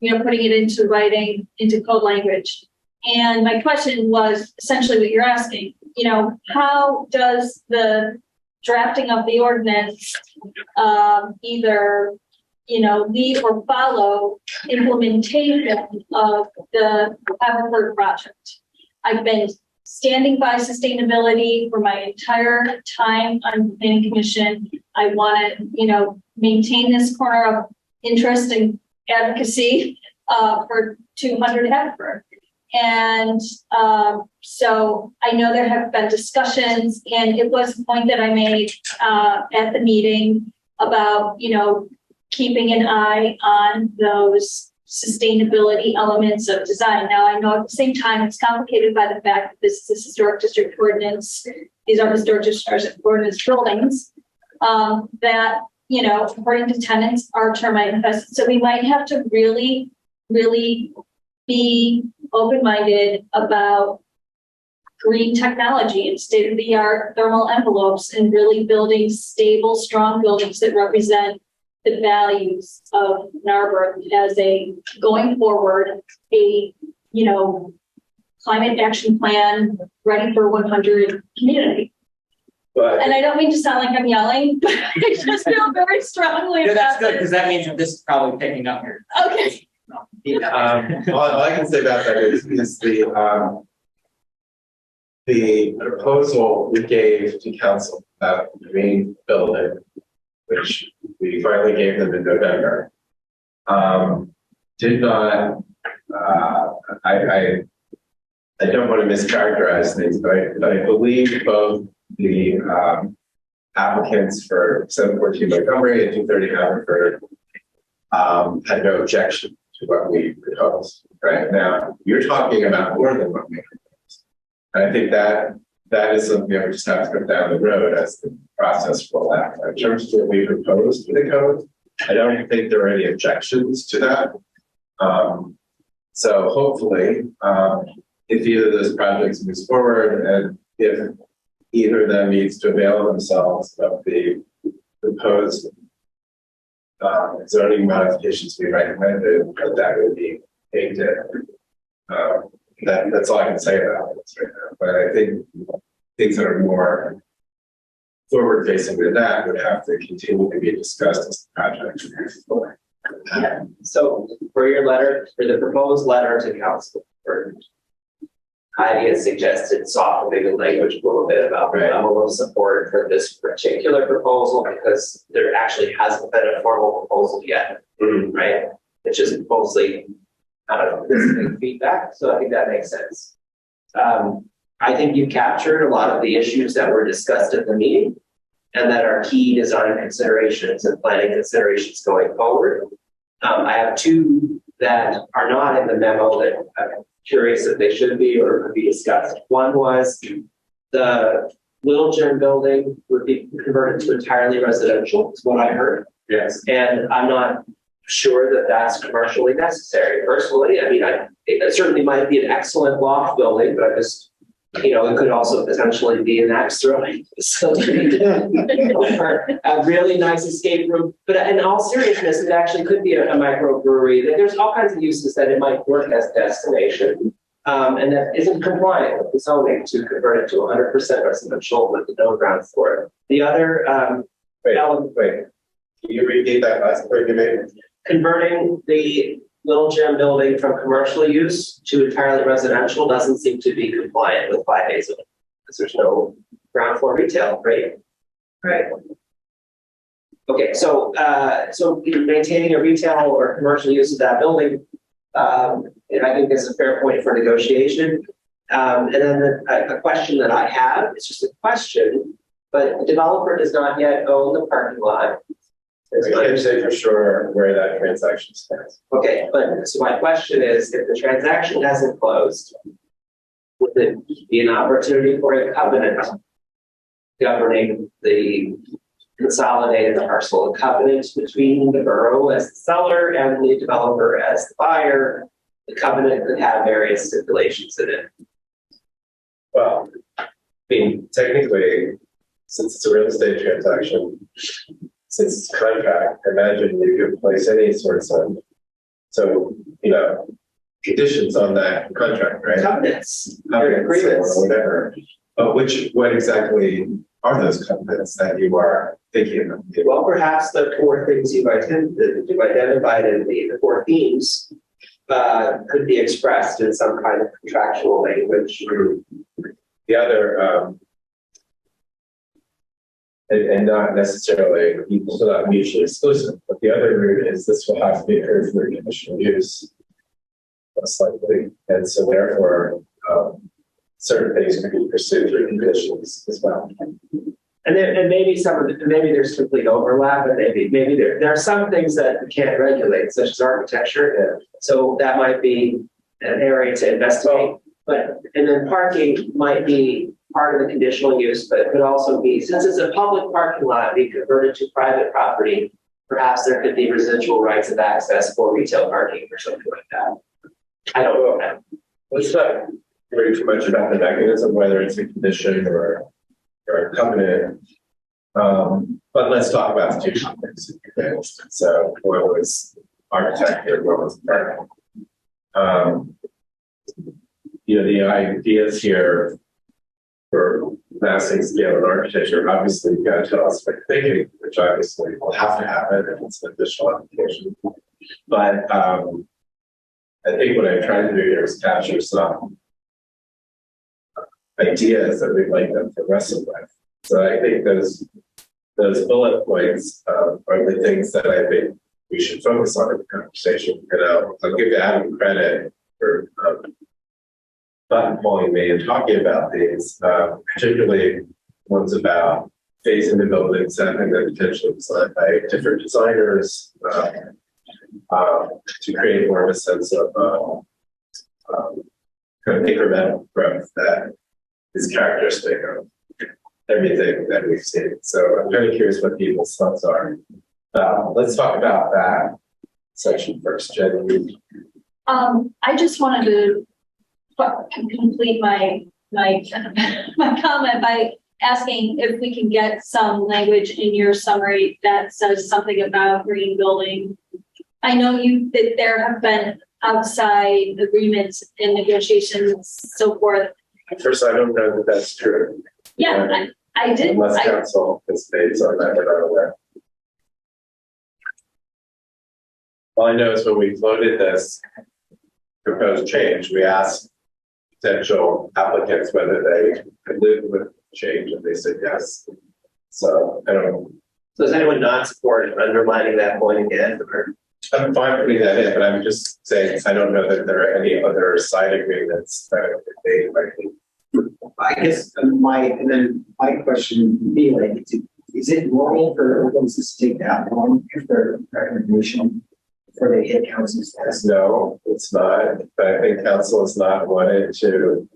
putting it into writing, into code language. And my question was essentially what you're asking, how does the drafting of the ordinance either, lead or follow implementation of the Haverford project? I've been standing by sustainability for my entire time on the planning commission. I want to, maintain this corner of interest and advocacy for 200 Haverford. And so I know there have been discussions, and it was a point that I made at the meeting about, keeping an eye on those sustainability elements of design. Now, I know at the same time, it's complicated by the fact that this is a historic district ordinance. These are historic district ordinance buildings that, according to tenants, are termite infested. So we might have to really, really be open-minded about green technology and state-of-the-art thermal envelopes and really building stable, strong buildings that represent the values of Narberth as a going forward, a climate action plan ready for 100 community. But And I don't mean to sound like I'm yelling, but I just feel very strongly No, that's about good, this. because that means that this is probably picking up here. Okay. all I can say about that is the proposal we gave to council about the green building, which we finally gave them in November, did not, I don't want to mischaracterize things, but I believe both the applicants for 714 Montgomery and 230 Haverford had no objection to what we proposed. Right now, you're talking about more than what we proposed. And I think that is something that we just have to go down the road as the process rolls out. In terms of what we proposed for the code, I don't think there are any objections to that. So hopefully, if either of those projects moves forward and if either of them needs to avail themselves of the proposed zoning modifications we recommended, that would be baked in. That's all I can say about this right now. But I think things that are more forward facing than that would have to continue to be discussed as the project moves forward. So for your letter, for the proposed letter to council, I had suggested softening the language a little bit about the level of support for this particular proposal, because there actually hasn't been a formal proposal yet, right? It's just mostly listening feedback. So I think that makes sense. I think you captured a lot of the issues that were discussed at the meeting and that are key design considerations and planning considerations going forward. I have two that are not in the memo that I'm curious if they should be or could be discussed. One was the Little Gym building would be converted to entirely residential, is what I heard. Yes. And I'm not sure that that's commercially necessary. Personally, I mean, it certainly might be an excellent loft building, but I just, it could also potentially be an axe throwing facility or a really nice escape room. But in all seriousness, it actually could be a microbrewery. There's all kinds of uses that it might work as destination, and that isn't compliant with the zoning to convert it to 100% residential with no ground for it. The other Wait, can you repeat that last point you made? converting the Little Gym building from commercial use to entirely residential doesn't seem to be compliant with 5A zoning, because there's no ground floor retail, right? Right. Okay, so maintaining a retail or commercial use of that building, and I think is a fair point for negotiation. And then a question that I have, it's just a question, but the developer does not yet own the parking lot. I can't say for sure where that transaction stands. Okay, but so my question is, if the transaction hasn't closed, would it be an opportunity for a covenant governing the consolidated parcel, a covenant between the borough as the seller and the developer as the buyer? The covenant could have various stipulations in it. Well, I mean, technically, since it's a real estate transaction, since it's a contract, I imagine you could place any sorts of, conditions on that contract, right? Covenants, Covenants agreements. or whatever. But what exactly are those covenants that you are thinking of? Well, perhaps the four things you've identified in the four themes could be expressed in some kind of contractual language. The other, and not necessarily not mutually exclusive, but the other route is this will have to be heard for conditional use, most likely, and so therefore, certain things can be pursued through conditions as well. And maybe maybe there's complete overlap, and maybe there are some things that we can't regulate, such as architecture. So that might be an area to investigate. And then parking might be part of the conditional use, but it could also be, since it's a public parking lot, be converted to private property. Perhaps there could be residual rights of access for retail parking or something like that. I don't know. Let's not worry too much about the mechanism, whether it's a condition or a covenant. But let's talk about the two topics. So what was architecture, what was parking? The ideas here for massing scale and architecture, obviously you've got to tell us what you're thinking, which obviously will have to happen if it's an additional application. But I think what I'm trying to do here is capture some ideas that we'd like them to wrestle with. So I think those bullet points are the things that I think we should focus on in the conversation. And I'll give Adam credit for buttonholing me and talking about these, particularly ones about phasing the buildings, having them potentially designed by different designers to create more of a sense of kind of incremental growth that is characteristic of everything that we've seen. So I'm very curious what people's thoughts are. Let's talk about that section first, Jen. I just wanted to complete my comment by asking if we can get some language in your summary that says something about green building. I know that there have been outside agreements and negotiations, so forth. First, I don't know that that's true. Yeah, I did. Unless council participates on that, but I'm aware. All I know is when we floated this proposed change, we asked potential applicants whether they could live with change, and they said yes. So I don't know. So does anyone not support underlining that point again? Or? I'm fine putting that in, but I'm just saying I don't know that there are any other side agreements that they might be. I guess my question would be like, is it normal for ordinances to take that long if their recommendation before they hit council's desk? No, it's not. But I think council has not wanted to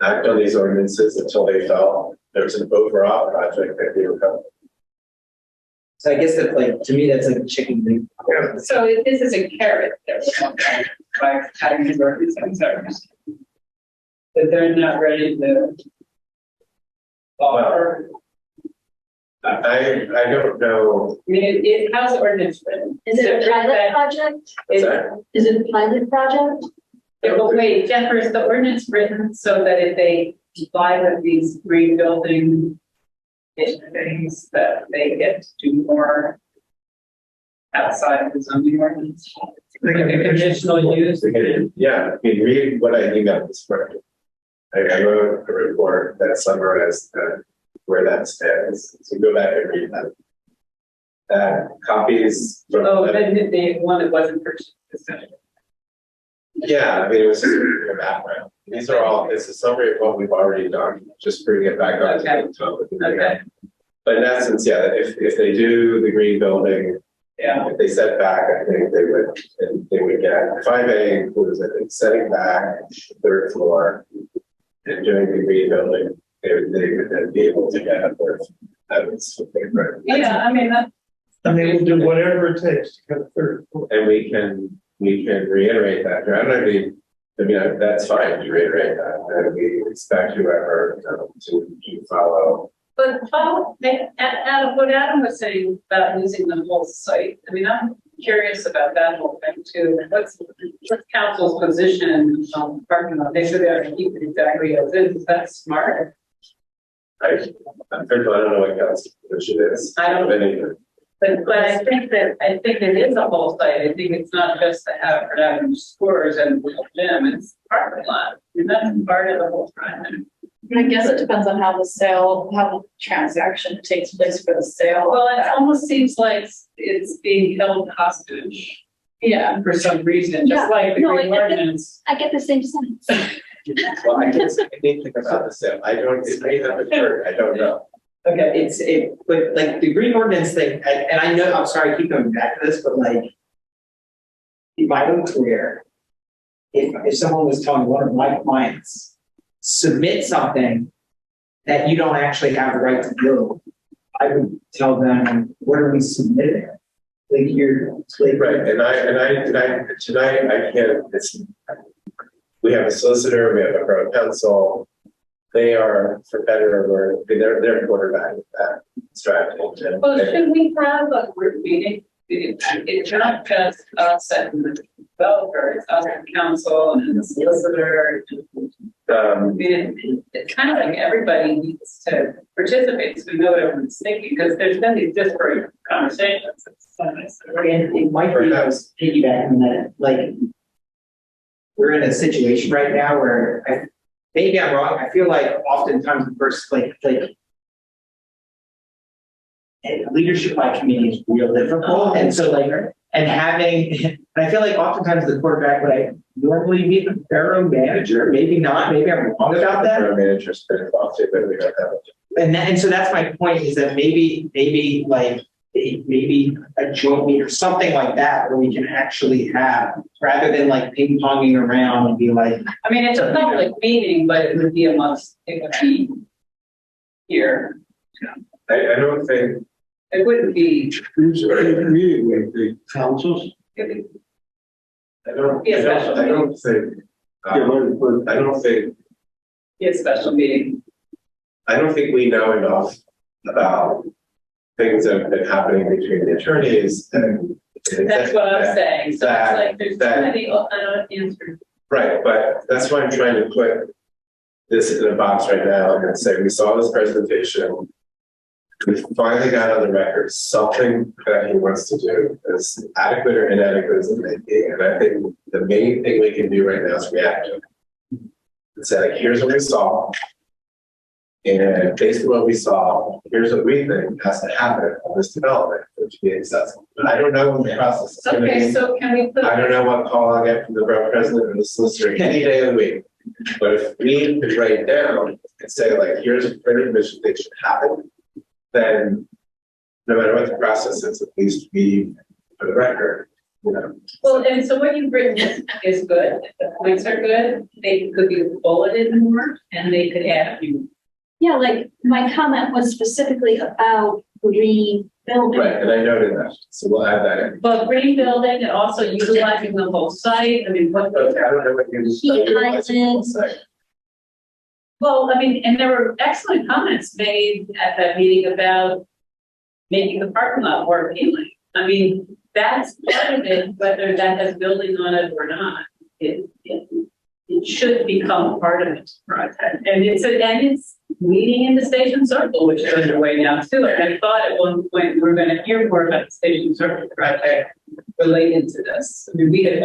act on these ordinances until they felt there's an overall project that they were coming. So I guess that, like, to me, that's like a chicken thing. So this is a carrot by having these concerns that they're not ready to offer. I don't know. I mean, how's the ordinance written? Is it a pilot project? Is it a pilot project? Yeah, but wait, Jennifer, is the ordinance written so that if they comply with these green building things that they get to do more outside of the zoning ordinance? They Like a can- conditional use. Yeah, I mean, read what I emailed this morning. I wrote a report that summarized where that stands, so go back and read that. Copies from. Oh, the one that wasn't purchased. Yeah, I mean, it was just a background. These are all, it's a summary of what we've already done, just bringing it back up. Okay. Okay. But in essence, yeah, if they do the green building, Yeah. if they set back, I think they would get 5A includes, I think, setting back third floor and doing the green building, they would then be able to get a third. That was something, right? Yeah, I mean, that, And they will do whatever it takes to get a third floor. And we can reiterate that. I mean, that's fine to reiterate that, and we expect whoever to follow. but Adam, what Adam was saying about using the whole site, I mean, I'm curious about that whole thing too. What's council's position on parking lot? They should have to keep it exactly as is. Is that smart? First of all, I don't know what council's position is. I don't know. But I think it is a whole site. I think it's not just to have production stores and gym, it's parking lot. And that's part of the whole project. I guess it depends on how the transaction takes place for the sale. Well, it almost seems like it's being held hostage. Yeah. For some reason, Yeah. just like the No, green ordinance. I get the same sense. Well, I guess I didn't think about the sale. It may have occurred, I don't know. Okay, but like the green ordinance thing, and I know, I'm sorry, I keep coming back to this, but like, in my own career, if someone was telling one of my clients, submit something that you don't actually have the right to do, I would tell them, what are we submitting? Like Right, and I tonight I can't. We have a solicitor, we have a borough council. They are, for better or worse, they're quarterbacking that strategy. Well, should we have a group meeting? It's not just us and the developer, it's us and council and the solicitor. I mean, it's kind of like everybody needs to participate so we know what everyone's thinking, because there's been these disparate conversations. It might be piggybacking that, like, we're in a situation right now where maybe I'm wrong. I feel like oftentimes the first, like leadership by committee is real difficult. And so and I feel like oftentimes the quarterback would I normally be the borough manager, maybe not, maybe I'm wrong about that. Borough manager's been involved too, but we don't have it. And so that's my point, is that maybe a joint meeting or something like that where we can actually have, rather than like ping ponging around and be like. I mean, it's a public meeting, but it would be here. I don't think. It wouldn't be. Meeting with the councils. I don't think. I don't think. Be a special meeting. I don't think we know enough about things that have been happening between the attorneys and. That's what I'm saying. So it's like there's too many answers. Right, but that's why I'm trying to put this in a box right now and say, we saw this presentation. We finally got on the record something that he wants to do is adequate or inadequate as it may be. And I think the main thing we can do right now is react to it. And say, like, here's what we saw. And based on what we saw, here's what we think has to happen on this development to be accessible. But I don't know what the process is going to be. Okay, so can we put? I don't know what call I'll get from the borough president or the solicitor any day of the week. But if we could write down and say, like, here's a printed mission that should happen, then no matter what the process is, at least we, for the record, you know. Well, and so what you've written is good. The points are good. They could be bulleted more and they could add a few. Yeah, like my comment was specifically about rebuilding. Right, and I noted that, so we'll add that in. But rebuilding and also utilizing the whole site. I mean, what? But I don't know what you're Heat Well, I mean, and there were excellent comments made at that meeting about making the parking lot more appealing. I mean, that's part of it, whether that has building on it or not. It should become part of its project. And it's meeting in the Station Circle, which is underway now too. And I thought at one point we were going to hear more about the Station Circle project related to this. I mean, we had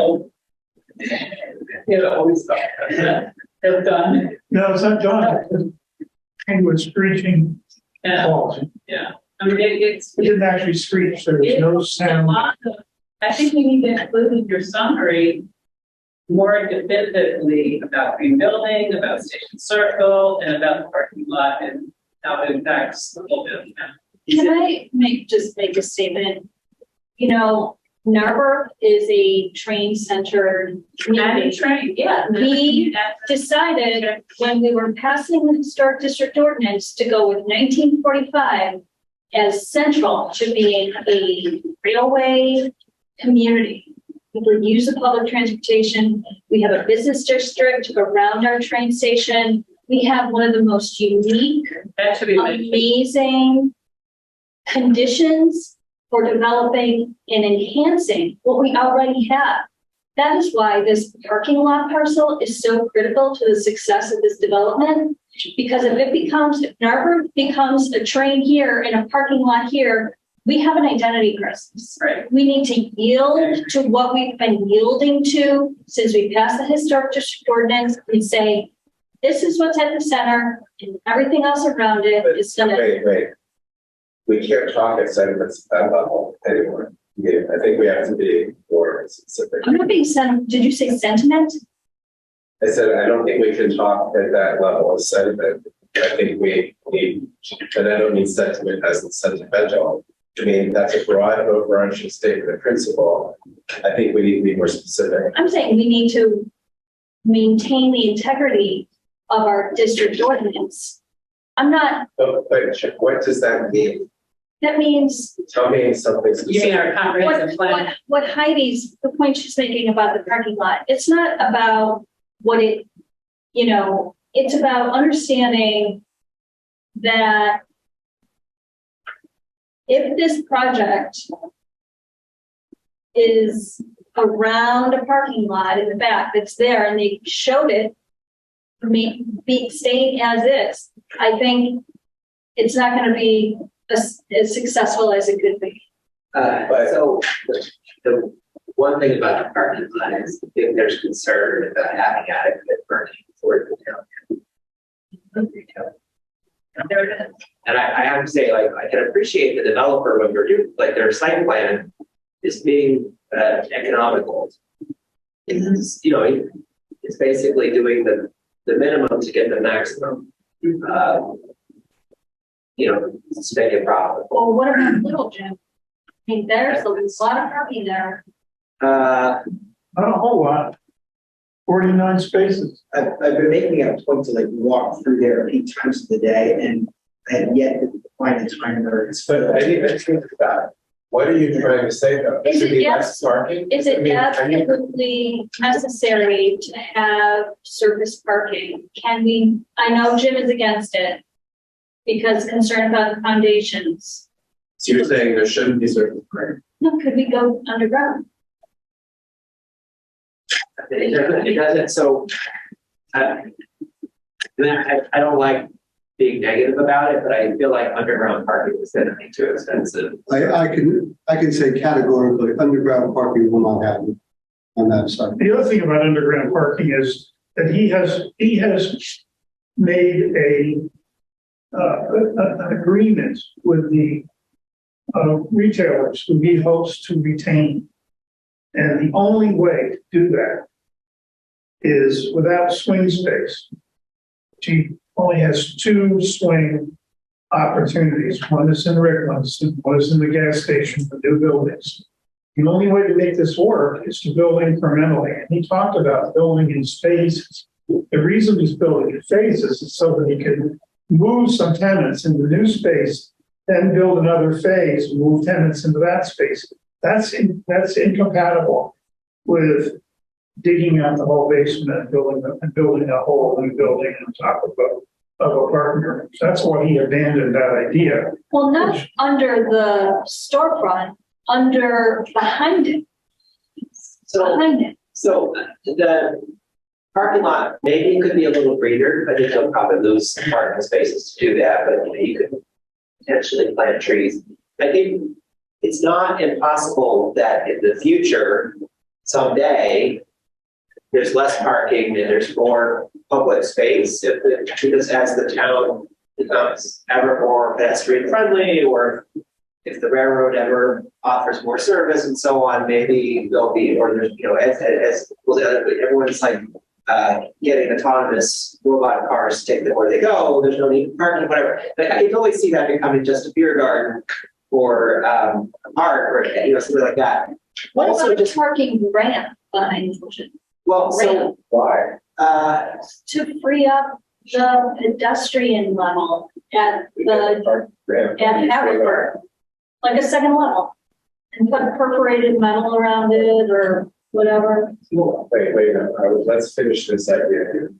always thought that they've done. No, it's not done. It was screeching Yeah, calls. yeah. I mean, it's. It didn't actually screech. There was no sound. I think we need to include in your summary more definitively about green building, about Station Circle, and about the parking lot and how it impacts the whole building. Can I make a statement? You know, Narberth is a train-centered community. Train, yeah. We decided when we were passing the historic district ordinance to go with 1945 as central to being a railway community. We would use the public transportation. We have a business district around our train station. We have one of the most unique, That should be amazing conditions for developing and enhancing what we already have. That is why this parking lot parcel is so critical to the success of this development. Because if Narberth becomes a train here and a parking lot here, we have an identity crisis. Right. We need to yield to what we've been yielding to since we passed the historic district ordinance and say, this is what's at the center and everything else around it is gonna. Wait. We can't talk at sentiments at that level anymore. Yeah, I think we have to be more specific. I'm not being did you say sentiment? I said, I don't think we can talk at that level of sentiment. I think we need, and I don't mean sentiment as in sentimental. I mean, that's a broad overarching statement of principle. I think we need to be more specific. I'm saying we need to maintain the integrity of our district ordinance. I'm not, But what does that mean? that means Tell me something You specific. mean our comprehensive plan? what Heidi's, the point she's making about the parking lot, it's not about what it, it's about understanding that if this project is around a parking lot in the back that's there and they showed it staying as is, I think it's not going to be as successful as it could be. So the one thing about the parking lot is if there's concern about having adequate parking for the town. And I have to say, like, I can appreciate the developer when they're doing, like, their site plan is being economical. It's, it's basically doing the minimum to get the maximum. To make it profitable. Well, what about Little Gym? I mean, there's a lot of parking there. Not a whole lot. 49 spaces. I've been making a point to walk through there 8 times of the day and I have yet to find a time where it's. But I didn't think about it. What are you trying to say though? Is Should it be less parking? Is it absolutely necessary to have surface parking? I know Jim is against it because concerned about the foundations. So you're saying there shouldn't be surface parking? No, could we go underground? It doesn't. So I don't like being negative about it, but I feel like underground parking is going to be too expensive. I can say categorically, underground parking will not happen on that side. The other thing about underground parking is that he has made an agreement with the retailers who he hopes to retain. And the only way to do that is without swing space. She only has 2 swing opportunities. One is in Ricklands, one is in the gas station for new buildings. The only way to make this work is to build incrementally. And he talked about building in phases. The reason he's building in phases is so that he can move some tenants into new space, then build another phase, move tenants into that space. That's incompatible with digging out the whole basement and building a whole new building on top of a parking garage. That's why he abandoned that idea. Well, not under the storefront, behind it. So Behind it. So parking lot, maybe it could be a little greener. I think you'll probably lose parking spaces to do that, but you could potentially plant trees. I think it's not impossible that in the future, someday, there's less parking and there's more public space because as the town becomes ever more pedestrian friendly, or if the railroad ever offers more service and so on, maybe there'll be, or there's, as well, everyone's like getting autonomous robot cars to take them where they go. There's no need for parking, whatever. But I can always see that becoming just a beer garden or a park or something like that. What Also, about a just parking ramp behind Ocean? well, so Why? To free up the pedestrian level at the, at Haverford, like a second level. And put perforated metal around it or whatever. Wait, let's finish this idea here.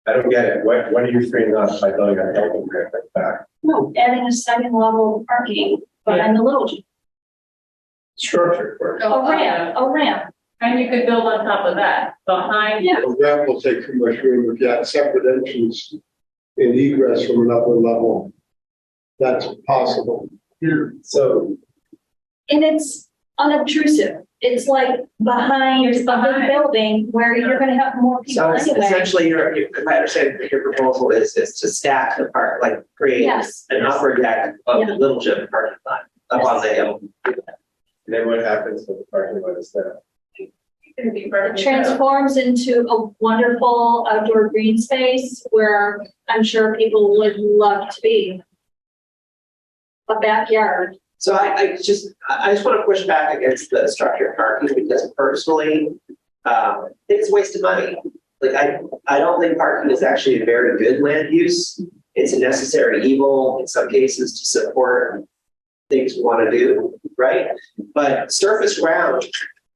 I don't get it. What are you freeing up by building a parking ramp like that? No, adding a second level of parking behind the little gym. Structure for it. A ramp. And you could build on top of that, behind. Yeah. The ramp will take too much room if you have separate entrance and egress from another level. That's possible. So And it's unobtrusive. It's like behind the building where you're gonna have more people so anyway. essentially, if I understand your proposal is to stack the park, like create Yes. an upper deck of the Yeah. Little Gym parking lot up on the hill. then what happens with the parking lot is that? It transforms into a wonderful outdoor green space where I'm sure people would love to be. A backyard. So I just want to push back against the structured parking because personally, it's a waste of money. Like I don't think parking is actually a very good land use. It's a necessary evil in some cases to support things we want to do, right? But surface ground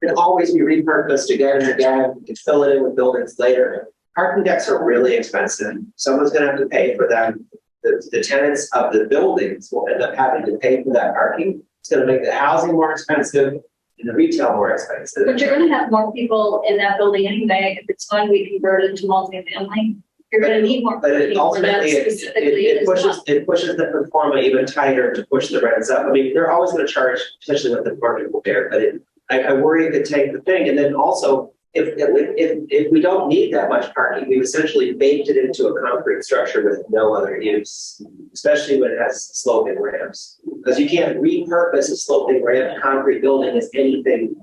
can always be repurposed again and again. You can fill it in with buildings later. Parking decks are really expensive. Someone's going to have to pay for them. The tenants of the buildings will end up having to pay for that parking. It's going to make the housing more expensive and the retail more expensive. But you're gonna have more people in that building anyway. If it's going to be converted to multifamily, you're gonna need more But it people for that ultimately, specifically it as well. pushes the pro forma even tighter to push the rents up. I mean, they're always going to charge, especially with the market will bear, but I worry it could take the thing. And then also, if we don't need that much parking, we've essentially baked it into a concrete structure with no other use, especially when it has sloping ramps. Because you can't repurpose a sloping ramp concrete building as anything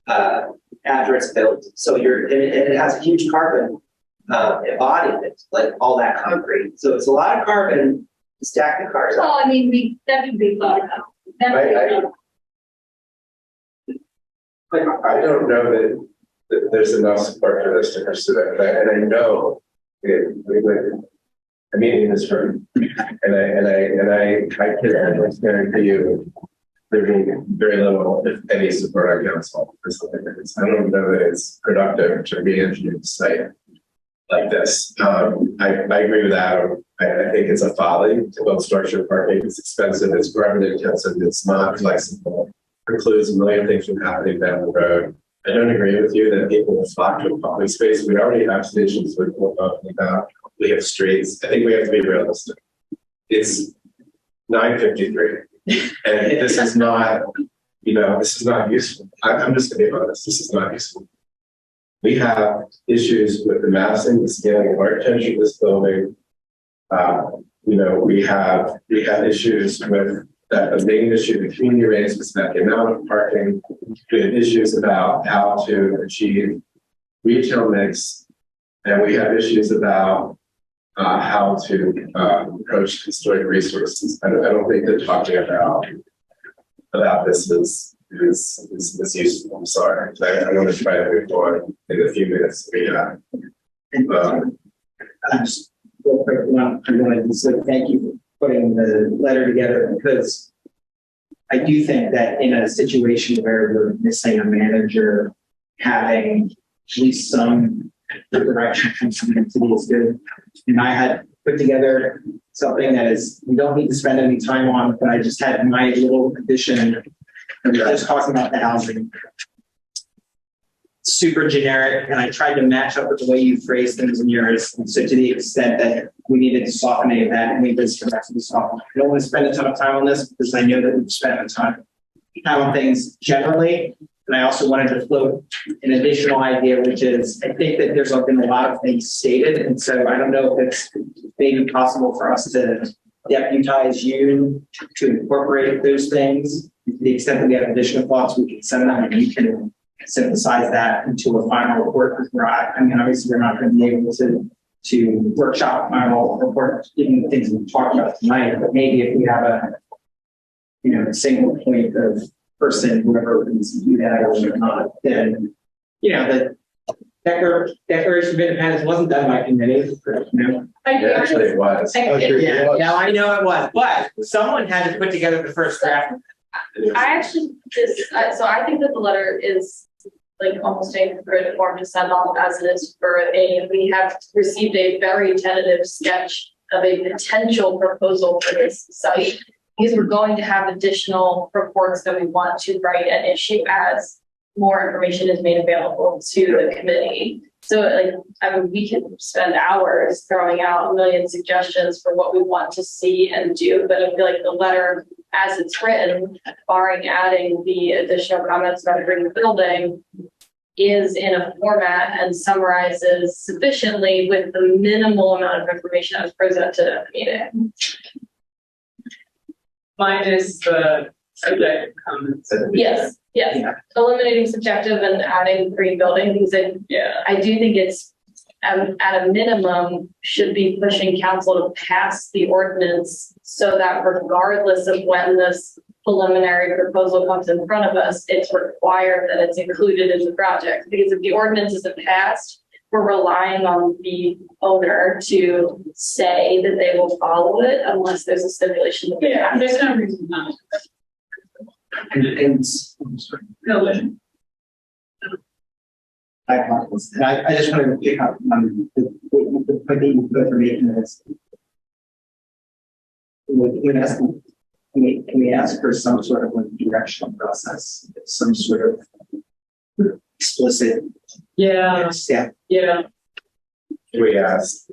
after it's built. So and it has a huge carbon embodiment, like all that concrete. So it's a lot of carbon to stack the cars Well, up. I mean, that can be thought about. That could be done. I don't know that there's enough support for this to pursue it, and I know we would. I mean, in this room, and I can almost guarantee you there will be very little, if any, support on council for something like this. I don't know that it's productive to re-engineer the site like this. I agree with Adam. I think it's a folly to build structured parking. It's expensive, it's carbon intensive, it's not flexible, precludes a million things from happening down the road. I don't agree with you that people will flock to a public space. We already have stations we're talking about. We have streets. I think we have to be realistic. It's 9:53, and this is not, this is not useful. I'm just going to be honest. This is not useful. We have issues with the massing, the scaling of architecture of this building. We have issues with the main issue the community raised was about the amount of parking. We have issues about how to achieve retail mix, and we have issues about how to approach historic resources. I don't think that talking about this is useful. I'm sorry. I want to try to move on in the few minutes we have. Just real quick, I wanted to say thank you for putting the letter together, because I do think that in a situation where we're missing a manager, having at least some direction from someone to is good. And I had put together something that we don't need to spend any time on, but I just had my little addition, and we're just talking about the housing. super generic, and I tried to match up with the way you phrase things in yours. And so to the extent that we needed to soften any of that, and we just to be softened. I don't want to spend a ton of time on this because I know that we've spent a ton of time on things generally. And I also wanted to float an additional idea, which is I think that there's been a lot of things stated. And so I don't know if it's maybe possible for us to deputize you to incorporate those things. To the extent that we have additional thoughts, we can send them and you can synthesize that into a final report. I mean, obviously, we're not going to be able to workshop final report, given the things we talked about tonight. But maybe if we have a single point of person, whoever needs to do that or not, then the Declaration of Independence wasn't done by committee. Actually, it was. Yeah, I know it was, but someone had to put together the first draft. I actually so I think that the letter is like almost a good form to send off as it is we have received a very tentative sketch of a potential proposal for this site, because we're going to have additional reports that we want to write and issue as more information is made available to the committee. So we can spend hours throwing out a million suggestions for what we want to see and do, but I feel like the letter as it's written, barring adding the additional comments about the green building, is in a format and summarizes sufficiently with the minimal amount of information that was presented at the meeting. Minus the subjective comments. Yes. Eliminating subjective and adding green building, because I do think it's at a minimum should be pushing council to pass the ordinance so that regardless of when this preliminary proposal comes in front of us, it's required that it's included in the project. Because if the ordinance isn't passed, we're relying on the owner to say that they will follow it unless there's a stipulation. There's no reason not to. I apologize. I just wanted to pick up on the point that you put for me is can we ask for some sort of directional process, some sort of explicit. Yeah. We asked.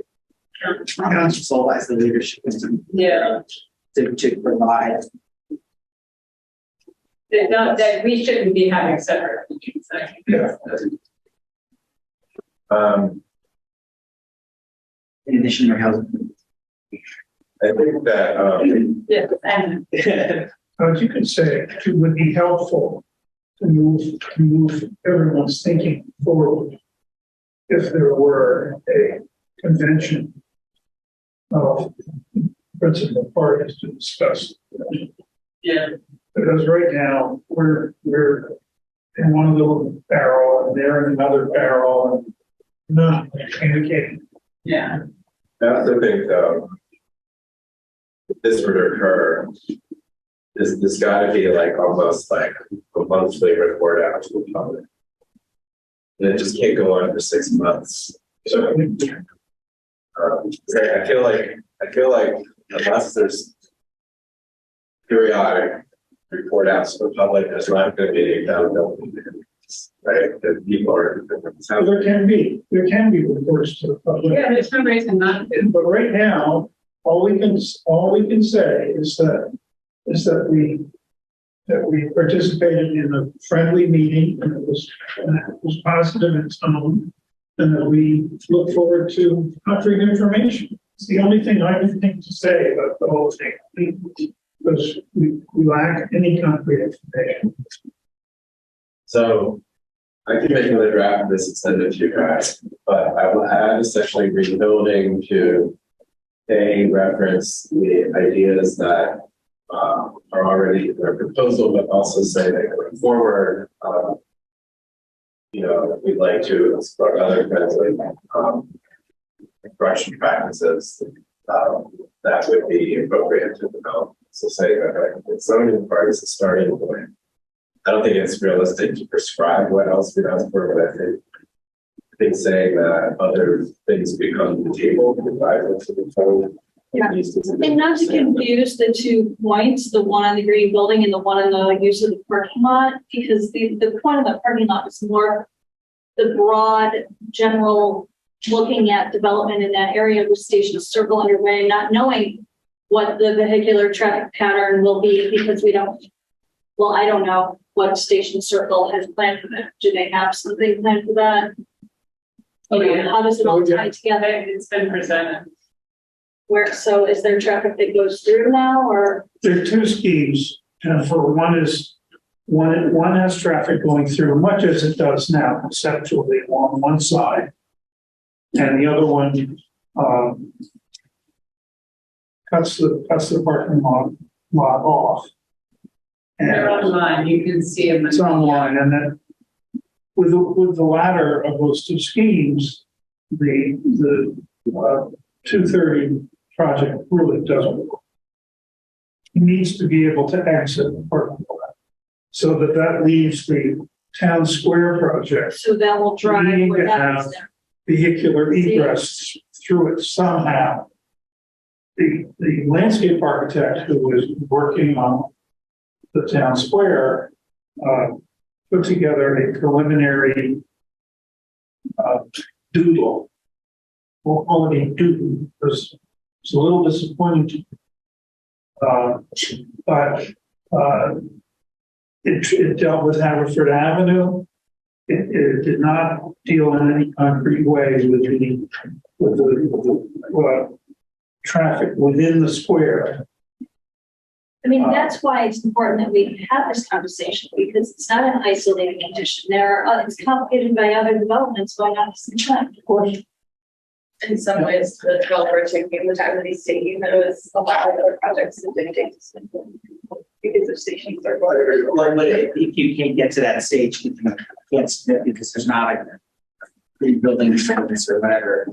Council as the leadership to provide. Not that we shouldn't be having separate meetings. In addition to housing. I think that and you could say it would be helpful to move everyone's thinking forward if there were a convention of principal parties to discuss. Because right now we're in one little barrel and they're in another barrel and not communicating. Yeah. I also think if this were to occur, this got to be almost like a monthly report out to the public. And it just can't go on for 6 months. So I feel like unless there's periodic report outs to the public, there's not going to be any accountability, right? That people are. So there can be reports to the public. Yeah, there's no reason not to. But right now, all we can say is that we participated in a friendly meeting and it was positive in tone, and that we look forward to concrete information. It's the only thing I can think to say about the whole thing, because we lack any concrete information. So I can make another draft of this and send it to you guys, but I will add essentially rebuilding to reference the ideas that are already in our proposal, but also say that going forward, we'd like to explore other kinds of construction practices that would be appropriate to develop. So say that the zoning part is a starting point. I don't think it's realistic to prescribe what else we'd ask for, but I think saying that other things become the table provide us to the phone. And not to confuse the 2 points, the one on the green building and the one on the use of the parking lot, because the point of the parking lot is more the broad, general, looking at development in that area with Station Circle underway, not knowing what the vehicular traffic pattern will be because I don't know what Station Circle has planned for that. Do they have something planned for that? How does it all tie together? It's been presented. So is there traffic that goes through now, or? There are two schemes, and for one has traffic going through, much as it does now conceptually on one side. And the other one, cuts the parking lot off. They're online, you can see them. It's online, and then with the latter of those two schemes, the 230 project really doesn't work. It needs to be able to exit the parking lot, so that leaves the town square project. So that will drive We need where to that have is there. vehicular egress through it somehow. The landscape architect who was working on the town square put together a preliminary doodle. We'll call it a doodle because it's a little disappointing. But it dealt with Haverford Avenue. It did not deal in any concrete way with the traffic within the square. I mean, that's why it's important that we have this conversation, because it's not an isolated condition. It's complicated by other developments going on at the same time. Of course. In some ways, the developer taking the time that he's taking, that was a lot of other projects that didn't take this because of Station Circle. But if you can't get to that stage, you can't submit because there's not a rebuilding service or whatever.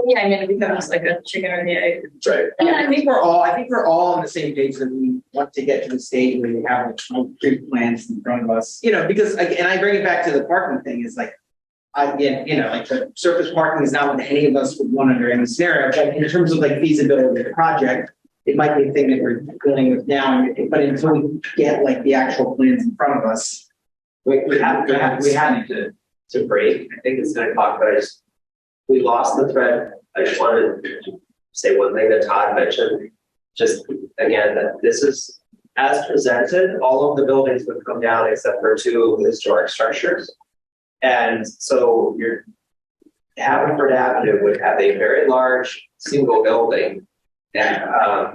Yeah, I mean, it becomes like a chicken or the egg. Right. Yeah, I think we're all on the same page that we want to get to the stage where we have concrete plans in front of us. Because and I bring it back to the parking thing is like, like the surface parking is not what any of us would want under any scenario. But in terms of like feasibility of the project, it might be a thing that we're dealing with now. But until we get like the actual plans in front of us, We have to break. I think it's 9 o'clock, but we lost the thread. I just wanted to say one thing that Todd mentioned. Just again, that this is as presented, all of the buildings would come down except for 2 historic structures. And so your Haverford Avenue would have a very large single building. And I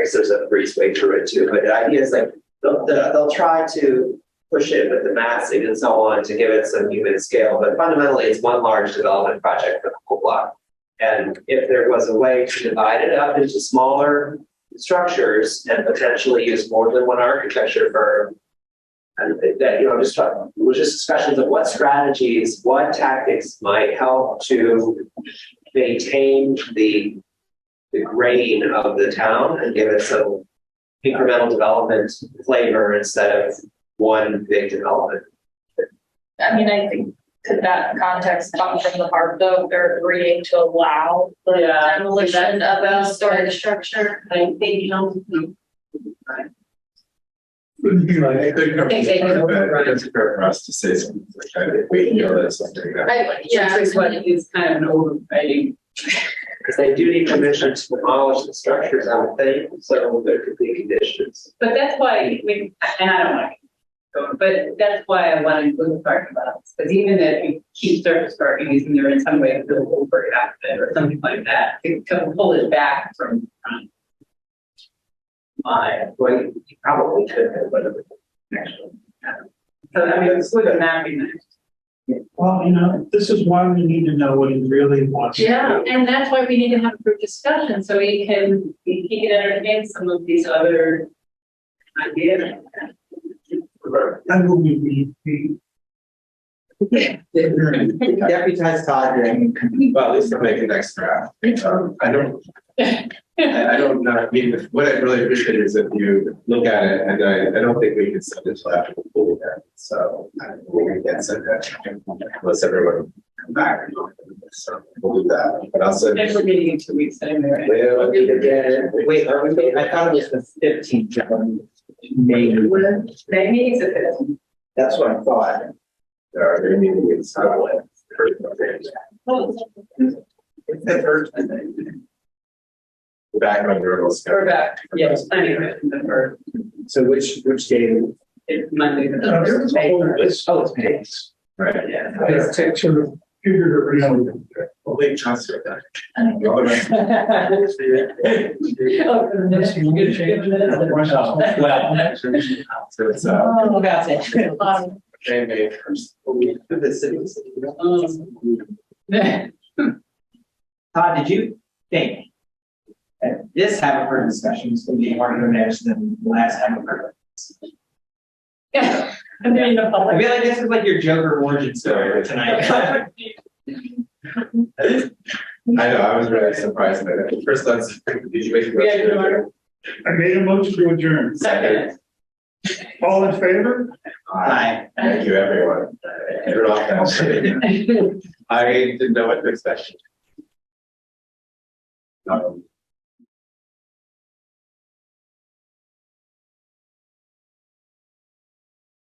guess there's a breezeway through it too. But the idea is like they'll try to push it with the massing and so on to give it some human scale. But fundamentally, it's one large development project for the whole block. And if there was a way to divide it up into smaller structures and potentially use more than one architecture firm, and that, just discussions of what strategies, what tactics might help to maintain the grain of the town and give it some incremental development flavor instead of one big development. I mean, I think to that context, come from the park, though, they're agreeing to allow the demolition of a storage structure. I think, I couldn't come but it's fair for us to say something like that. If we know that's something that. It's what is kind of an overriding. Because they do need permission to demolish the structures, I would think, so there could be conditions. But that's why, and I don't want to, but that's why I want to include the parking lots. Because even if you keep surface parking, and they're in some way built over it or something like that, it can pull it back from. Well, you probably could, but actually. So I mean, it's with a mapping. Well, this is why we need to know what he really wants. Yeah, and that's why we need to have a group discussion so he can entertain some of these other ideas. That will be deputize Todd during. Well, at least I'll make a next draft. I don't know. I mean, what I really appreciate is if you look at it, and I don't think we can send it till after the full event. So we can send that unless everyone come back. So we'll do that. But I'll send. And we're meeting in 2 weeks anyway. Wait, are we? I thought it was the 15th. Maybe it's a 15th. That's what I thought. They're meeting in Scotland. It's the first. Back on your little We're back. Yes, anyway, the first. So which day? It's Monday. There's a whole list Oh, it's paid. Right, Yeah. that sort of figured around. well, they transferred that. So it's, Oh, that's it. May 1st. The city. Todd, did you think that this Haverford discussion is going to be harder to manage than the last Haverford? Yeah. I'm doing the I public. feel like this is like your Joker origin story tonight. I know, I was really surprised by that. First, did you make a Yeah, you motion? are. I made a motion to adjourn. Second. All in favor? Hi. Thank you, everyone. You're off now. I didn't know what to expect.